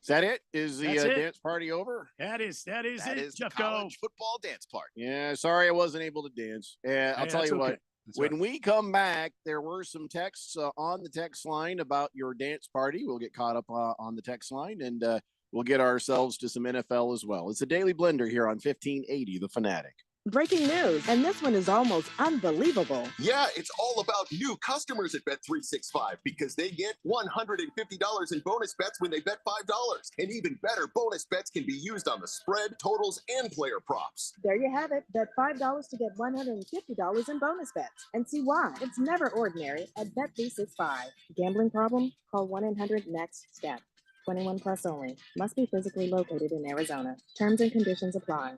S7: Is that it? Is the
S3: That's it.
S7: dance party over?
S3: That is
S11: That
S3: it.
S11: is the
S3: Jeff, go.
S11: college football dance party.
S7: Yeah, sorry I wasn't able to dance. And I'll
S3: Hey,
S7: tell
S3: that's
S7: you what,
S3: okay. That's
S7: when
S3: all
S7: we come back, there were some texts on the text line about your dance party. We'll get caught up on the text line, and we'll get ourselves to some NFL as well. It's a Daily Blender here on 1580 The Fanatic.
S5: Breaking news, and this one is almost unbelievable.
S13: Yeah, it's all about new customers at Bet365 because they get $150 in bonus bets when they bet $5. And even better, bonus bets can be used on the spread, totals, and player props.
S5: There you have it. Bet $5 to get $150 in bonus bets. And see why. It's never ordinary at Bet365. Gambling problem? Call 1-800-NEXT-STEP. 21 plus only. Must be physically located in Arizona. Terms and conditions apply.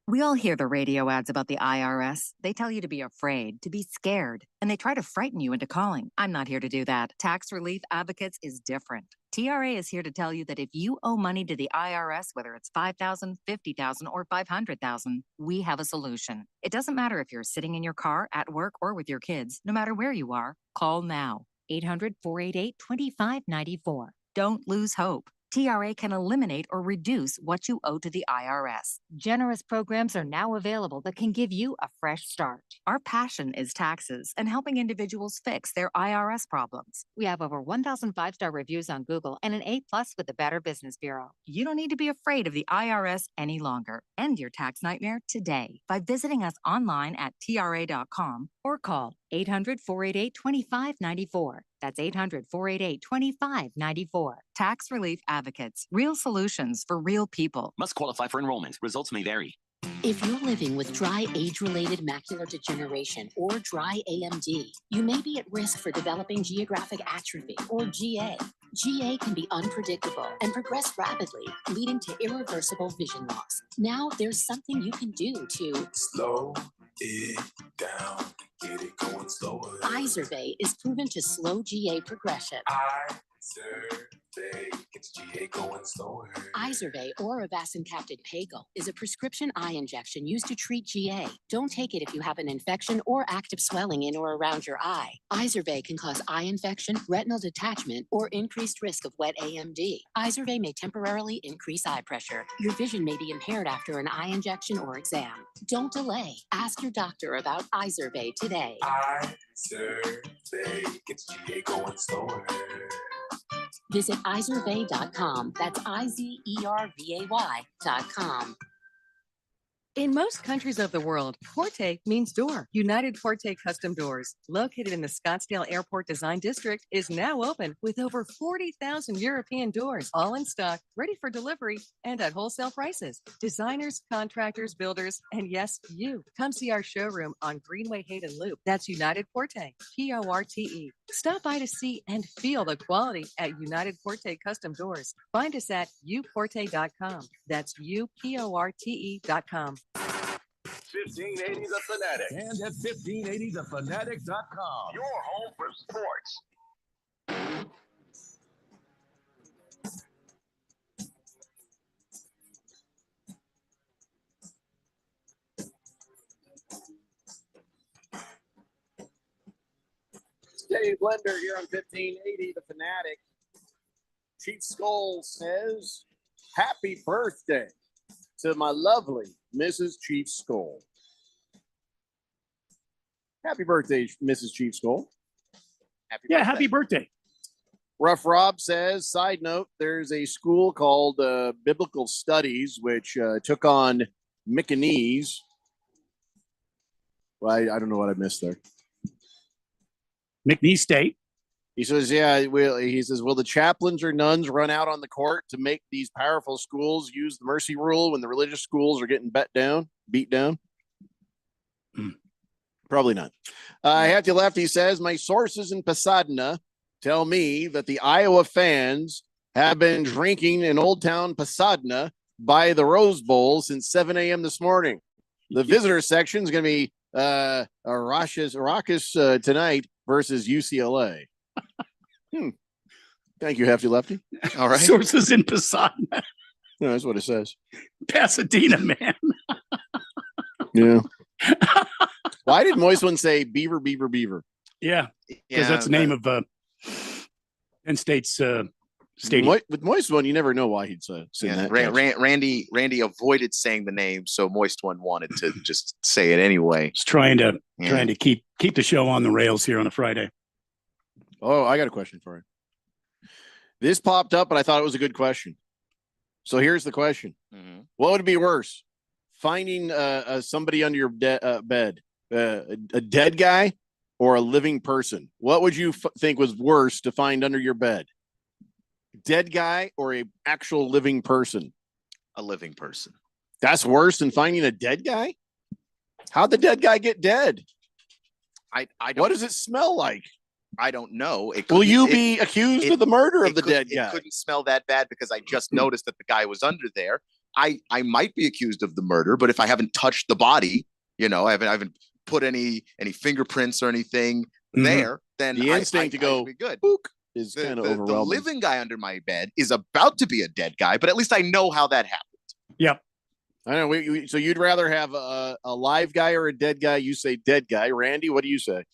S6: We all hear the radio ads about the IRS. They tell you to be afraid, to be scared, and they try to frighten you into calling. I'm not here to do that. Tax Relief Advocates is different. TRA is here to tell you that if you owe money to the IRS, whether it's $5,000, $50,000, or $500,000, we have a solution. It doesn't matter if you're sitting in your car, at work, or with your kids. No matter where you are, call now. 800-488-2594. Don't lose hope. TRA can eliminate or reduce what you owe to the IRS. Generous programs are now available that can give you a fresh start. Our passion is taxes and helping individuals fix their IRS problems. We have over 1,000 five-star reviews on Google and an A+ with the Better Business Bureau. You don't need to be afraid of the IRS any longer. End your tax nightmare today by visiting us online at TRA.com or call 800-488-2594. That's 800-488-2594. Tax Relief Advocates. Real solutions for real people.
S4: Must qualify for enrollment. Results may vary.
S15: If you're living with dry age-related macular degeneration or dry AMD, you may be at risk for developing geographic atrophy or GA. GA can be unpredictable and progress rapidly, leading to irreversible vision loss. Now there's something you can do to
S17: slow it down, get it going slower.
S15: Izervay is proven to slow GA progression.
S17: Izervay gets GA going slower.
S15: Izervay or avacincaptad pegol is a prescription eye injection used to treat GA. Don't take it if you have an infection or active swelling in or around your eye. Izervay can cause eye infection, retinal detachment, or increased risk of wet AMD. Izervay may temporarily increase eye pressure. Your vision may be impaired after an eye injection or exam. Don't delay. Ask your doctor about Izervay today.
S17: Izervay gets GA going slower.
S15: Visit Izervay.com. That's IZERVAY.com.
S8: In most countries of the world, Porte means door. United Porte Custom Doors, located in the Scottsdale Airport Design District, is now open with over 40,000 European doors, all in stock, ready for delivery, and at wholesale prices. Designers, contractors, builders, and yes, you. Come see our showroom on Greenway Hayden Loop. That's United Porte, Porte. Stop by to see and feel the quality at United Porte Custom Doors. Find us at uporte.com. That's UPORTE.com.
S9: 1580 The Fanatic and at 1580thefanatic.com.
S17: Your home for sports.
S7: Dave Blender here on 1580 The Fanatic. Chief Skull says, happy birthday to my lovely Mrs. Chief Skull. Happy birthday, Mrs. Chief Skull.
S3: Happy birthday.
S7: Rough Rob says, side note, there's a school called Biblical Studies, which took on Mickanese. Well, I don't know what I missed there.
S3: McNeese State.
S7: He says, will the chaplains or nuns run out on the court to make these powerful schools use the mercy rule when the religious schools are getting beat down? Probably not. Hefty Lefty says, my sources in Pasadena tell me that the Iowa fans have been drinking in Old Town Pasadena by the Rose Bowl since 7 a.m. this morning. The visitor section is going to be raucous tonight versus UCLA. Thank you, Hefty Lefty.
S11: All right.
S3: Sources in Pasadena.
S7: No, that's what it says.
S3: Pasadena, man.
S7: Yeah. Why did Moist one say beaver?
S3: Yeah, because that's the name of Penn State's stadium.
S7: With Moist One, you never know why he'd say that.
S11: Randy avoided saying the name, so Moist One wanted to just say it anyway.
S3: Just trying to keep the show on the rails here on a Friday.
S7: Oh, I got a question for you. This popped up, but I thought it was a good question. So here's the question: What would be worse, finding somebody under your bed, a dead guy, or a living person? What would you think was worse to find under your bed? Dead guy or a actual living person?
S11: A living person.
S7: That's worse than finding a dead guy? How'd the dead guy get dead?
S11: I don't,
S7: what does it smell like?
S11: I don't know.
S7: Will you be accused of the murder of the dead guy?
S11: It couldn't smell that bad because I just noticed that the guy was under there. I might be accused of the murder, but if I haven't touched the body, I haven't put any fingerprints or anything there, then
S7: the instinct to go
S11: be good.
S7: Is kind of
S11: The
S7: overwhelming.
S11: living guy under my bed is about to be a dead guy, but at least I know how that happened.
S3: Yep.
S7: I know. So you'd rather have a live guy or a dead guy? You say dead guy. Randy, what do you say?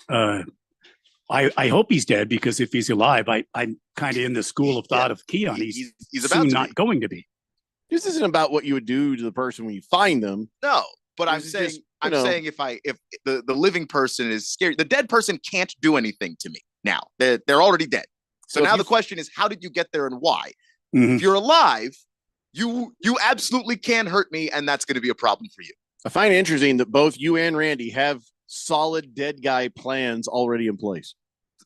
S3: I hope he's dead, because if he's alive, I'm kind of in the school of thought of Keon. He's
S11: about to
S3: not going to be.
S7: This isn't about what you would do to the person when you find them.
S11: No, but I'm
S7: This is
S11: saying
S7: just,
S11: saying if the living person is scared, the dead person can't do anything to me now. They're already dead. So now the question is, how did you get there and why? If you're alive, you absolutely can hurt me, and that's going to be a problem for you.
S7: I find it interesting that both you and Randy have solid dead guy plans already in place.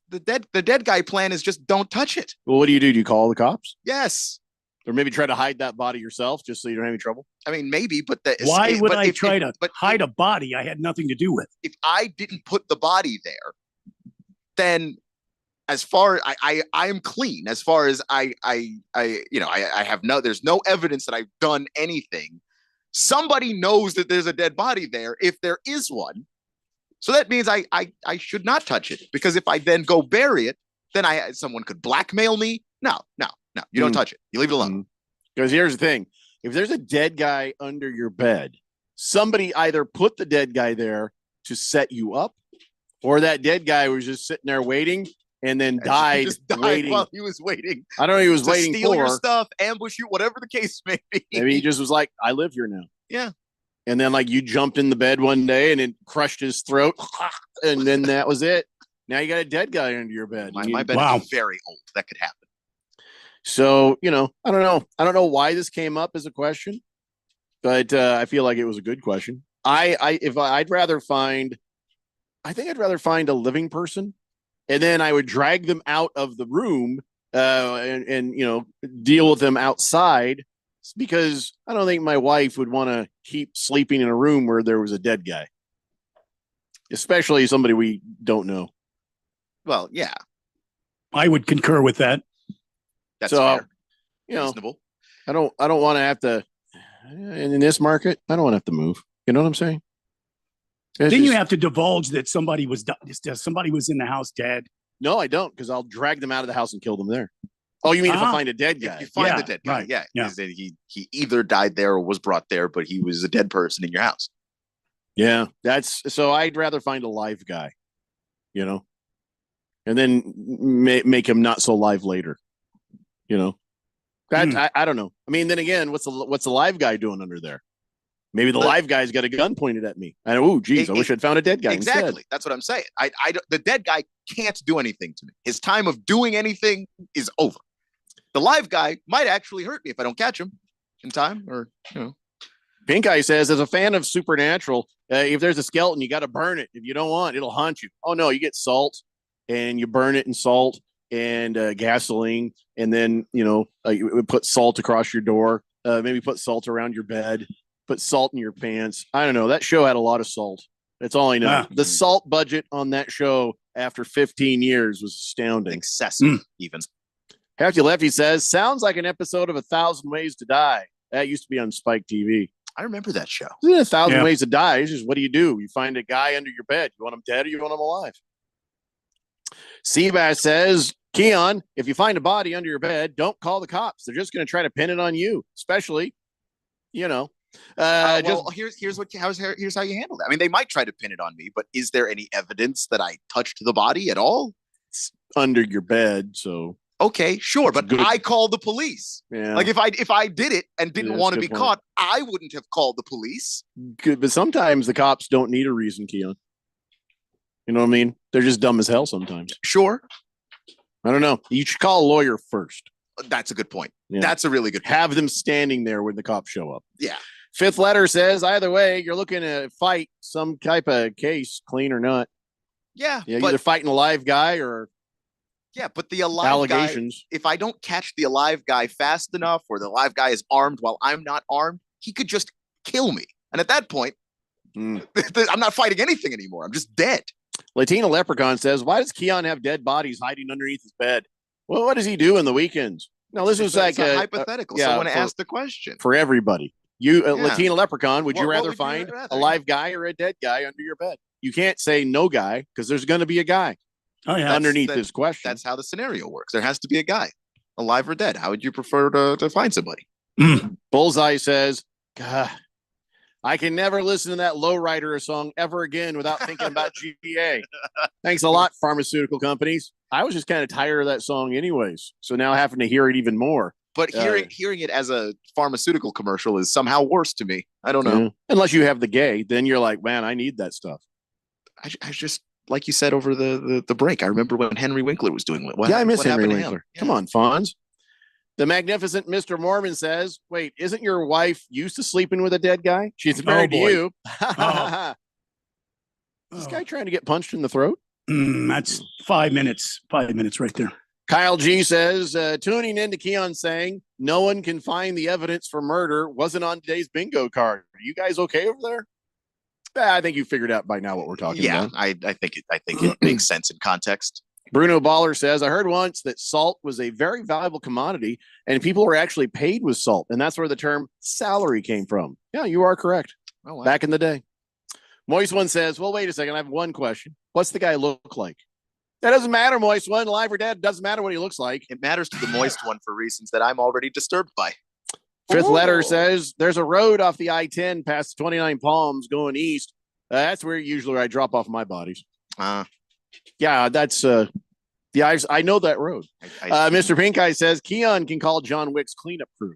S11: The dead guy plan is just don't touch it.
S7: Well, what do? Do you call the cops?
S11: Yes.
S7: Or maybe try to hide that body yourself just so you don't have any trouble?
S11: I mean, maybe, but
S3: Why would I try to hide a body I had nothing to do with?
S11: If I didn't put the body there, then as far I am clean. As far as I have there's no evidence that I've done anything. Somebody knows that there's a dead body there if there is one. So that means I should not touch it, because if I then go bury it, then someone could blackmail me. No, you don't touch it. You leave it alone.
S7: Because here's the thing. If there's a dead guy under your bed, somebody either put the dead guy there to set you up, or that dead guy was just sitting there waiting and then died waiting.
S11: While he was waiting.
S7: I don't know what he was
S11: to
S7: waiting
S11: steal
S7: for.
S11: your stuff, ambush you, whatever the case may be.
S7: Maybe he just was like, I live here now.
S11: Yeah.
S7: And then you jumped in the bed one day and it crushed his throat. And then that was it. Now you got a dead guy under your bed.
S11: My bed is very old. That could happen.
S7: So, I don't know. I don't know why this came up as a question, but I feel like it was a good question. I'd rather find a living person, and then I would drag them out of the room and deal with them outside, because I don't think my wife would want to keep sleeping in a room where there was a dead guy, especially somebody we don't know.
S11: Well, yeah.
S3: I would concur with that.
S11: That's fair.
S7: Reasonable. I don't want to have to, in this market, I don't want to have to move. You know what I'm saying?
S3: Then you have to divulge that somebody was in the house dead.
S7: No, I don't, because I'll drag them out of the house and kill them there. Oh, you mean if I find a dead guy?
S11: If you find the dead guy,
S3: right.
S11: yeah. He either died there or was brought there, but he was a dead person in your house.
S7: Yeah, so I'd rather find a live guy, and then make him not so live later. I don't know. I mean, then again, what's the live guy doing under there? Maybe the live guy's got a gun pointed at me. And I wish I'd found a dead guy.
S11: Exactly.
S7: Instead.
S11: That's what I'm saying. The dead guy can't do anything to me. His time of doing anything is over. The live guy might actually hurt me if I don't catch him in time, or
S7: Pink Eye says, as a fan of Supernatural, if there's a skeleton, you got to burn it. If you don't want, it'll haunt you. Oh no, you get salt and you burn it in salt and gasoline, and then you put salt across your door. Maybe put salt around your bed. Put salt in your pants. I don't know. That show had a lot of salt. That's all I know. The salt budget on that show after 15 years was astounding.
S11: Excessive, even.
S7: Hefty Lefty says, sounds like an episode of 1,000 Ways to Die. That used to be on Spike TV.
S11: I remember that show.
S7: Isn't it 1,000 Ways to Die? It's just, what do? You find a guy under your bed. You want him dead or you want him alive? Seabass says, Keon, if you find a body under your bed, don't call the cops. They're just going to try to pin it on you, especially, here's how you handle that. I mean, they might try to pin it on me, but is there any evidence that I touched the body at all? under your bed. So
S11: Okay, sure, but
S7: Good.
S11: I called the police.
S7: yeah,
S11: Like if I did it and didn't
S7: Yeah,
S11: want to
S7: that's
S11: be
S7: a good point.
S11: caught, I wouldn't have called the police.
S7: good. But sometimes the cops don't need a reason, Keon. You know what I mean? They're just dumb as hell sometimes.
S11: Sure,
S7: I don't know. You should call a lawyer first.
S11: that's a good point.
S7: Yeah.
S11: That's a really good point.
S7: Have them standing there when the cops show up.
S11: Yeah.
S7: Fifth letter says either way, you're looking to fight some type of case, clean or not.
S11: Yeah,
S7: Yeah,
S11: but
S7: either fighting a live guy or
S11: but the alive
S7: allegations.
S11: guy, if I don't catch the alive guy fast enough, or the live guy is armed while I'm not armed, he could just kill me. And at that point, I'm not fighting anything anymore. I'm just dead.
S7: Latina Leprechaun says, why does Keon have dead bodies hiding underneath his bed? Well, what does he do in the weekends? No, this is like
S11: It's a hypothetical.
S7: yeah,
S11: Someone
S7: for-
S11: asked the question.
S7: for everybody. You,
S11: Yeah.
S7: Latina Leprechaun, would you
S11: What
S7: rather
S11: would you
S7: find
S11: rather?
S7: a live guy or a dead guy under your bed? You can't say no guy because there's going to be a guy underneath this question.
S11: That's how the scenario works. There has to be a guy, alive or dead. How would you prefer to find somebody?
S7: Bullseye says, God, I can never listen to that lowrider song ever again without thinking about GPA. Thanks a lot, pharmaceutical companies. I was just kind of tired of that song anyways. So now having to hear it even more.
S11: But hearing it as a pharmaceutical commercial is somehow worse to me. I don't know.
S7: Yeah. Unless you have the gay, then you're like, man, I need that stuff.
S11: I just, like you said over the break, I remember when Henry Winkler was doing it.
S7: I miss
S11: what
S7: Henry
S11: happened to him?
S7: Winkler. Come on, Fonz. The magnificent Mr. Mormon says, wait, isn't your wife used to sleeping with a dead guy? She's married to
S3: boy.
S7: you.
S3: Oh.
S7: Is this guy trying to get punched in the throat?
S3: That's 5 minutes. 5 minutes right there.
S7: Kyle G says, tuning into Keon saying, no one can find the evidence for murder wasn't on today's bingo card. Are you guys okay over there? I think you figured out by now what we're talking about.
S11: I think it makes sense in context.
S7: Bruno Baller says, I heard once that salt was a very valuable commodity and people were actually paid with salt. And that's where the term salary came from. Yeah, you are correct.
S11: Oh, wow.
S7: Back in the day. Moist One says, well, wait a second. I have one question. What's the guy look like? That doesn't matter, Moist One. Alive or dead, doesn't matter what he looks like.
S11: It matters to the Moist One for reasons that I'm already disturbed by.
S7: Fifth letter says, there's a road off the I-10 past 29 Palms going east. That's where usually I drop off my bodies. Yeah, that's I know that road. Mr. Pink Eye says Keon can call John Wick's cleanup crew.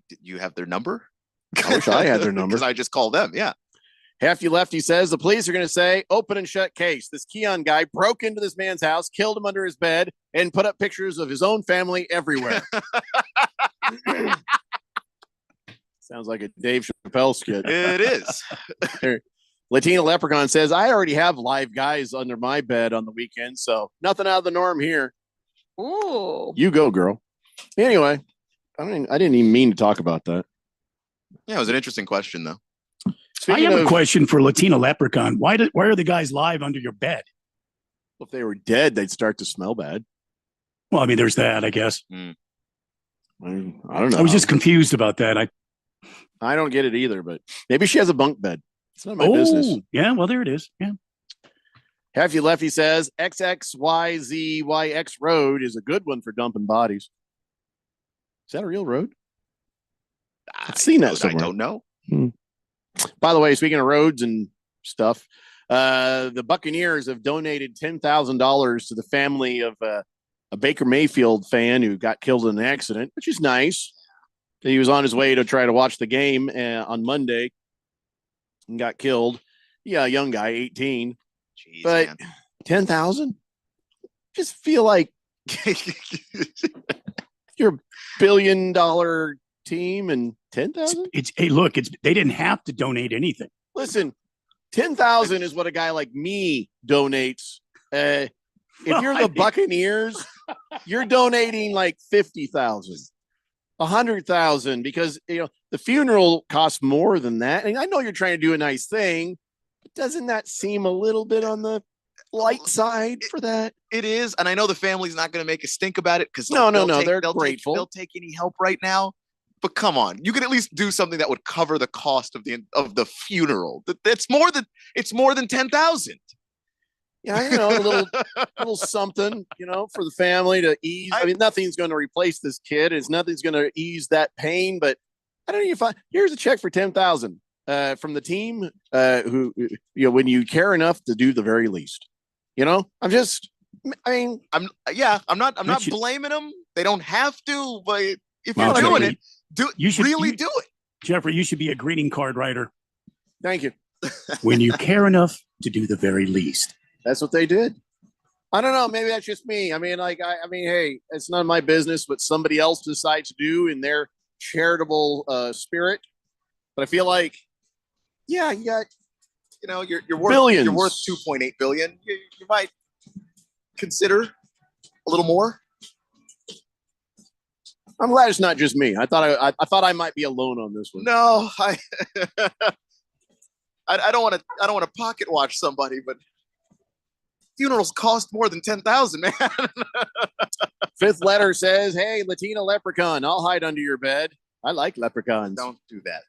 S11: Did you have their number?
S7: I wish I had their number.
S11: Because I just called them. Yeah.
S7: Hefty Lefty says the police are going to say open and shut case. This Keon guy broke into this man's house, killed him under his bed, and put up pictures of his own family everywhere. Sounds like a Dave Chappelle skit.
S11: It is.
S7: Latina Leprechaun says, I already have live guys under my bed on the weekend, so nothing out of the norm here.
S1: Ooh.
S7: You go, girl. Anyway, I didn't even mean to talk about that.
S11: Yeah, it was an interesting question, though.
S3: I have a question for Latina Leprechaun. Why are the guys live under your bed?
S7: If they were dead, they'd start to smell bad.
S3: Well, I mean, there's that, I guess.
S7: I don't know.
S3: I was just confused about that.
S7: I don't get it either, but maybe she has a bunk bed. It's not my business.
S3: Yeah, well, there it is. Yeah.
S7: Hefty Lefty says XXYZYX Road is a good one for dumping bodies. Is that a real road? I've seen that somewhere.
S11: I don't know.
S7: By the way, speaking of roads and stuff, the Buccaneers have donated $10,000 to the family of a Baker Mayfield fan who got killed in an accident, which is nice. He was on his way to try to watch the game on Monday and got killed. Yeah, a young guy, 18.
S11: Jeez,
S7: but
S11: man.
S7: 10,000? Just feel like you're $1 billion team and 10,000?
S3: Hey, look, they didn't have to donate anything.
S7: Listen, 10,000 is what a guy like me donates. If you're the Buccaneers, you're donating like 50,000, 100,000, because the funeral costs more than that. And I know you're trying to do a nice thing, but doesn't that seem a little bit on the light side for that?
S11: It is, and I know the family's not going to make a stink about it because
S7: they're grateful.
S11: They'll take any help right now. But come on, you could at least do something that would cover the cost of the funeral. It's more than 10,000.
S7: Yeah, a little something, for the family to ease. I mean, nothing's going to replace this kid. Nothing's going to ease that pain. But I don't know here's a check for 10,000 from the team. Who when you care enough to do the very least, You know, I'm not
S11: blaming them. They don't have to, but if
S3: Well,
S11: you're doing
S3: Jeffrey,
S11: it,
S3: you should
S11: really do it.
S3: Jeffrey, you should be a greeting card writer.
S7: Thank you.
S3: When you care enough to do the very least.
S7: That's what they did. I don't know. Maybe that's just me. I mean, hey, it's none of my business what somebody else decides to do in their charitable spirit. But I feel like, yeah, you got, you're worth billions.
S11: You're worth 2.8 billion. You might consider a little more.
S7: I'm glad it's not just me. I thought I might be alone on this one.
S11: No, I don't want to pocket watch somebody, but funerals cost more than 10,000, man.
S7: Fifth letter says, "Hey, Latina leprechaun, I'll hide under your bed. I like leprechauns."
S11: Don't do that.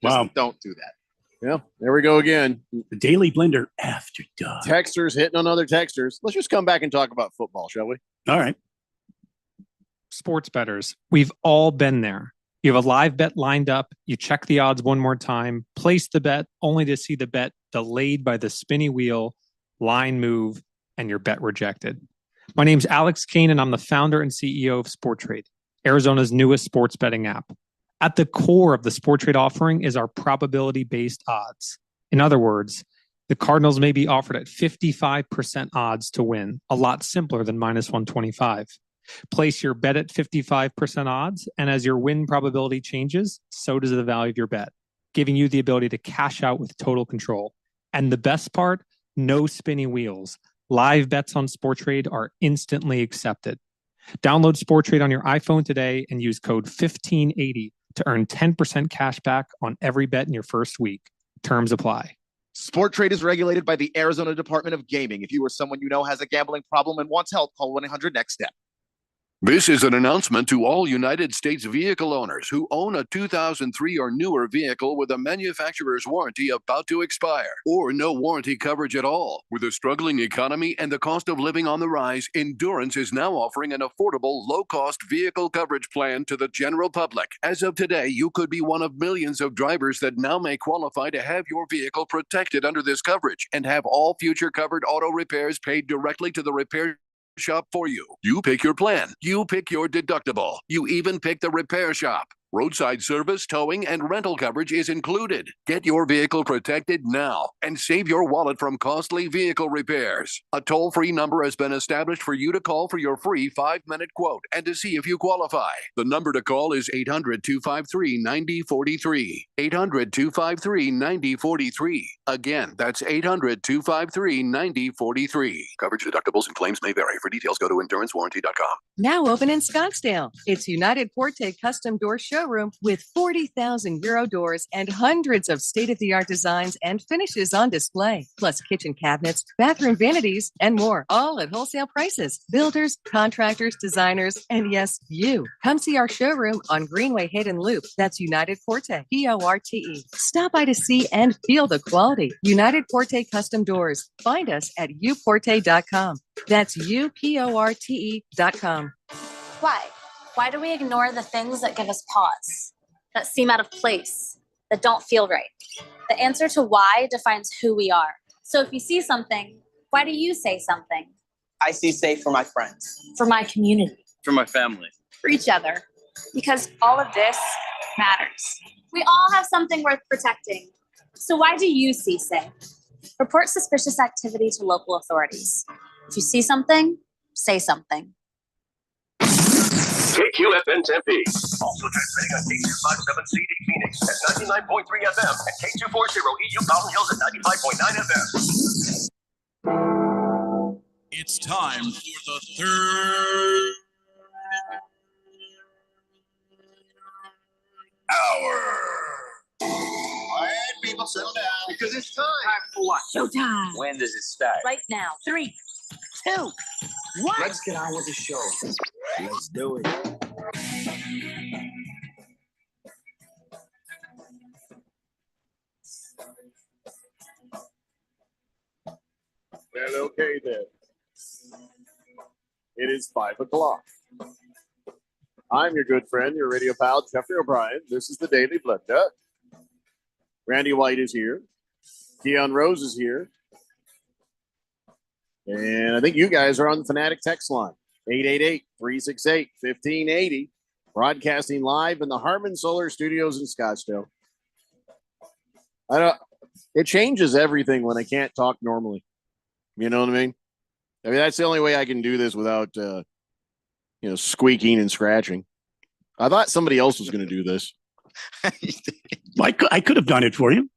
S3: Wow.
S11: Don't do that.
S7: Yeah, there we go again.
S3: The Daily Blender after dark.
S7: Texters hitting on other texters. Let's just come back and talk about football, shall we?
S3: All right.
S18: Sports bettors, we've all been there. You have a live bet lined up, you check the odds one more time, place the bet only to see the bet delayed by the spinny wheel, line move, and your bet rejected. My name's Alex Kane, and I'm the founder and CEO of SportTrade, Arizona's newest sports betting app. At the core of the SportTrade offering is our probability-based odds. In other words, the Cardinals may be offered at 55% odds to win, a lot simpler than minus 125. Place your bet at 55% odds, and as your win probability changes, so does the value of your bet, giving you the ability to cash out with total control. And the best part, no spinning wheels. Live bets on SportTrade are instantly accepted. Download SportTrade on your iPhone today and use code 1580 to earn 10% cash back on every bet in your first week. Terms apply.
S11: SportTrade is regulated by the Arizona Department of Gaming. If you or someone you know has a gambling problem and wants help, call 1-800-NEXT-STEP.
S19: This is an announcement to all United States vehicle owners who own a 2003 or newer vehicle with a manufacturer's warranty about to expire or no warranty coverage at all. With a struggling economy and the cost of living on the rise, Endurance is now offering an affordable, low-cost vehicle coverage plan to the general public. As of today, you could be one of millions of drivers that now may qualify to have your vehicle protected under this coverage and have all future covered auto repairs paid directly to the repair shop for you. You pick your plan. You pick your deductible. You even pick the repair shop. Roadside service, towing, and rental coverage is included. Get your vehicle protected now and save your wallet from costly vehicle repairs. A toll-free number has been established for you to call for your free 5-minute quote and to see if you qualify. The number to call is 800-253-9043. 800-253-9043. Again, that's 800-253-9043. Coverage, deductibles, and claims may vary. For details, go to endurancewarranty.com.
S8: Now open in Scottsdale. It's United Forte Custom Door Showroom with 40,000 Euro doors and hundreds of state-of-the-art designs and finishes on display, plus kitchen cabinets, bathroom vanities, and more, all at wholesale prices. Builders, contractors, designers, and yes, you. Come see our showroom on Greenway Hayden Loop. That's United Forte, P-O-R-T-E. Stop by to see and feel the quality. United Forte Custom Doors. Find us at uporte.com. That's uporte.com.
S21: Why? Why do we ignore the things that give us pause, that seem out of place, that don't feel right? The answer to why defines who we are. So if you see something, why do you say something?
S24: I see safe for my friends.
S21: For my community.
S24: For my family.
S21: For each other. Because all of this matters. We all have something worth protecting. So why do you see safe? Report suspicious activity to local authorities. If you see something, say something.
S9: KQFN Tempe. Also transmitting on K257CD Phoenix at 99.3 FM and K240EU Mountain Hills at 95.9 FM.
S25: It's time for the third hour.
S10: All right, people, settle down. Because it's time.
S16: Time for what?
S21: Showtime.
S10: When does it start?
S21: Right now. 3, 2, 1.
S10: Let's get on with the show. Let's do it.
S7: Well, okay then. It is 5 o'clock. I'm your good friend, your radio pal, Jeffrey O'Brien. This is the Daily Blender. Randy White is here. Keon Rose is here. And I think you guys are on the Fanatic text line, 888-368-1580, broadcasting live in the Harmon Solar Studios in Scottsdale. It changes everything when I can't talk normally. You know what I mean? That's the only way I can do this without, squeaking and scratching. I thought somebody else was going to do this.
S3: I could have done it for you.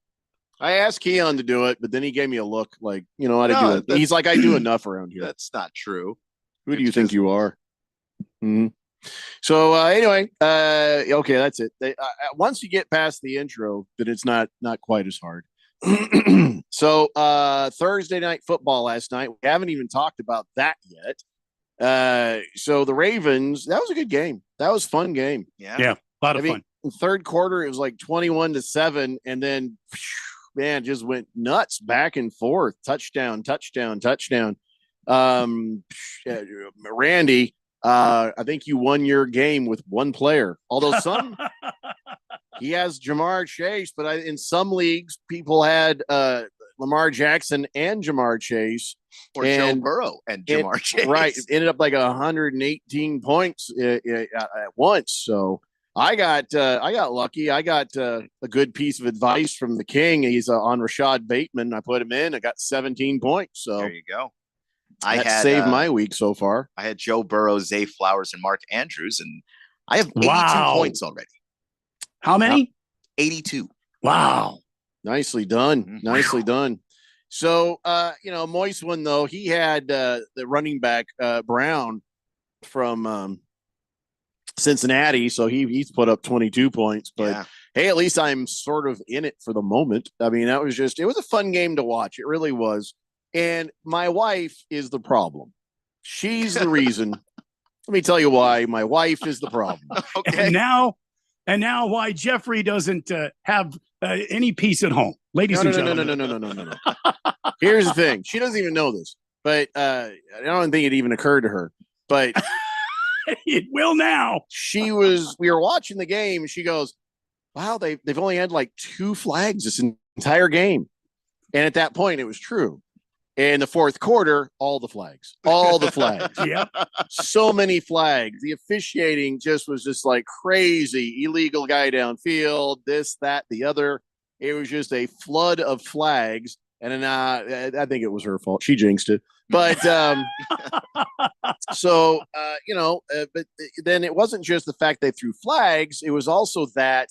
S7: I asked Keon to do it, but then he gave me a look like, how to do it. He's like, I do enough around here.
S11: That's not true.
S7: Who do you think you are? Mm-hmm. So anyway, okay, that's it. Once you get past the intro, then it's not quite as hard. So Thursday night football last night. We haven't even talked about that yet. So the Ravens, that was a good game. That was a fun game.
S3: Yeah, a lot of fun.
S7: In third quarter, it was like 21-7, and then man, just went nuts back and forth. Touchdown. Randy, I think you won your game with one player. Although he has Jamar Chase, but in some leagues, people had Lamar Jackson and Jamar Chase.
S11: Or Joe Burrow and Jamar Chase.
S7: Right. It ended up like 118 points at once. So I got lucky. I got a good piece of advice from the king. He's on Rashad Bateman. I put him in. I got 17 points. So
S11: there you go.
S7: I had saved my week so far.
S11: I had Joe Burrow, Zay Flowers, and Mark Andrews, and I have 82 points already.
S3: How many?
S11: 82.
S3: Wow.
S7: Nicely done. Nicely done. So, Moist one, though, he had the running back, Brown, from Cincinnati. So he's put up 22 points. But, hey, at least I'm sort of in it for the moment. I mean, it was a fun game to watch. It really was. And my wife is the problem. She's the reason. Let me tell you why my wife is the problem.
S11: Okay.
S3: And now why Jeffrey doesn't have any peace at home. Ladies and gentlemen.
S7: No. Here's the thing. She doesn't even know this, but I don't think it even occurred to her. But
S3: it will now.
S7: We were watching the game, and she goes, wow, they've only had like 2 flags this entire game. And at that point, it was true. In the fourth quarter, all the flags.
S3: Yep.
S7: So many flags. The officiating was just like crazy. Illegal guy downfield, this, that, the other. It was just a flood of flags. And then I think it was her fault. She jinxed it. But but then it wasn't just the fact they threw flags. It was also that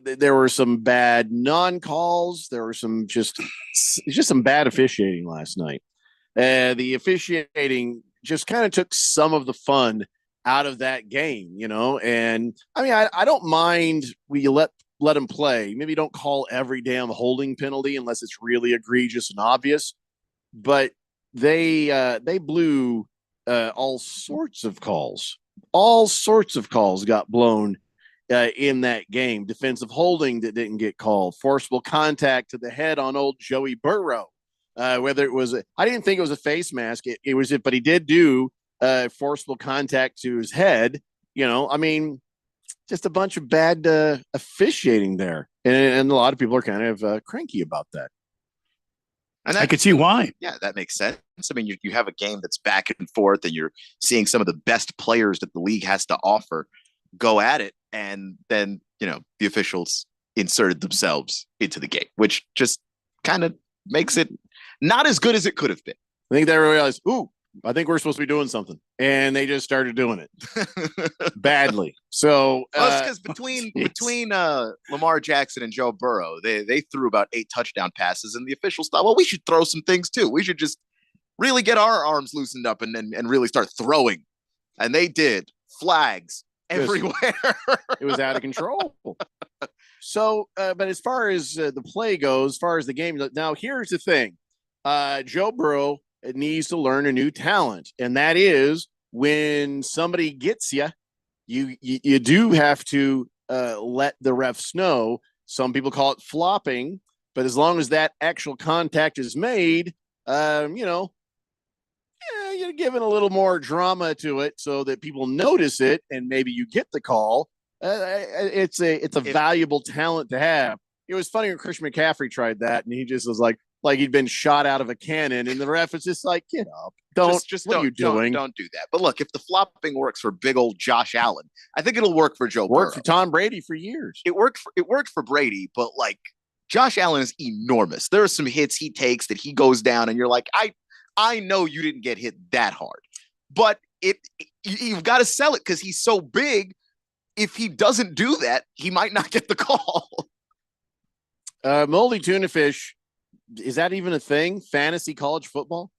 S7: there were some bad non-calls. There were some just some bad officiating last night. The officiating just kind of took some of the fun out of that game, And I mean, I don't mind we let them play. Maybe don't call every damn holding penalty unless it's really egregious and obvious. But they blew all sorts of calls. All sorts of calls got blown in that game. Defensive holding that didn't get called, forcible contact to the head on old Joey Burrow. Whether it was, I didn't think it was a face mask. It was, but he did do forcible contact to his head. I mean, just a bunch of bad officiating there, and a lot of people are kind of cranky about that.
S11: And
S3: I could see why.
S11: Yeah, that makes sense. I mean, you have a game that's back and forth, and you're seeing some of the best players that the league has to offer go at it. And then, the officials inserted themselves into the game, which just kind of makes it not as good as it could have been.
S7: I think they realized, I think we're supposed to be doing something. And they just started doing it badly. So
S11: because between Lamar Jackson and Joe Burrow, they threw about 8 touchdown passes, and the officials thought, well, we should throw some things too. We should just really get our arms loosened up and really start throwing. And they did. Flags everywhere.
S7: It was out of control. So, but as far as the play goes, as far as the game, now here's the thing. Joe Burrow needs to learn a new talent, and that is when somebody gets you do have to let the refs know. Some people call it flopping, but as long as that actual contact is made, you're giving a little more drama to it so that people notice it, and maybe you get the call. It's a valuable talent to have. It was funny when Christian McCaffrey tried that, and he just was like, like he'd been shot out of a cannon, and the ref is just like, get up.
S11: Just
S7: what are you doing?
S11: Don't do that. But look, if the flopping works for big old Josh Allen, I think it'll work for Joe
S7: Worked
S11: Burrow.
S7: for Tom Brady for years.
S11: It worked for Brady, but like Josh Allen is enormous. There are some hits he takes that he goes down, and you're like, I know you didn't get hit that hard, but you've got to sell it because he's so big. If he doesn't do that, he might not get the call.
S7: Moldy tuna fish, is that even a thing? Fantasy college football?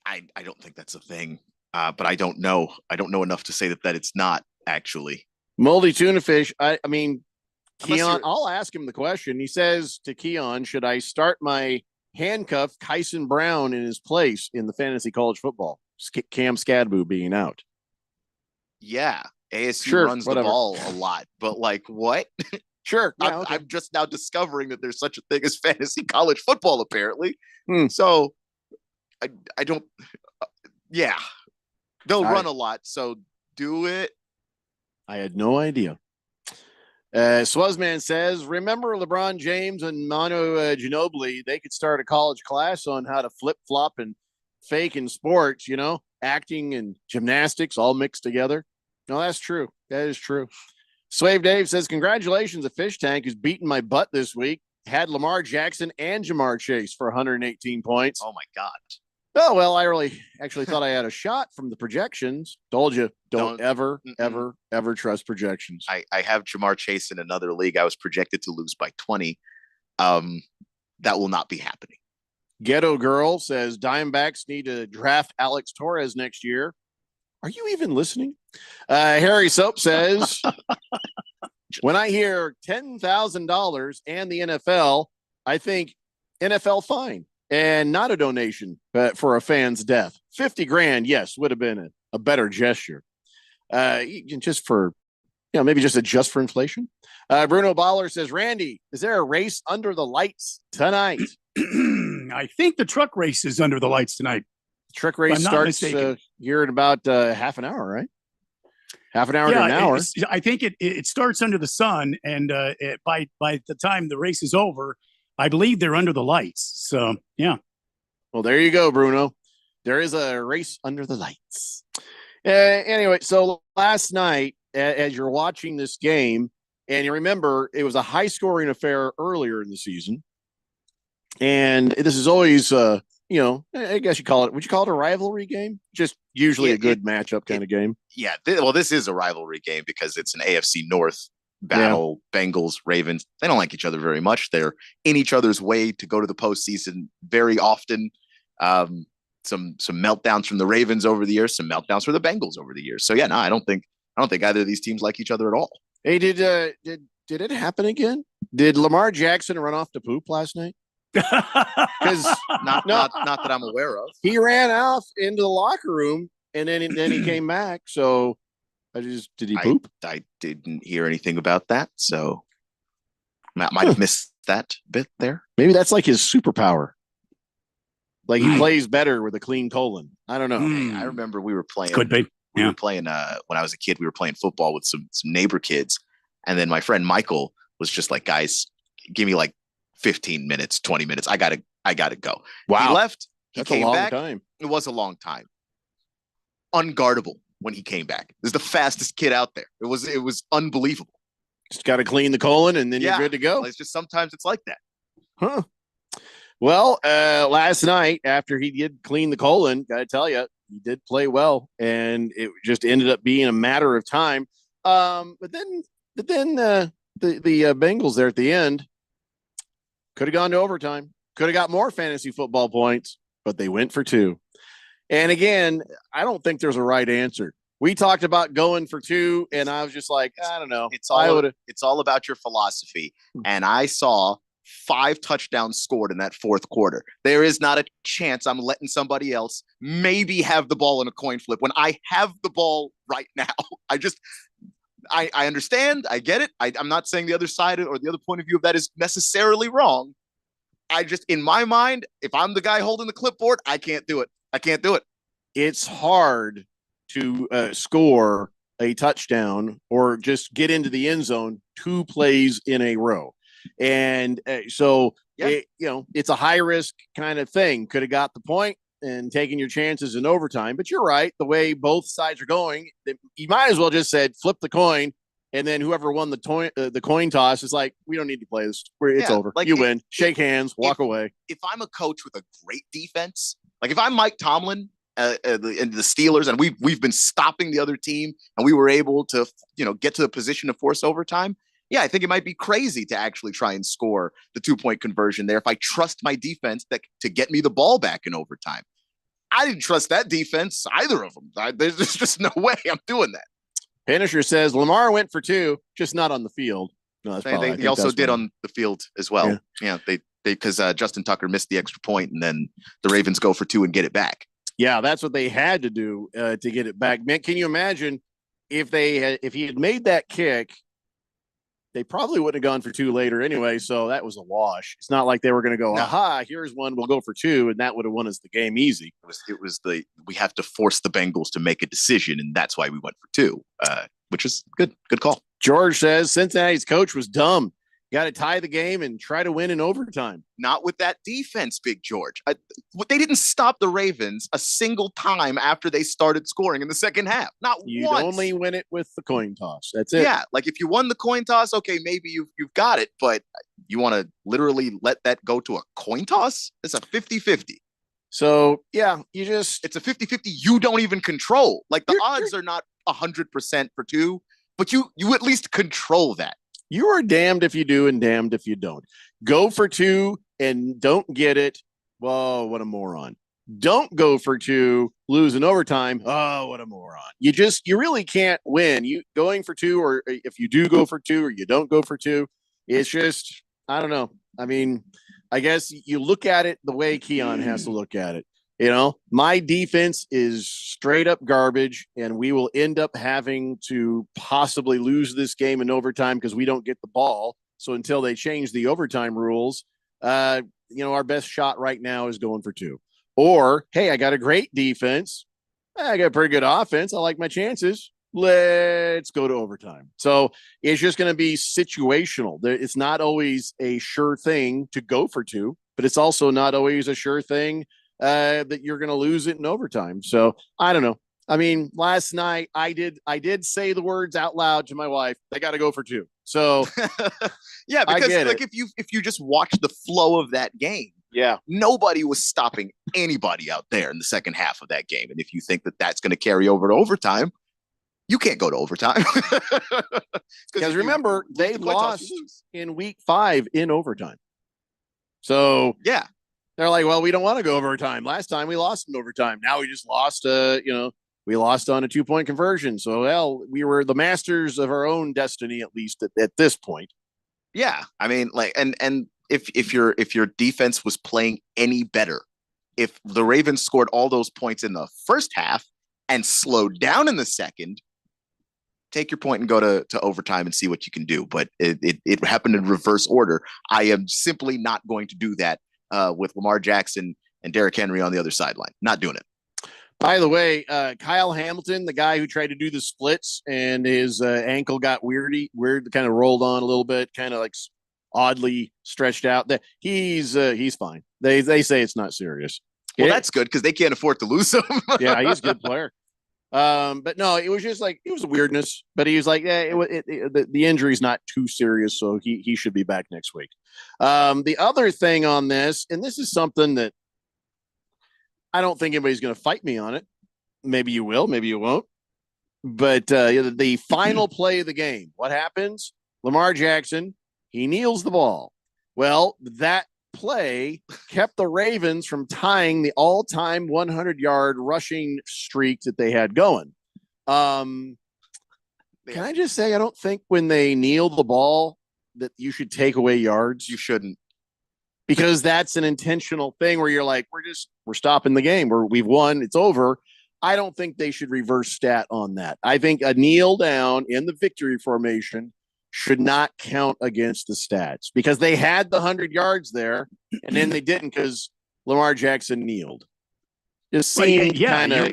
S11: I don't think that's a thing, but I don't know. I don't know enough to say that it's not actually.
S7: Moldy tuna fish. I mean,
S11: Unless
S7: Keon,
S11: you're-
S7: I'll ask him the question. He says to Keon, should I start my handcuff Kyson Brown in his place in the fantasy college football? Cam Skadboo being out.
S11: Yeah, ASU
S7: Sure,
S11: runs
S7: whatever.
S11: the ball a lot, but like what?
S7: Sure. Yeah, okay.
S11: I'm just now discovering that there's such a thing as fantasy college football, apparently.
S7: Hmm.
S11: So I don't. Yeah, they'll
S7: I-
S11: run a lot. So do it.
S7: I had no idea. Swazman says, remember LeBron James and Manu Ginobili? They could start a college class on how to flip flop and fake in sports, acting and gymnastics all mixed together. No, that's true. That is true. Swave Dave says, congratulations, a fish tank who's beaten my butt this week. Had Lamar Jackson and Jamar Chase for 118 points.
S11: Oh my God.
S7: Oh, well, I really actually thought I had a shot from the projections. Told you, don't ever,
S11: Mm-mm.
S7: ever, ever trust projections.
S11: I have Jamar Chase in another league. I was projected to lose by 20. That will not be happening.
S7: Ghetto Girl says Diamondbacks need to draft Alex Torres next year. Are you even listening? Harry Soap says, when I hear $10,000 and the NFL, I think NFL fine and not a donation for a fan's death. 50 grand, yes, would have been a better gesture. Just for, maybe just adjust for inflation. Bruno Baller says, Randy, is there a race under the lights tonight?
S3: I think the truck race is under the lights tonight.
S7: Truck
S3: If
S7: race
S3: I'm not
S7: starts
S3: mistaken.
S7: here in about half an hour, right? Half an hour to an
S3: Yeah,
S7: hour.
S3: I think it starts under the sun, and by the time the race is over, I believe they're under the lights. So yeah.
S7: Well, there you go, Bruno. There is a race under the lights. Anyway, so last night, as you're watching this game, and you remember it was a high-scoring affair earlier in the season, and this is always, I guess you call it. Would you call it a rivalry game? Just usually
S11: Yeah,
S7: a good matchup kind of game.
S11: Yeah. This is a rivalry game because it's an AFC North battle. Bengals, Ravens. They don't like each other very much. They're in each other's way to go to the postseason very often. Some meltdowns from the Ravens over the years, some meltdowns for the Bengals over the years. So yeah, no, I don't think either of these teams like each other at all.
S7: Hey, did it happen again? Did Lamar Jackson run off to poop last night? Because
S11: Not that I'm aware of.
S7: he ran off into the locker room and then he came back. So did he poop?
S11: I didn't hear anything about that, so Matt might have missed that bit there.
S7: Maybe that's like his superpower. Like he plays better with a clean colon. I don't know.
S11: Hey, I remember we were playing.
S3: Could be.
S11: We were playing when I was a kid. We were playing football with some neighbor kids, and then my friend Michael was just like, "Guys, give me like 15 minutes, 20 minutes. I gotta go."
S7: Wow.
S11: He left. He
S7: That's a
S11: came
S7: long
S11: back.
S7: time.
S11: It was a long time. Unguardable when he came back. This is the fastest kid out there. It was unbelievable.
S7: Just got to clean the colon and then
S11: Yeah.
S7: you're good to go.
S11: It's just sometimes it's like that.
S7: Huh. Well, last night after he did clean the colon, got to tell you, he did play well, and it just ended up being a matter of time. But then the Bengals there at the end could have gone to overtime, could have got more fantasy football points, but they went for 2. And again, I don't think there's a right answer. We talked about going for 2, and I was just like, I don't know.
S11: It's
S7: I
S11: all
S7: would've-
S11: it's all about your philosophy. And I saw 5 touchdowns scored in that fourth quarter. There is not a chance I'm letting somebody else maybe have the ball in a coin flip when I have the ball right now. I understand. I get it. I'm not saying the other side or the other point of view of that is necessarily wrong. In my mind, if I'm the guy holding the clipboard, I can't do it. I can't do it.
S7: It's hard to score a touchdown or just get into the end zone 2 plays in a row. And so, it's a high risk kind of thing. Could have got the point and taken your chances in overtime. But you're right. The way both sides are going, you might as well just said flip the coin. And then whoever won the coin toss is like, we don't need to play this. It's over. Like, you win. Shake hands. Walk away.
S11: If I'm a coach with a great defense, like if I'm Mike Tomlin and the Steelers, and we've been stopping the other team, and we were able to get to the position to force overtime. Yeah, I think it might be crazy to actually try and score the 2-point conversion there if I trust my defense to get me the ball back in overtime. I didn't trust that defense, either of them. There's just no way I'm doing that.
S7: Finisher says Lamar went for 2, just not on the field. No, that's
S11: he also did on the field as well. Yeah, they because Justin Tucker missed the extra point, and then the Ravens go for 2 and get it back.
S7: Yeah, that's what they had to do to get it back. Man, can you imagine if he had made that kick? They probably wouldn't have gone for 2 later anyway, so that was a wash. It's not like they were going to go, aha, here's one, we'll go for 2, and that would have won us the game easy.
S11: It was we have to force the Bengals to make a decision, and that's why we went for 2, which is good call.
S7: George says Cincinnati's coach was dumb. Got to tie the game and try to win in overtime.
S11: Not with that defense, Big George. They didn't stop the Ravens a single time after they started scoring in the second half. Not
S7: You'd
S11: once.
S7: Only win it with the coin toss. That's it.
S11: Yeah, like if you won the coin toss, okay, maybe you've got it, but you want to literally let that go to a coin toss? It's a 50-50.
S7: So, yeah,
S11: it's a 50-50 you don't even control. Like the odds are not 100% for 2, but you at least control that.
S7: You are damned if you do and damned if you don't. Go for 2 and don't get it. Whoa, what a moron. Don't go for 2, lose in overtime. Oh, what a moron. You really can't win. You going for 2, or if you do go for 2 or you don't go for 2, it's just, I don't know. I mean, I guess you look at it the way Keon has to look at it. My defense is straight up garbage, and we will end up having to possibly lose this game in overtime because we don't get the ball. So until they change the overtime rules, our best shot right now is going for 2. Or, hey, I got a great defense. I got a pretty good offense. I like my chances. Let's go to overtime. So it's just going to be situational. It's not always a sure thing to go for 2, but it's also not always a sure thing that you're going to lose it in overtime. So I don't know. I mean, last night I did say the words out loud to my wife. They got to go for 2. So
S11: yeah, because if you just watch the flow of that game, nobody was stopping anybody out there in the second half of that game. And if you think that that's going to carry over to overtime, you can't go to overtime.
S7: Because remember, they lost in week 5 in overtime. So
S11: yeah.
S7: They're like, well, we don't want to go overtime. Last time we lost in overtime. Now we just lost, we lost on a 2-point conversion. So, well, we were the masters of our own destiny, at least at this point.
S11: Yeah. I mean, like, and if your defense was playing any better, if the Ravens scored all those points in the first half and slowed down in the second, take your point and go to overtime and see what you can do. But it happened in reverse order. I am simply not going to do that. With Lamar Jackson and Derrick Henry on the other sideline. Not doing it.
S7: By the way, Kyle Hamilton, the guy who tried to do the splits and his ankle got weird, kind of rolled on a little bit, kind of like oddly stretched out. That he's fine. They say it's not serious.
S11: Well, that's good because they can't afford to lose him.
S7: Yeah, he's a good player. But no, it was just like, it was a weirdness, but he was like, yeah, the injury's not too serious. So he should be back next week. The other thing on this, and this is something that I don't think anybody's going to fight me on it. Maybe you will, maybe you won't. But the final play of the game, what happens? Lamar Jackson, he kneels the ball. Well, that play kept the Ravens from tying the all-time 100-yard rushing streak that they had going. Can I just say, I don't think when they kneel the ball that you should take away yards.
S11: You shouldn't.
S7: Because that's an intentional thing where you're like, we're stopping the game. We've won. It's over. I don't think they should reverse stat on that. I think a kneel down in the victory formation should not count against the stats because they had the 100 yards there and then they didn't because Lamar Jackson kneeled. Just seemed kind of.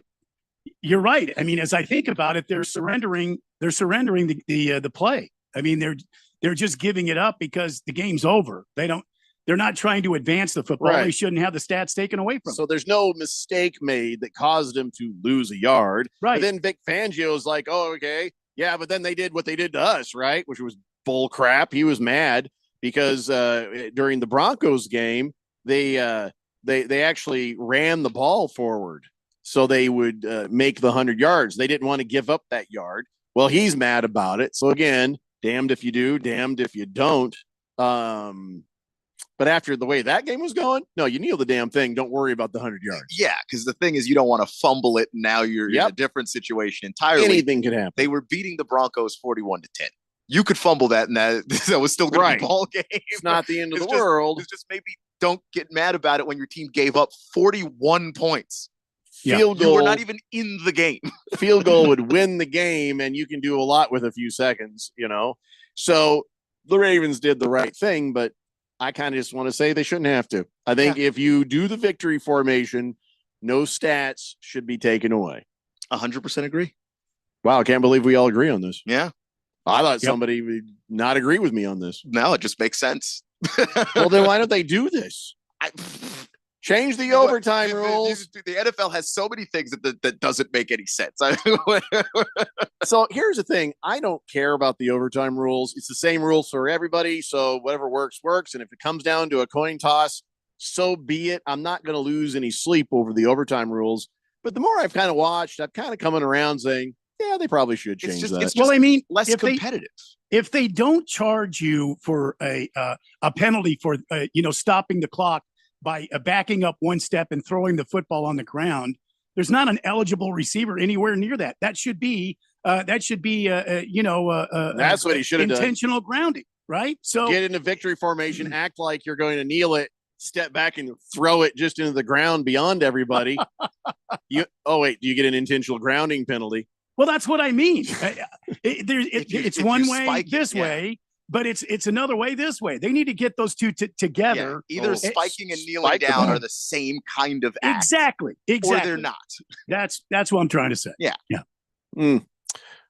S3: You're right. I mean, as I think about it, they're surrendering the play. I mean, They're just giving it up because the game's over. They're not trying to advance the football.
S7: Right.
S3: They shouldn't have the stats taken away from them.
S7: So there's no mistake made that caused him to lose a yard.
S3: Right.
S7: But then Vic Fangio's like, oh, okay. Yeah, but then they did what they did to us, right? Which was bull crap. He was mad because during the Broncos game, they actually ran the ball forward so they would make the 100 yards. They didn't want to give up that yard. Well, he's mad about it. So again, damned if you do, damned if you don't. But after the way that game was going, no, you kneel the damn thing. Don't worry about the 100 yards.
S11: Yeah, because the thing is, you don't want to fumble it. And now you're in a different situation entirely.
S7: Anything could happen.
S11: They were beating the Broncos 41-10. You could fumble that, and that was still going to be ball game.
S7: It's not the end of the
S11: just,
S7: world.
S11: It's just maybe don't get mad about it when your team gave up 41 points.
S7: Field goal.
S11: You were not even in the game.
S7: Field goal would win the game, and you can do a lot with a few seconds, So the Ravens did the right thing, but I kind of just want to say they shouldn't have to. I think if you do the victory formation, no stats should be taken away.
S11: 100% agree.
S7: Wow, I can't believe we all agree on this.
S11: Yeah.
S7: I thought somebody would not agree with me on this.
S11: No, it just makes sense.
S7: Well, then why don't they do this? Change the overtime rules.
S11: The NFL has so many things that doesn't make any sense.
S7: So here's the thing. I don't care about the overtime rules. It's the same rules for everybody. So whatever works, works. And if it comes down to a coin toss, so be it. I'm not going to lose any sleep over the overtime rules. But the more I've kind of watched, I'm kind of coming around saying, yeah, they probably should change that.
S3: Well, I mean,
S11: less competitive.
S3: If they don't charge you for a penalty for stopping the clock by backing up one step and throwing the football on the ground, there's not an eligible receiver anywhere near that. That should be that's what he should have done. Intentional grounding, right? So
S7: get into victory formation, act like you're going to kneel it, step back and throw it just into the ground beyond everybody. Do you get an intentional grounding penalty?
S3: Well, that's what I mean. It's one way this way, but it's another way this way. They need to get those two together.
S11: Yeah, either spiking and kneeling down are the same kind of act.
S3: Exactly.
S11: Or they're not.
S3: That's what I'm trying to say.
S11: Yeah.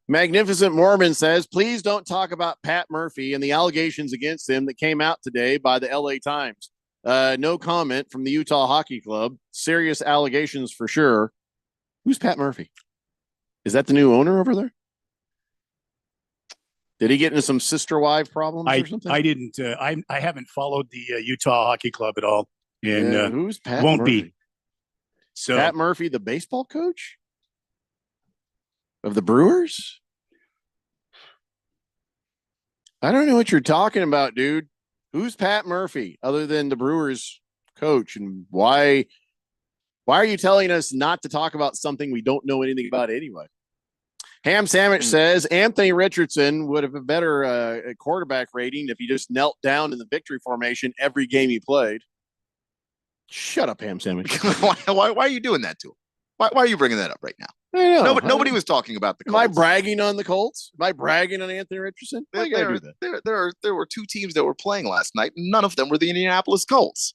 S7: Magnificent Mormon says, please don't talk about Pat Murphy and the allegations against him that came out today by the LA Times. No comment from the Utah Hockey Club. Serious allegations for sure. Who's Pat Murphy? Is that the new owner over there? Did he get into some sister wife problems or something?
S3: I didn't. I haven't followed the Utah Hockey Club at all, and
S7: who's Pat?
S3: Won't
S7: Murphy?
S3: be. So
S7: Pat Murphy, the baseball coach of the Brewers. I don't know what you're talking about, dude. Who's Pat Murphy other than the Brewers coach, and why are you telling us not to talk about something we don't know anything about anyway? Ham Sandwich says Anthony Richardson would have a better quarterback rating if he just knelt down in the victory formation every game he played. Shut up, Ham Sandwich.
S11: why are you doing that to him? Why are you bringing that up right now? Nobody was talking about the Colts.
S7: Am I bragging on the Colts? Am I bragging on Anthony Richardson?
S11: There were two teams that were playing last night. None of them were the Indianapolis Colts.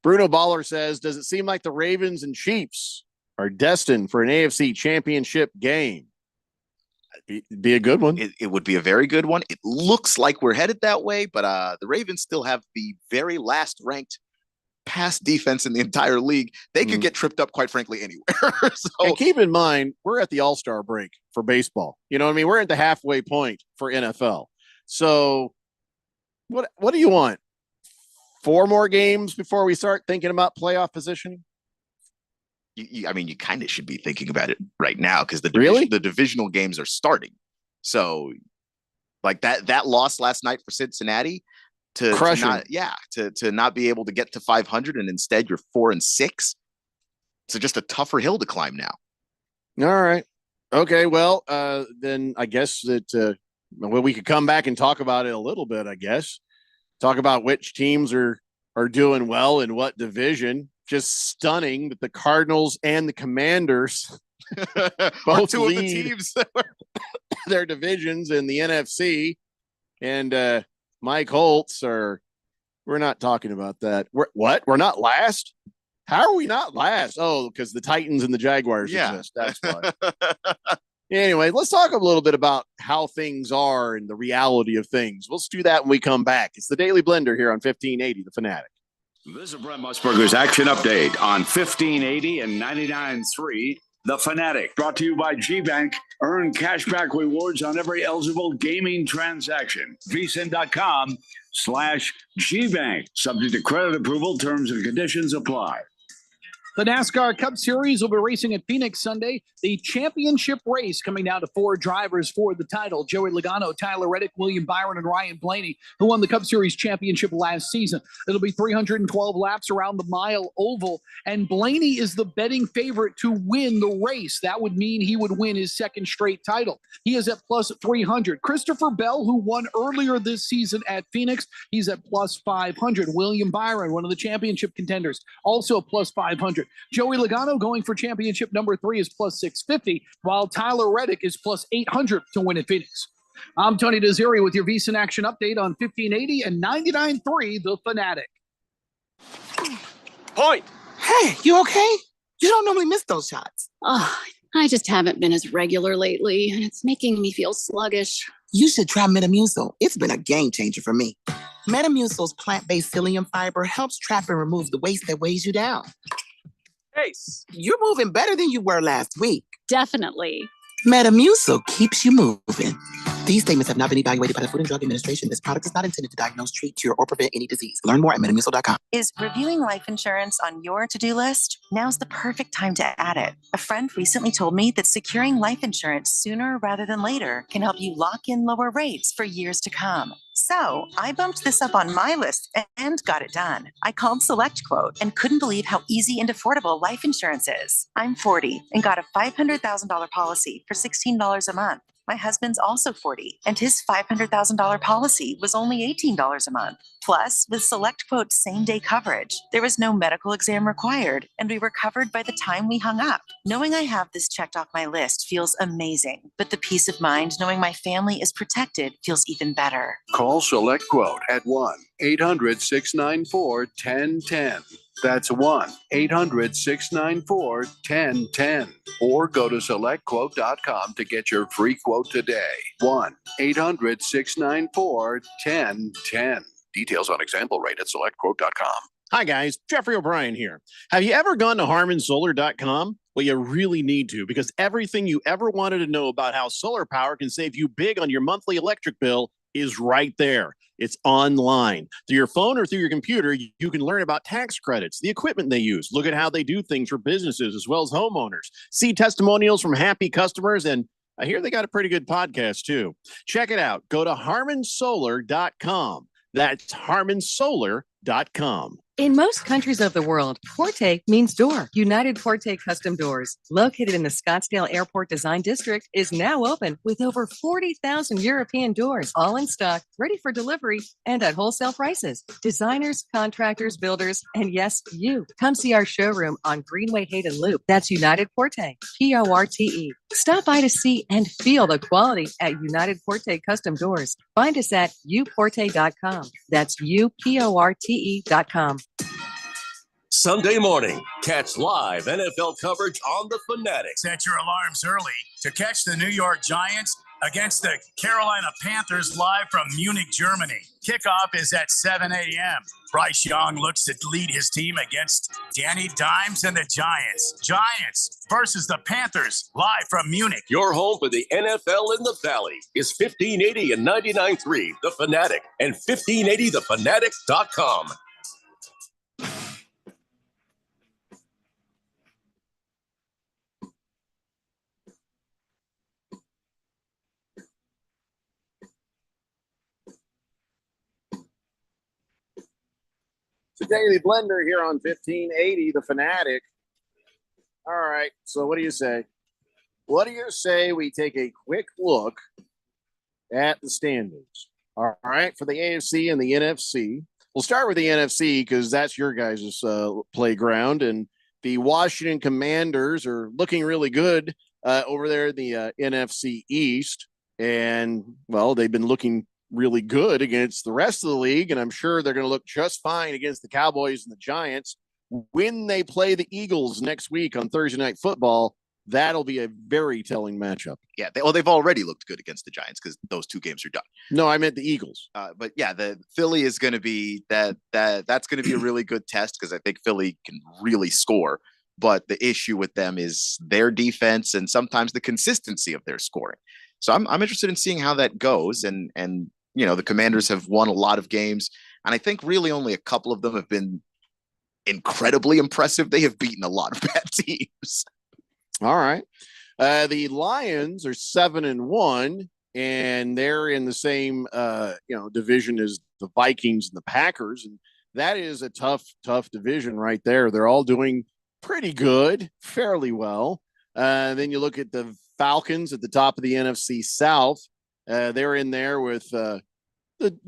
S7: Bruno Baller says, does it seem like the Ravens and Chiefs are destined for an AFC championship game? It'd be a good one.
S11: It would be a very good one. It looks like we're headed that way, but the Ravens still have the very last ranked pass defense in the entire league. They could get tripped up, quite frankly, anywhere.
S7: And keep in mind, we're at the All-Star break for baseball. You know what I mean? We're at the halfway point for NFL. So what do you want? 4 more games before we start thinking about playoff positioning?
S11: You kind of should be thinking about it right now because the divisional games are starting. So, like that loss last night for Cincinnati to not be able to get to 500 and instead you're 4-6. So just a tougher hill to climb now.
S7: All right. Okay. Well, then I guess that we could come back and talk about it a little bit. I guess talk about which teams are doing well in what division. Just stunning that the Cardinals and the Commanders both
S11: two
S7: lead
S11: of the teams
S7: their divisions in the NFC. And Mike Holtz we're not talking about that. We're not last? How are we not last? Oh, because the Titans and the Jaguars exist. That's why. Anyway, let's talk a little bit about how things are and the reality of things. Let's do that when we come back. It's the Daily Blender here on 1580 The Fanatic.
S2: This is Brent Musburger's Action Update on 1580 and 99.3 The Fanatic. Brought to you by GBank. Earn cashback rewards on every eligible gaming transaction. vsin.com/GBank. Subject to credit approval. Terms and conditions apply.
S12: The NASCAR Cup Series will be racing at Phoenix Sunday. The championship race coming down to 4 drivers for the title. Joey Logano, Tyler Reddick, William Byron, and Ryan Blaney, who won the Cup Series championship last season. It'll be 312 laps around the mile oval, and Blaney is the betting favorite to win the race. That would mean he would win his second straight title. He is at plus 300. Christopher Bell, who won earlier this season at Phoenix, he's at plus 500. William Byron, one of the championship contenders, also plus 500. Joey Logano going for championship number 3 is plus 650, while Tyler Reddick is plus 800 to win at Phoenix. I'm Tony Desiri with your VSiN Action Update on 1580 and 99.3 The Fanatic.
S20: Point. Hey, you okay? You don't normally miss those shots.
S22: Oh, I just haven't been as regular lately, and it's making me feel sluggish.
S20: You should try Metamucil. It's been a game changer for me. Metamucil's plant-based psyllium fiber helps trap and remove the waste that weighs you down. Ace, you're moving better than you were last week.
S22: Definitely.
S20: Metamucil keeps you moving. These statements have not been evaluated by the Food and Drug Administration. This product is not intended to diagnose, treat, cure, or prevent any disease. Learn more at metamucil.com.
S23: Is reviewing life insurance on your to-do list? Now's the perfect time to add it. A friend recently told me that securing life insurance sooner rather than later can help you lock in lower rates for years to come. So I bumped this up on my list and got it done. I called SelectQuote and couldn't believe how easy and affordable life insurance is. I'm 40 and got a $500,000 policy for $16 a month. My husband's also 40, and his $500,000 policy was only $18 a month. Plus, with SelectQuote's same-day coverage, there was no medical exam required, and we were covered by the time we hung up. Knowing I have this checked off my list feels amazing, but the peace of mind knowing my family is protected feels even better.
S19: Call SelectQuote at 1-800-694-1010. That's 1-800-694-1010. Or go to SelectQuote.com to get your free quote today. 1-800-694-1010. Details on example rate at SelectQuote.com.
S7: Hi, guys. Jeffrey O'Brien here. Have you ever gone to HarmonSolar.com? Well, you really need to, because everything you ever wanted to know about how solar power can save you big on your monthly electric bill is right there. It's online. Through your phone or through your computer, you can learn about tax credits, the equipment they use, look at how they do things for businesses as well as homeowners, see testimonials from happy customers, and I hear they got a pretty good podcast too. Check it out. Go to HarmonSolar.com. That's HarmonSolar.com.
S8: In most countries of the world, Porte means door. United Porte Custom Doors, located in the Scottsdale Airport Design District, is now open with over 40,000 European doors, all in stock, ready for delivery, and at wholesale prices. Designers, contractors, builders, and yes, you. Come see our showroom on Greenway Hayden Loop. That's United Porte, Porte. Stop by to see and feel the quality at United Porte Custom Doors. Find us at uporte.com. That's uporte.com.
S9: Sunday morning, catch live NFL coverage on The Fanatic.
S3: Set your alarms early to catch the New York Giants against the Carolina Panthers live from Munich, Germany. Kickoff is at 7 a.m. Bryce Young looks to lead his team against Danny Dimes and the Giants. Giants versus the Panthers live from Munich.
S9: Your home for the NFL in the Valley is 1580 and 99.3 The Fanatic and 1580thefanatic.com.
S7: The Daily Blender here on 1580 The Fanatic. All right, so what do you say? What do you say we take a quick look at the standings? All right, for the AFC and the NFC. We'll start with the NFC because that's your guys' playground, and the Washington Commanders are looking really good over there in the NFC East, and, well, they've been looking really good against the rest of the league, and I'm sure they're going to look just fine against the Cowboys and the Giants when they play the Eagles next week on Thursday Night Football That'll be a very telling matchup.
S11: Yeah, they've already looked good against the Giants because those two games are done.
S7: No, I meant the Eagles.
S11: But yeah, the Philly is going to be that's going to be a really good test because I think Philly can really score. But the issue with them is their defense and sometimes the consistency of their scoring. So I'm interested in seeing how that goes. And the Commanders have won a lot of games, and I think really only a couple of them have been incredibly impressive. They have beaten a lot of bad teams.
S7: All right. The Lions are 7-1, and they're in the same division as the Vikings and the Packers. And that is a tough division right there. They're all doing pretty good, fairly well. Then you look at the Falcons at the top of the NFC South. They're in there with the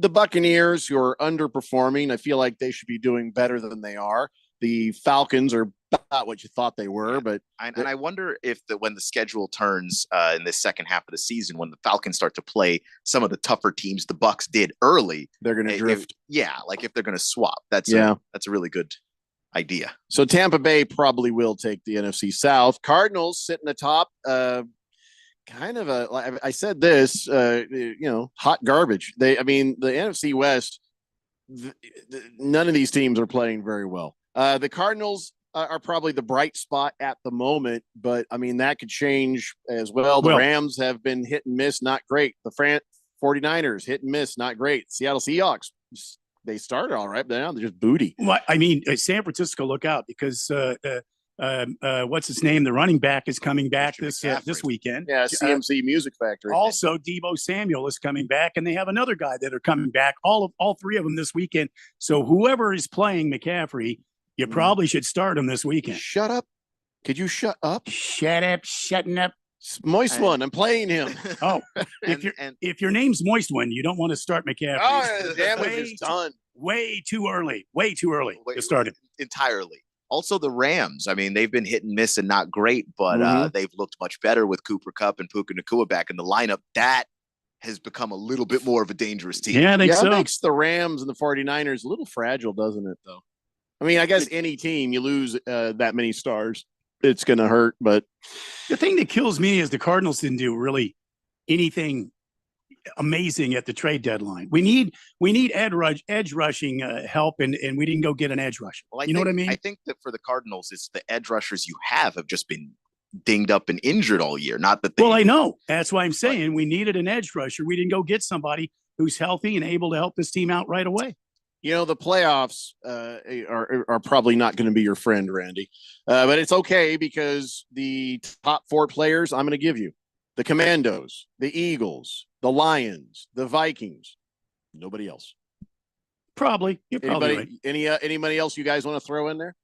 S7: Buccaneers, who are underperforming. I feel like they should be doing better than they are. The Falcons are not what you thought they were, but
S11: I wonder if when the schedule turns in the second half of the season, when the Falcons start to play some of the tougher teams the Bucs did early,
S7: they're going to drift.
S11: If they're going to swap. That's a really good idea.
S7: So Tampa Bay probably will take the NFC South. Cardinals sitting atop. Kind of I said this, hot garbage. The NFC West, none of these teams are playing very well. The Cardinals are probably the bright spot at the moment, but that could change as well. The Rams have been hit and miss, not great. The 49ers hit and miss, not great. Seattle Seahawks, they started all right, but now they're just booty.
S3: Well, San Francisco, look out, because what's his name? The running back is coming back this weekend.
S7: Yeah, CMC Music Factory.
S3: Also, Deebo Samuel is coming back, and they have another guy that are coming back. All three of them this weekend. So whoever is playing McCaffrey, you probably should start him this weekend.
S7: Shut up! Could you shut up?
S3: Shut up! Shutting up.
S7: Moist One, I'm playing him.
S3: Oh, if your name's Moist One, you don't want to start McCaffrey.
S7: Oh, the damage is done.
S3: Way too early to start him.
S11: Entirely. Also, the Rams. They've been hit and miss and not great, but they've looked much better with Cooper Kupp and Puka Nacua back in the lineup. That has become a little bit more of a dangerous team.
S3: Yeah, I think so.
S7: It makes the Rams and the 49ers a little fragile, doesn't it, though? I guess any team, you lose that many stars, it's going to hurt. But
S3: the thing that kills me is the Cardinals didn't do really anything amazing at the trade deadline. We need edge rushing help, and we didn't go get an edge rusher.
S11: Well,
S3: know what I mean?
S11: I think that for the Cardinals, it's the edge rushers you have just been dinged up and injured all year. Not that they.
S3: Well, I know. That's why I'm saying we needed an edge rusher. We didn't go get somebody who's healthy and able to help this team out right away.
S7: The playoffs are probably not going to be your friend, Randy. But it's okay, because the top four players I'm going to give you: the Commandos, the Eagles, the Lions, the Vikings. Nobody else.
S3: Probably. You're probably right.
S7: Anybody else you guys want to throw in there?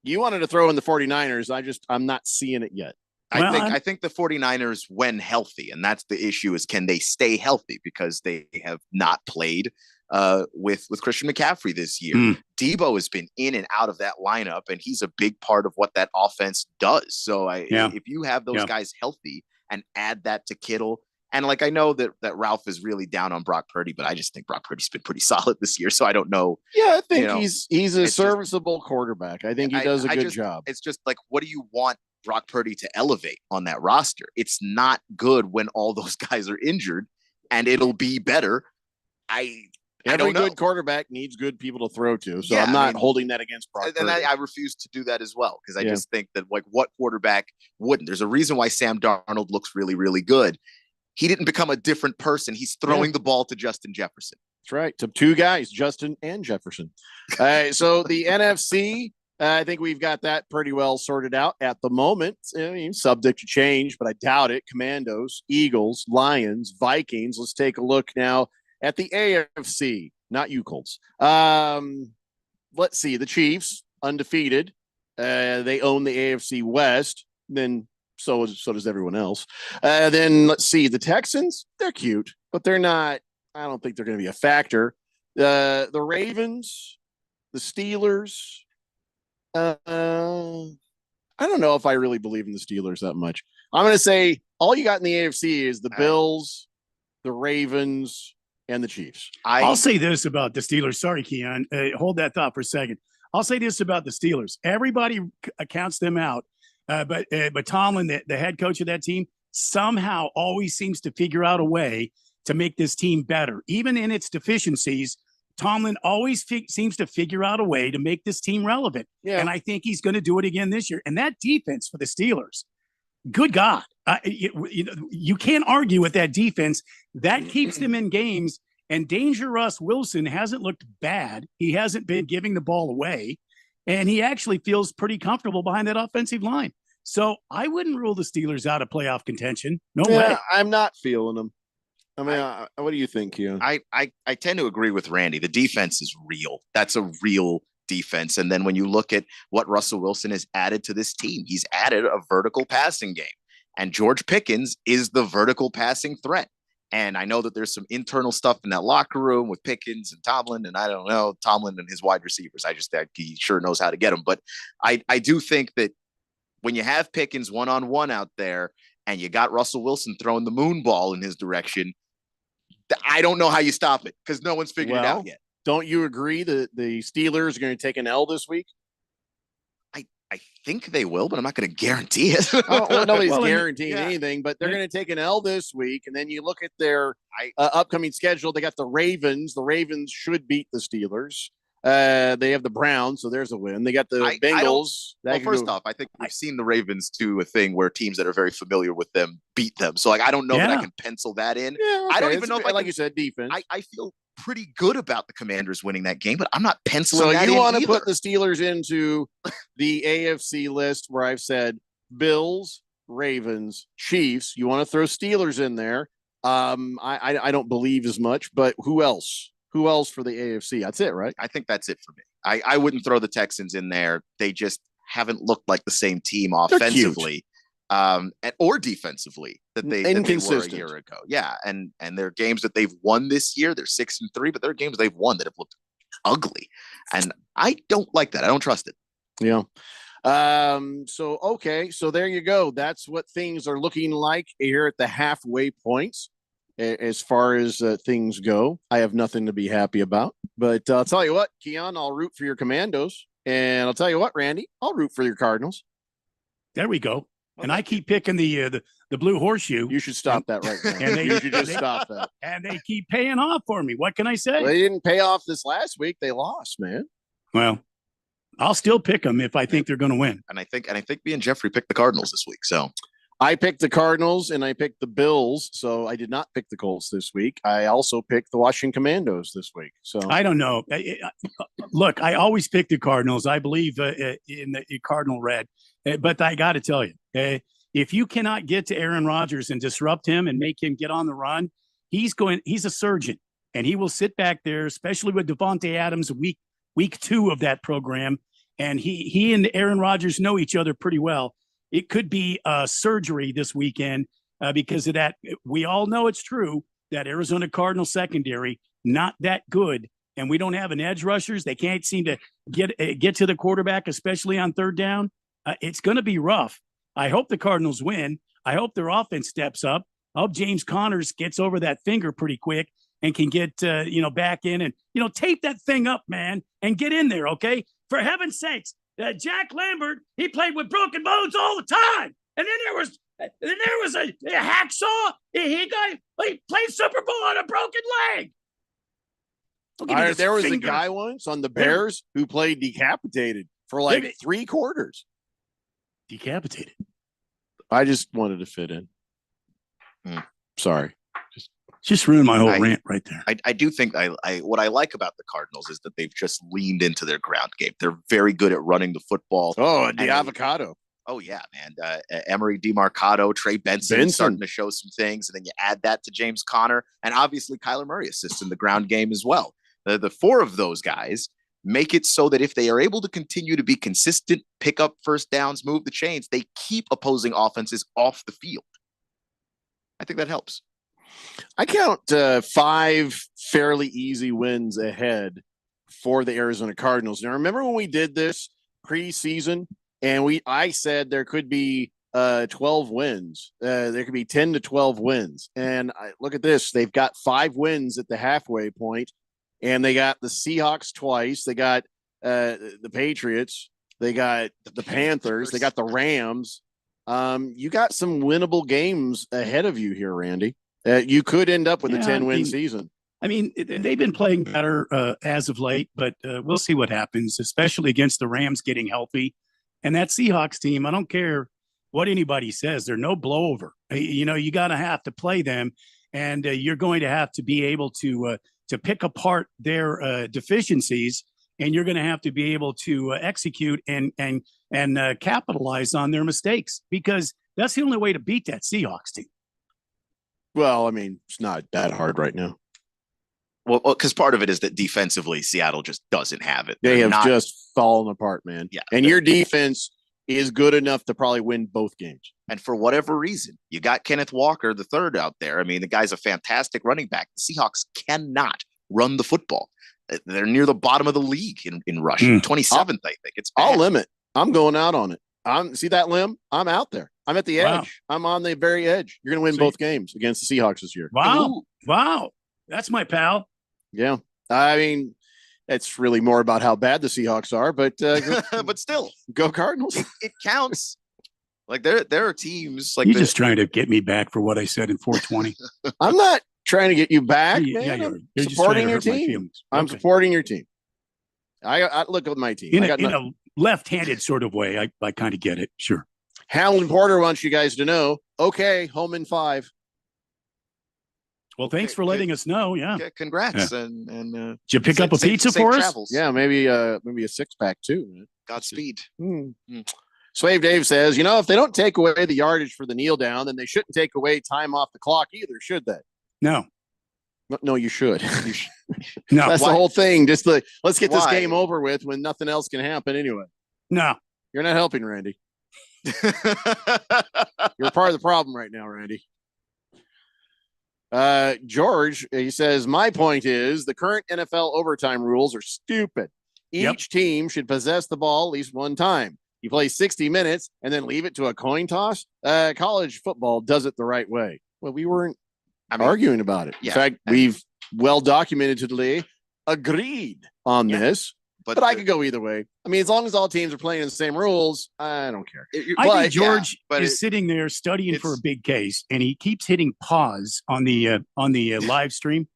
S7: You wanted to throw in the 49ers. I'm not seeing it yet.
S11: I think the 49ers, when healthy, and that's the issue, is can they stay healthy, because they have not played with Christian McCaffrey this year. Deebo has been in and out of that lineup, and he's a big part of what that offense does. So if you have those guys healthy and add that to Kittle, and I know that Ralph is really down on Brock Purdy, but I just think Brock Purdy's been pretty solid this year. So I don't know.
S7: Yeah, I think he's a serviceable quarterback. I think he does a good job.
S11: It's just what do you want Brock Purdy to elevate on that roster? It's not good when all those guys are injured, and it'll be better.
S7: Every good quarterback needs good people to throw to. So I'm not holding that against Brock Purdy.
S11: And I refuse to do that as well, because I just think that what quarterback wouldn't? There's a reason why Sam Darnold looks really, really good. He didn't become a different person. He's throwing the ball to Justin Jefferson.
S7: That's right. To two guys, Justin and Jefferson. So the NFC, I think we've got that pretty well sorted out at the moment. Subject to change, but I doubt it. Commandos, Eagles, Lions, Vikings. Let's take a look now at the AFC, not you, Colts. Let's see. The Chiefs, undefeated. They own the AFC West. Then so does everyone else. Then let's see. The Texans, they're cute, but they're not. I don't think they're going to be a factor. The Ravens, the Steelers. I don't know if I really believe in the Steelers that much. I'm going to say all you got in the AFC is the Bills, the Ravens, and the Chiefs.
S3: I'll say this about the Steelers. Sorry, Keon. Hold that thought for a second. I'll say this about the Steelers. Everybody counts them out But Tomlin, the head coach of that team, somehow always seems to figure out a way to make this team better, even in its deficiencies. Tomlin always seems to figure out a way to make this team relevant.
S7: Yeah.
S3: And I think he's going to do it again this year. And that defense for the Steelers, good God, you can't argue with that defense. That keeps them in games. And Dangerous Wilson hasn't looked bad. He hasn't been giving the ball away. And he actually feels pretty comfortable behind that offensive line. So I wouldn't rule the Steelers out of playoff contention. No way.
S7: I'm not feeling them. I mean, what do you think, Hugh?
S11: I tend to agree with Randy. The defense is real. That's a real defense. And then when you look at what Russell Wilson has added to this team, he's added a vertical passing game. And George Pickens is the vertical passing threat. And I know that there's some internal stuff in that locker room with Pickens and Tomlin, and I don't know, Tomlin and his wide receivers. I just think he sure knows how to get them. But I do think that when you have Pickens one-on-one out there and you got Russell Wilson throwing the moon ball in his direction, I don't know how you stop it because no one's figured it out yet.
S7: Don't you agree that the Steelers are going to take an L this week?
S11: I think they will, but I'm not going to guarantee it.
S7: Nobody's guaranteeing anything, but they're going to take an L this week. And then you look at their upcoming schedule. They got the Ravens. The Ravens should beat the Steelers. They have the Browns, so there's a win. They got the Bengals.
S11: Well, first off, I think we've seen the Ravens do a thing where teams that are very familiar with them beat them. So, I don't know that I can pencil that in.
S7: Yeah, okay.
S11: I don't even know if
S7: you said, defense.
S11: I feel pretty good about the Commanders winning that game, but I'm not penciling that in.
S7: So you want to put the Steelers into the AFC list where I've said Bills, Ravens, Chiefs. You want to throw Steelers in there. I don't believe as much, but who else? Who else for the AFC? That's it, right?
S11: I think that's it for me. I wouldn't throw the Texans in there. They just haven't looked like the same team offensively or defensively that they were a year ago. Yeah, and there are games that they've won this year. They're 6-3, but there are games they've won that have looked ugly. And I don't like that. I don't trust it.
S7: Yeah. So there you go. That's what things are looking like here at the halfway points. As far as things go, I have nothing to be happy about. But I'll tell you what, Keon, I'll root for your Commandos. And I'll tell you what, Randy, I'll root for your Cardinals.
S3: There we go. And I keep picking the blue horseshoe.
S7: You should stop that right now.
S3: And
S7: you should just stop that.
S3: And they keep paying off for me. What can I say?
S7: Well, they didn't pay off this last week. They lost, man.
S3: Well, I'll still pick them if I think they're going to win.
S11: And I think me and Jeffrey picked the Cardinals this week. So
S7: I picked the Cardinals and I picked the Bills. So I did not pick the Colts this week. I also picked the Washington Commandos this week. So
S3: I don't know. Look, I always pick the Cardinals. I believe in the Cardinal red. But I got to tell you, if you cannot get to Aaron Rodgers and disrupt him and make him get on the run, he's a surgeon. And he will sit back there, especially with Devontae Adams week 2 of that program. And he and Aaron Rodgers know each other pretty well. It could be surgery this weekend because of that. We all know it's true that Arizona Cardinal secondary, not that good. And we don't have an edge rushers. They can't seem to get to the quarterback, especially on third down. It's going to be rough. I hope the Cardinals win. I hope their offense steps up. I hope James Connors gets over that finger pretty quick and can get, back in and, tape that thing up, man, and get in there. Okay. For heaven's sakes, Jack Lambert, he played with broken bones all the time. And then there was a hacksaw. He played Super Bowl on a broken leg.
S7: There was a guy once on the Bears who played decapitated for like 3 quarters.
S3: Decapitated.
S7: I just wanted to fit in. Sorry.
S3: Just ruined my whole rant right there.
S11: I do think what I like about the Cardinals is that they've just leaned into their ground game. They're very good at running the football.
S7: Oh, and the avocado.
S11: Oh, yeah, man. Emery DeMarcado, Trey Benson starting to show some things. And then you add that to James Conner. And obviously Kyler Murray assists in the ground game as well. The 4 of those guys make it so that if they are able to continue to be consistent, pick up first downs, move the chains, they keep opposing offenses off the field. I think that helps.
S7: I count 5 fairly easy wins ahead for the Arizona Cardinals. Now, remember when we did this preseason and I said there could be 12 wins. There could be 10 to 12 wins. And look at this. They've got 5 wins at the halfway point, and they got the Seahawks twice. They got the Patriots. They got the Panthers. They got the Rams. You got some winnable games ahead of you here, Randy. You could end up with a 10-win season.
S3: I mean, they've been playing better as of late, but we'll see what happens, especially against the Rams getting healthy. And that Seahawks team, I don't care what anybody says, they're no blowover. You know, you got to have to play them, and you're going to have to be able to pick apart their deficiencies, and you're going to have to be able to execute and capitalize on their mistakes, because that's the only way to beat that Seahawks team.
S7: Well, I mean, it's not that hard right now.
S11: Well, because part of it is that defensively, Seattle just doesn't have it.
S7: They have just fallen apart, man.
S11: Yeah.
S7: And your defense is good enough to probably win both games.
S11: And for whatever reason, you got Kenneth Walker, the third, out there. I mean, the guy's a fantastic running back. The Seahawks cannot run the football. They're near the bottom of the league in rushing, 27th, I think. It's bad.
S7: I'll limit. I'm going out on it. See that limb? I'm out there. I'm at the edge. I'm on the very edge. You're going to win both games against the Seahawks this year.
S3: Wow. Wow. That's my pal.
S7: Yeah. I mean, it's really more about how bad the Seahawks are, but
S11: but still,
S7: go Cardinals.
S11: It counts. Like there are teams like
S3: you're just trying to get me back for what I said in 420.
S7: I'm not trying to get you back.
S3: Yeah,
S7: man.
S3: you're
S7: supporting your
S3: just trying to hurt my
S7: team.
S3: feelings.
S7: I'm
S3: Okay.
S7: supporting your team. I look at my team.
S3: In
S7: I got
S3: a left-handed sort of way. I kind of get it. Sure.
S7: Hamlin Porter wants you guys to know. Okay, home in 5.
S3: Well, thanks for letting us know. Yeah.
S11: Congrats.
S3: Yeah.
S11: And
S3: Did you pick up a pizza for us?
S7: Yeah, maybe a 6-pack too. Man.
S11: Godspeed.
S7: Swave Dave says, you know, if they don't take away the yardage for the kneel down, then they shouldn't take away time off the clock either, should they?
S3: No.
S7: No, you should.
S3: No.
S7: That's
S3: Why?
S7: the whole thing. Just let's get this
S11: Why?
S7: game over with when nothing else can happen anyway.
S3: No.
S7: You're not helping, Randy. You're part of the problem right now, Randy. George, he says, my point is the current NFL overtime rules are stupid. Each team should possess the ball at least one time. You play 60 minutes and then leave it to a coin toss. College football does it the right way. Well, we weren't arguing about it. In fact, we've well documented today, agreed on this. But I could go either way. I mean, as long as all teams are playing the same rules, I don't care.
S3: I think George is sitting there studying for a big case, and he keeps hitting pause on the live stream,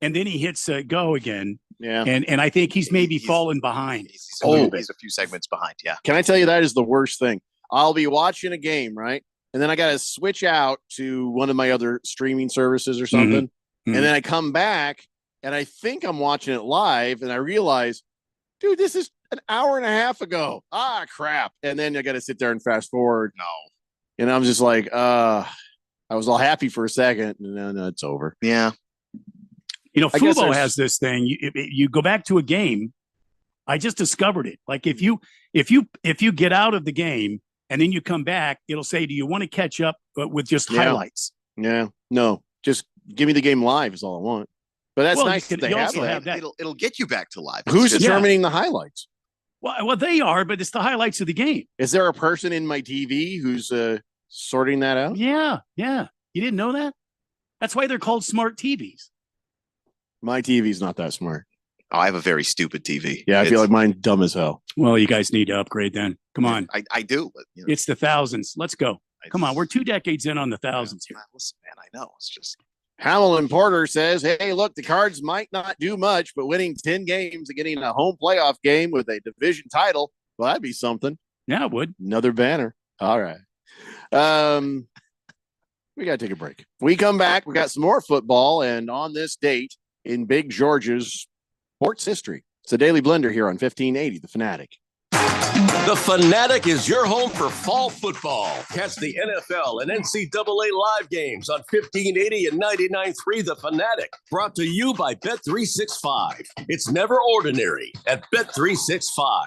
S3: and then he hits go again.
S7: Yeah,
S3: and I think he's maybe fallen behind.
S11: He's a few segments behind. Yeah.
S7: Can I tell you that is the worst thing? I'll be watching a game, right? And then I got to switch out to one of my other streaming services or something.
S3: Mm-hmm.
S7: And then I come back and I think I'm watching it live and I realize, dude, this is an hour and a half ago. Ah, crap. And then I got to sit there and fast forward.
S11: No.
S7: And I'm just like, I was all happy for a second and then it's over.
S11: Yeah.
S3: You know,
S7: I guess
S3: Fubo
S7: there's-
S3: has this thing. You go back to a game. I just discovered it. Like if you get out of the game and then you come back, it'll say, "Do you want to catch up with just highlights?"
S7: Yeah. No, just give me the game live is all I want. But that's
S3: Well,
S7: nice
S3: you
S7: that
S3: can-
S7: they
S3: you
S7: have
S3: also
S7: that.
S3: have that.
S11: It'll get you back to live.
S7: Who's
S11: It's just-
S7: determining the highlights?
S3: Well, they are, but it's the highlights of the game.
S7: Is there a person in my TV who's sorting that out?
S3: Yeah. You didn't know that? That's why they're called smart TVs.
S7: My TV's not that smart.
S11: Oh, I have a very stupid TV.
S7: Yeah, I feel like mine's dumb as hell.
S3: Well, you guys need to upgrade then. Come on.
S11: I do. But, you know,
S3: It's the thousands. Let's go. Come on. We're 2 decades in on the thousands here.
S11: listen, man, I know. It's just
S7: Hamilton Porter says, hey, look, the Cards might not do much, but winning 10 games and getting a home playoff game with a division title, well, that'd be something.
S3: Yeah, it would.
S7: Another banner. All right. We got to take a break. We come back. We got some more football. And on this date in Big George's sports history, it's a Daily Blender here on 1580, The Fanatic.
S9: The Fanatic is your home for fall football. Catch the NFL and NCAA live games on 1580 and 99.3 The Fanatic. Brought to you by Bet365. It's never ordinary at Bet365.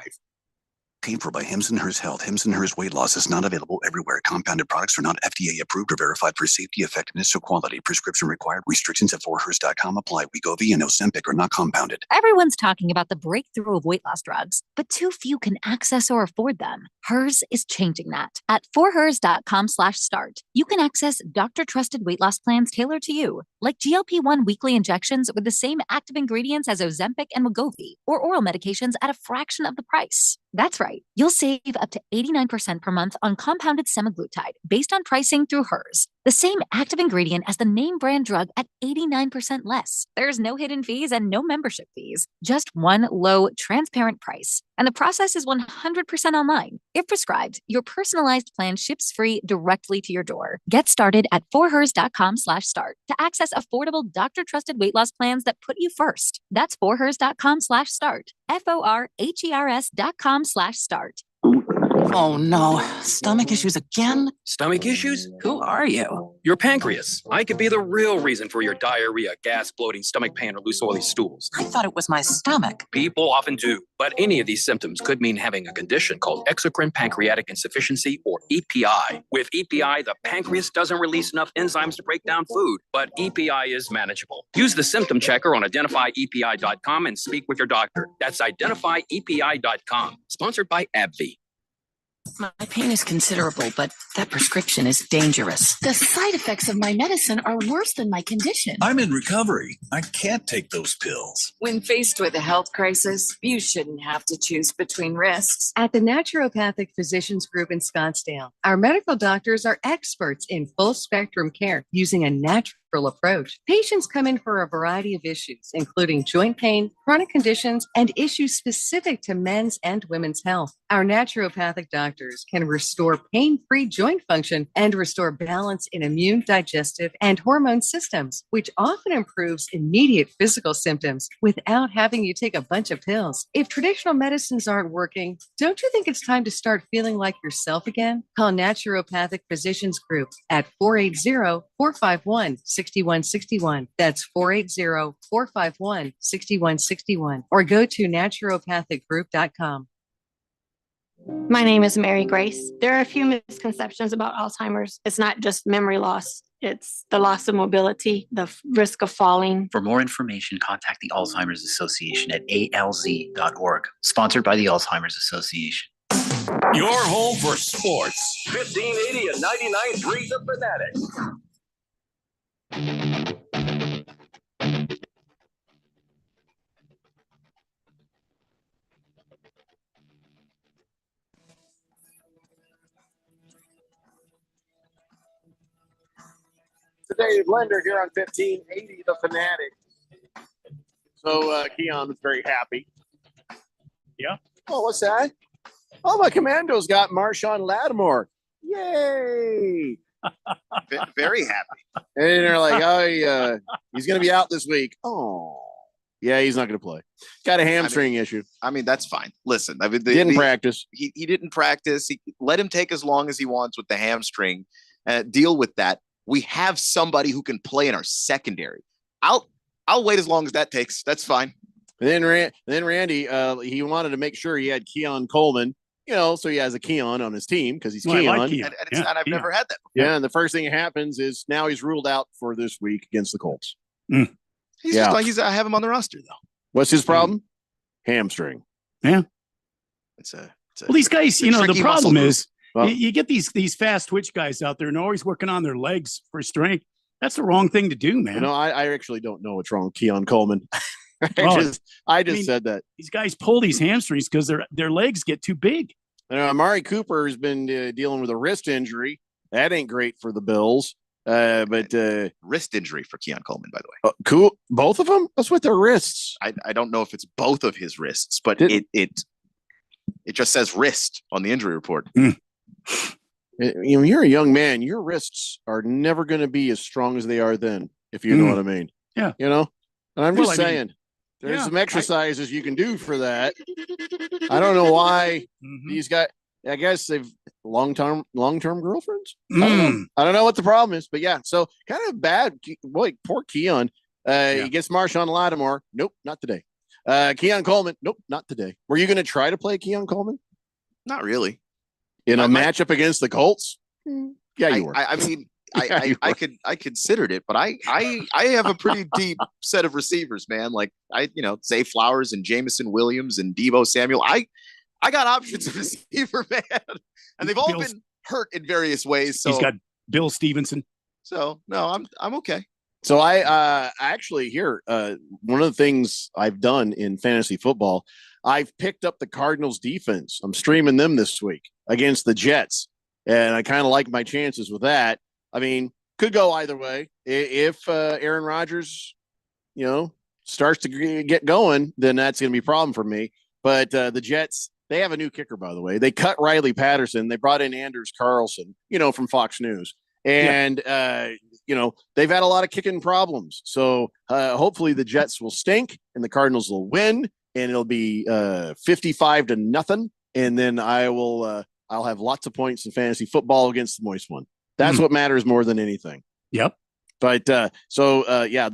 S4: Paid for by Hims & Hers Health. Hims & Hers Weight Loss is not available everywhere. Compounded products are not FDA approved or verified for safety, effectiveness, or quality. Prescription required. Restrictions at forhers.com apply. Wegovy and Ozempic are not compounded.
S5: Everyone's talking about the breakthrough of weight loss drugs, but too few can access or afford them. Hers is changing that. At forhers.com/start, you can access doctor-trusted weight loss plans tailored to you, like GLP-1 weekly injections with the same active ingredients as Ozempic and Wegovy, or oral medications at a fraction of the price. That's right. You'll save up to 89% per month on compounded semaglutide based on pricing through hers. The same active ingredient as the name brand drug at 89% less. There's no hidden fees and no membership fees. Just one low, transparent price. And the process is 100% online. If prescribed, your personalized plan ships free directly to your door. Get started at forhers.com/start to access affordable doctor-trusted weight loss plans that put you first. That's forhers.com/start. FORHERS.com/start.
S6: Oh no, stomach issues again?
S13: Stomach issues? Who are you? Your pancreas. I could be the real reason for your diarrhea, gas, bloating, stomach pain, or loose oily stools.
S6: I thought it was my stomach.
S13: People often do, but any of these symptoms could mean having a condition called exocrine pancreatic insufficiency, or EPI. With EPI, the pancreas doesn't release enough enzymes to break down food, but EPI is manageable. Use the symptom checker on identifyepi.com and speak with your doctor. That's identifyepi.com. Sponsored by AbbVie.
S6: My pain is considerable, but that prescription is dangerous.
S14: The side effects of my medicine are worse than my condition.
S25: I'm in recovery. I can't take those pills.
S15: When faced with a health crisis, you shouldn't have to choose between risks.
S8: At the Naturopathic Physicians Group in Scottsdale, our medical doctors are experts in full spectrum care using a natural approach. Patients come in for a variety of issues, including joint pain, chronic conditions, and issues specific to men's and women's health. Our naturopathic doctors can restore pain-free joint function and restore balance in immune, digestive, and hormone systems, which often improves immediate physical symptoms without having you take a bunch of pills. If traditional medicines aren't working, don't you think it's time to start feeling like yourself again? Call Naturopathic Physicians Group at 480-451-6161. That's 480-451-6161. Or go to naturopathicgroup.com.
S17: My name is Mary Grace. There are a few misconceptions about Alzheimer's. It's not just memory loss. It's the loss of mobility, the risk of falling.
S26: For more information, contact the Alzheimer's Association at alz.org. Sponsored by the Alzheimer's Association.
S9: Your home for sports. 1580 and 99.3 The Fanatic.
S7: Dave Lender here on 1580 The Fanatic. So Keon was very happy.
S3: Yeah.
S7: Oh, what's that? Oh, my Commandos got Marshawn Lattimore. Yay!
S11: Very happy.
S7: And they're like, oh, he's going to be out this week. Oh, yeah, he's not going to play. Got a hamstring issue.
S11: I mean, that's fine. Listen, I mean,
S7: didn't practice.
S11: He didn't practice. Let him take as long as he wants with the hamstring. Deal with that. We have somebody who can play in our secondary. I'll wait as long as that takes. That's fine.
S7: And then Randy, he wanted to make sure he had Keon Coleman, so he has a Keon on his team because he's Keon.
S11: I like Keon. And I've never had that before.
S7: Yeah, and the first thing that happens is now he's ruled out for this week against the Colts.
S11: He's just like I have him on the roster though.
S7: What's his problem? Hamstring.
S3: Yeah.
S11: Well,
S3: these guys, the problem is
S7: Well,
S3: you get these fast twitch guys out there and always working on their legs for strength. That's the wrong thing to do, man.
S7: I actually don't know what's wrong with Keon Coleman. I just said that.
S3: These guys pull these hamstrings because their legs get too big.
S7: Amari Cooper has been dealing with a wrist injury. That ain't great for the Bills. But
S11: wrist injury for Keon Coleman, by the way.
S7: Cool. Both of them? That's with their wrists.
S11: I don't know if it's both of his wrists, but it just says wrist on the injury report.
S7: You're a young man. Your wrists are never going to be as strong as they are then, if you know what I mean.
S3: Yeah.
S7: And I'm just saying, there's some exercises you can do for that. I don't know why these guys. I guess they've long-term girlfriends. I don't know what the problem is, but yeah. So kind of bad. Boy, poor Keon. He gets Marshawn Lattimore. Nope, not today. Keon Coleman. Nope, not today. Were you going to try to play Keon Coleman?
S11: Not really.
S7: In a matchup against the Colts? Yeah, you were.
S11: I mean, I considered it, but I have a pretty deep set of receivers, man. Like Zay Flowers and Jamison Williams and Deebo Samuel. I got options of receiver, man, and they've all been hurt in various ways. So
S3: he's got Bill Stevenson.
S11: So no, I'm okay.
S7: So I actually here one of the things I've done in fantasy football, I've picked up the Cardinals defense. I'm streaming them this week against the Jets, and I kind of like my chances with that. I mean, could go either way. If Aaron Rodgers, starts to get going, then that's going to be a problem for me. But the Jets, they have a new kicker, by the way. They cut Riley Patterson. They brought in Anders Carlson, from Fox News. And, they've had a lot of kicking problems. So hopefully the Jets will stink and the Cardinals will win, and it'll be 55-0. And then I'll have lots of points in fantasy football against the moist one. That's what matters more than anything.
S3: Yep.
S7: But the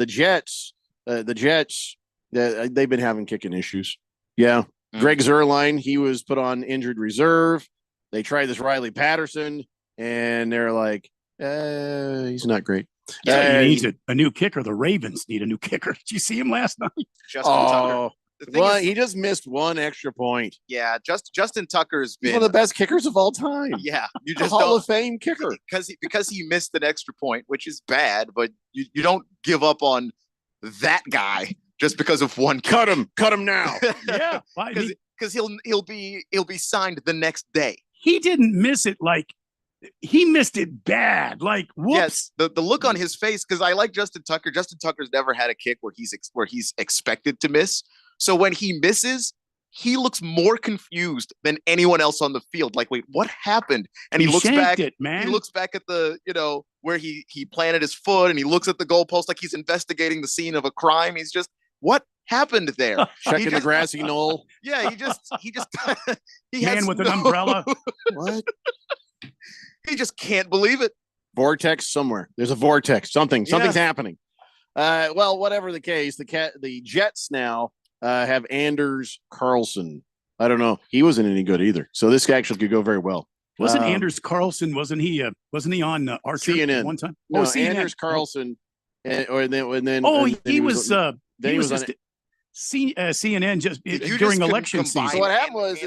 S7: Jets, they've been having kicking issues. Yeah. Greg Zuerlein, he was put on injured reserve. They tried this Riley Patterson, and they're like, he's not great.
S3: Yeah, he needs a new kicker. The Ravens need a new kicker. Did you see him last night?
S11: Justin Tucker.
S7: Well, he just missed one extra point.
S11: Yeah, Justin Tucker's been
S7: one of the best kickers of all time.
S11: Yeah, you just
S7: Hall of Fame kicker
S11: because he missed an extra point, which is bad. But you don't give up on that guy just because of one.
S7: Cut him now.
S3: Yeah,
S11: because he'll be signed the next day.
S3: He didn't miss it like. He missed it bad. Like, whoops.
S11: Yes, the look on his face, because I like Justin Tucker. Justin Tucker's never had a kick where he's expected to miss. So when he misses, he looks more confused than anyone else on the field. Like, wait, what happened? And he looks back. He looks back at the, where he planted his foot, and he looks at the goalpost like he's investigating the scene of a crime. He's just, what happened there?
S7: Checking the grassy knoll.
S11: Yeah, he
S3: man with an umbrella.
S7: What?
S11: He just can't believe it.
S7: Vortex somewhere. There's a vortex. Something's happening. Well, whatever the case, the Jets now have Anders Carlson. I don't know. He wasn't any good either. So this actually could go very well.
S3: Wasn't Anders Carlson? Wasn't he on Archer
S7: CNN
S3: one time?
S7: No, Anders Carlson. He was on
S3: CNN just during election season.
S7: So what happened was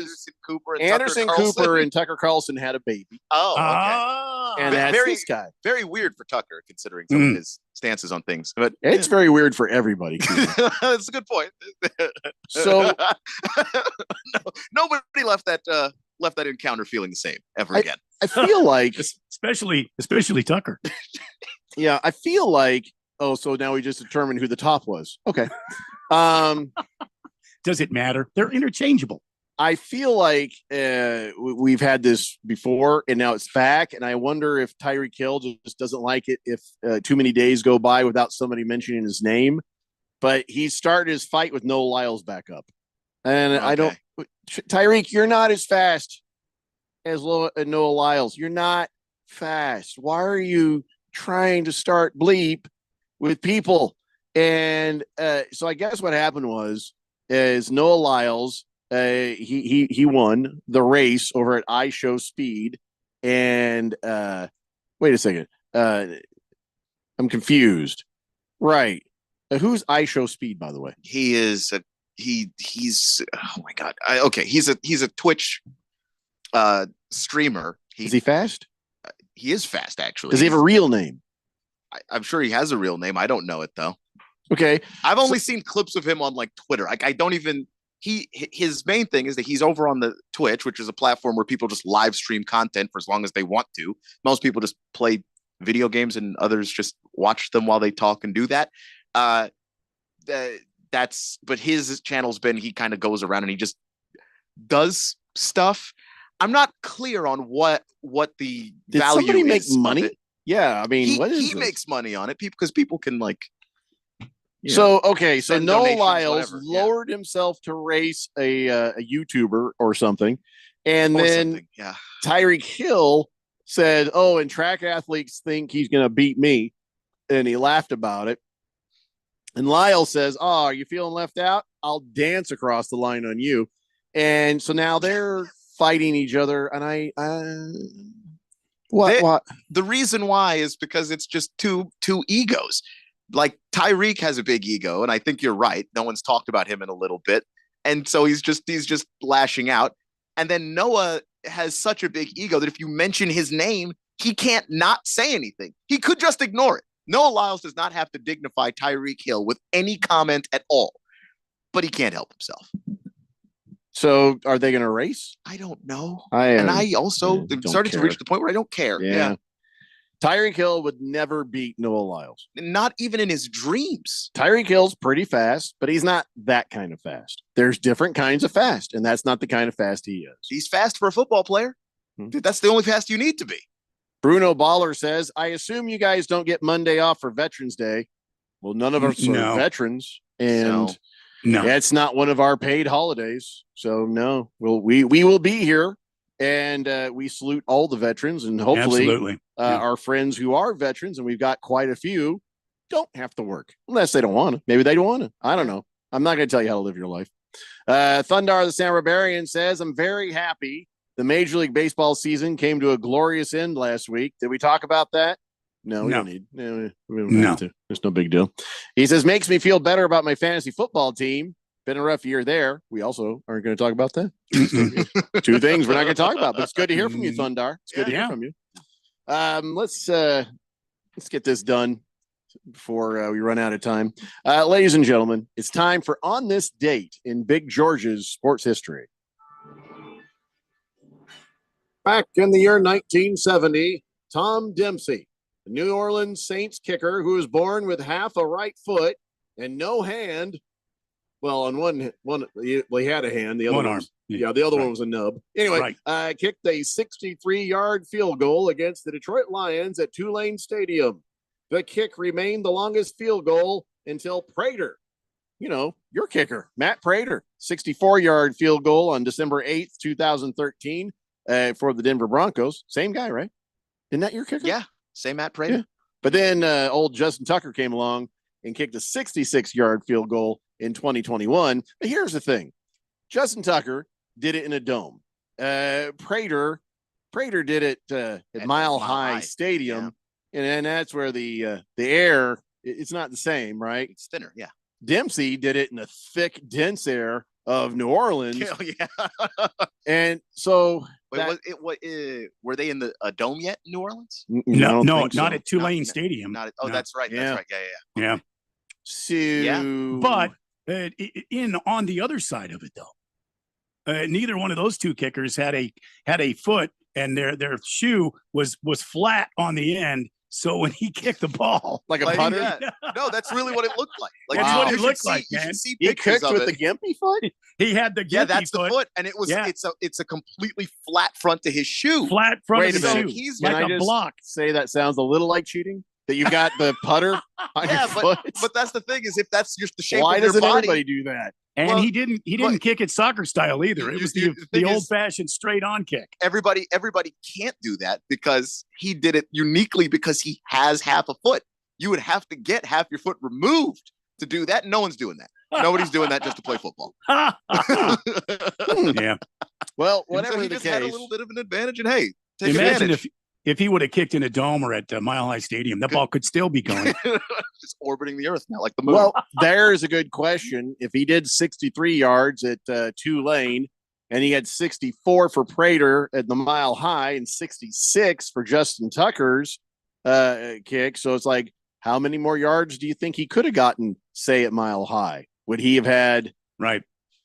S7: Anderson Cooper and Tucker Carlson had a baby.
S11: Oh, okay.
S7: And that's this guy.
S11: Very weird for Tucker, considering some of his stances on things. But
S7: it's very weird for everybody.
S11: That's a good point.
S7: So
S11: nobody left that encounter feeling the same ever again.
S7: I feel like,
S3: especially Tucker.
S7: Yeah, I feel like. Oh, so now we just determined who the top was. Okay.
S3: Does it matter? They're interchangeable.
S7: I feel like we've had this before, and now it's back. And I wonder if Tyreek Hill just doesn't like it if too many days go by without somebody mentioning his name. But he started his fight with Noah Lyles back up, and I don't. Tyreek, you're not as fast as Noah Lyles. You're not fast. Why are you trying to start bleep with people? And so I guess what happened is Noah Lyles, he won the race over at iShow Speed. And wait a second. I'm confused. Right. Who's iShow Speed, by the way?
S11: He is he's oh my God. He's a Twitch streamer.
S7: Is he fast?
S11: He is fast, actually.
S7: Does he have a real name?
S11: I'm sure he has a real name. I don't know it though.
S7: Okay.
S11: I've only seen clips of him on like Twitter. Like I don't even his main thing is that he's over on the Twitch, which is a platform where people just live stream content for as long as they want to. Most people just play video games and others just watch them while they talk and do that. But his channel's been, he kind of goes around and he just does stuff. I'm not clear on what the
S7: Did
S11: value
S7: somebody
S11: is.
S7: make money? Yeah, I mean,
S11: he makes money on it because people can like.
S7: So okay, so
S11: send
S7: Noah
S11: donations,
S7: Lyles
S11: whatever.
S7: lowered himself to race a YouTuber or something, and then Tyreek Hill said, "Oh, and track athletes think he's going to beat me," and he laughed about it. And Lyles says, "Oh, are you feeling left out? I'll dance across the line on you." And so now they're fighting each other, and what?
S11: The reason why is because it's just two egos. Like Tyreek has a big ego, and I think you're right. No one's talked about him in a little bit, and so he's just lashing out. And then Noah has such a big ego that if you mention his name, he can't not say anything. He could just ignore it. Noah Lyles does not have to dignify Tyreek Hill with any comment at all, but he can't help himself.
S7: So are they going to race?
S11: I don't know.
S7: I
S11: also started to reach the point where I don't care.
S7: Yeah. Tyreek Hill would never beat Noah Lyles.
S11: Not even in his dreams.
S7: Tyreek Hill's pretty fast, but he's not that kind of fast. There's different kinds of fast, and that's not the kind of fast he is.
S11: He's fast for a football player. Dude, that's the only fast you need to be.
S7: Bruno Baller says, I assume you guys don't get Monday off for Veterans Day. Well, none of us are veterans, and it's not one of our paid holidays. So no, we will be here, and we salute all the veterans, and hopefully our friends who are veterans, and we've got quite a few, don't have to work unless they don't want to. Maybe they don't want to. I don't know. I'm not going to tell you how to live your life. Thundar the San Barbarian says, I'm very happy the Major League Baseball season came to a glorious end last week. Did we talk about that? No, we don't need. We don't have to. There's no big deal. He says, makes me feel better about my fantasy football team. Been a rough year there. We also aren't going to talk about that. Two things we're not going to talk about, but it's good to hear from you, Thundar. It's good to hear from you. Let's get this done before we run out of time. Ladies and gentlemen, it's time for On This Date in Big George's sports history. Back in the year 1970, Tom Dempsey, the New Orleans Saints kicker who was born with half a right foot and no hand. Well, on one he had a hand. The other one arm. The other one was a nub. Anyway, kicked a 63-yard field goal against the Detroit Lions at Tulane Stadium. The kick remained the longest field goal until Prater, your kicker, Matt Prater, 64-yard field goal on December 8th, 2013. For the Denver Broncos. Same guy, right? Isn't that your kicker?
S11: Yeah, same Matt Prater.
S7: Yeah. But then old Justin Tucker came along and kicked a 66-yard field goal in 2021. But here's the thing. Justin Tucker did it in a dome. Prater did it at Mile High Stadium. Yeah. And that's where the air, it's not the same, right?
S11: It's thinner, yeah.
S7: Dempsey did it in the thick, dense air of New Orleans. And so
S11: were they in the dome yet in New Orleans?
S3: No, not at Tulane Stadium.
S11: That's right.
S3: Yeah.
S11: That's right. Yeah.
S7: So,
S3: but on the other side of it though, neither one of those two kickers had a foot, and their shoe was flat on the end. So when he kicked the ball,
S7: like a putter,
S11: no, that's really what it looked like.
S3: That's what it looked like, man.
S11: He
S7: kicked with the gimpy foot.
S3: He had the gimpy
S11: that's
S3: foot.
S11: the foot, and it was it's a completely flat front to his shoe.
S3: Flat front
S7: Wait
S3: of
S7: a
S3: the
S7: minute.
S3: shoe.
S11: He's
S3: like a block.
S7: Say that sounds a little like cheating. That you got the putter on your foot.
S11: But that's the thing is if that's just the shape
S7: Why
S11: of your
S7: doesn't
S11: body.
S7: everybody do that?
S3: And he didn't kick it soccer style either. It was the old fashioned straight on kick.
S11: Everybody can't do that because he did it uniquely because he has half a foot. You would have to get half your foot removed to do that. No one's doing that. Nobody's doing that just to play football.
S3: Yeah.
S7: Well, whatever
S11: he
S7: the
S11: just
S7: case,
S11: had a little bit of an advantage, and hey, take
S3: imagine
S11: advantage.
S3: if he would have kicked in a dome or at Mile High Stadium, that ball could still be going.
S11: Just orbiting the earth now, like the moon.
S7: Well, there's a good question. If he did 63 yards at Tulane, and he had 64 for Prater at the Mile High and 66 for Justin Tucker's kick, so it's like, how many more yards do you think he could have gotten, say, at Mile High? Would he have had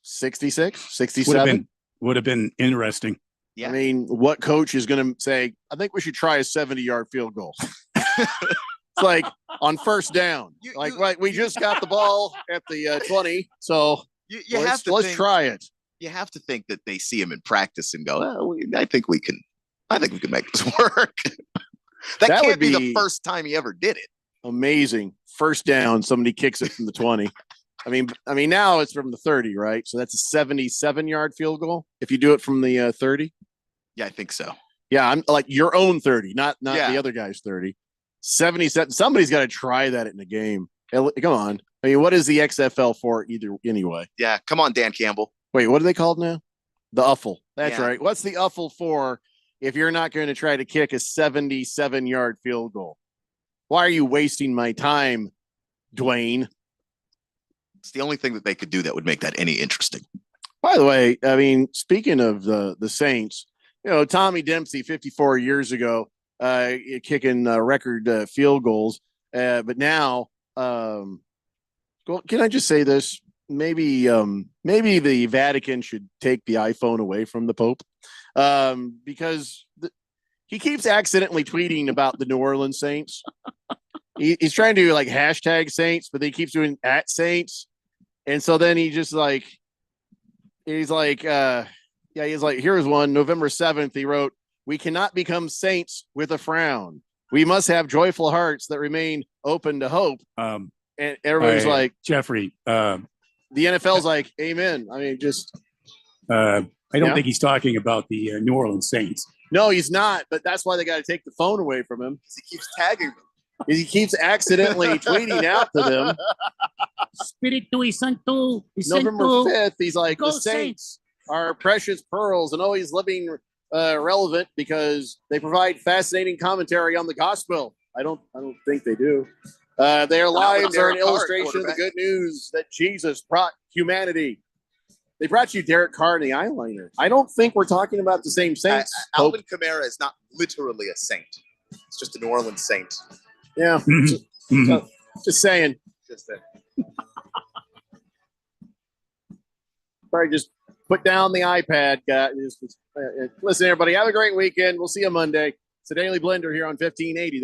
S7: 66, 67?
S3: Would have been interesting.
S11: Yeah.
S7: I mean, what coach is going to say, I think we should try a 70-yard field goal? It's like on first down. We just got the ball at the 20, so let's try it.
S11: You have to think that they see him in practice and go, well, I think we can make this work. that can't
S7: would
S11: be the first time he ever did it.
S7: Amazing. First down, somebody kicks it from the 20. I mean, now it's from the 30, right? So that's a 77-yard field goal if you do it from the 30.
S11: Yeah, I think so.
S7: Yeah, I'm like your own 30, not the other guy's 30. 77. Somebody's got to try that in the game. Come on. I mean, what is the XFL for anyway?
S11: Yeah, come on, Dan Campbell.
S7: Wait, what are they called now? The UFL. That's right. What's the UFL for if you're not going to try to kick a 77-yard field goal? Why are you wasting my time, Dwayne?
S11: It's the only thing that they could do that would make that any interesting.
S7: By the way, I mean, speaking of the Saints, Tommy Dempsey 54 years ago, kicking record field goals. But now, well, can I just say this? Maybe the Vatican should take the iPhone away from the Pope, because he keeps accidentally tweeting about the New Orleans Saints. He's trying to do like hashtag Saints, but he keeps doing at Saints. And so then he's like, here's one, November 7th. He wrote, "We cannot become saints with a frown. We must have joyful hearts that remain open to hope." And everybody's like,
S3: Jeffrey,
S7: the NFL's like, amen. I mean, just.
S3: I don't think he's talking about the New Orleans Saints.
S7: No, he's not. But that's why they got to take the phone away from him.
S11: He keeps tagging them.
S7: He keeps accidentally tweeting out to them.
S3: Spiritu Santo.
S7: November 5th, he's like, the Saints are precious pearls and always living relevant because they provide fascinating commentary on the gospel. I don't think they do. Their lives are an illustration of the good news that Jesus brought humanity. They brought you Derek Carr and the eyeliner. I don't think we're talking about the same Saints.
S11: Alvin Kamara is not literally a saint. It's just a New Orleans Saint.
S7: Yeah. Just saying.
S11: Just saying.
S7: Probably just put down the iPad. Listen, everybody, have a great weekend. We'll see you Monday. It's the Daily Blender here on 1580.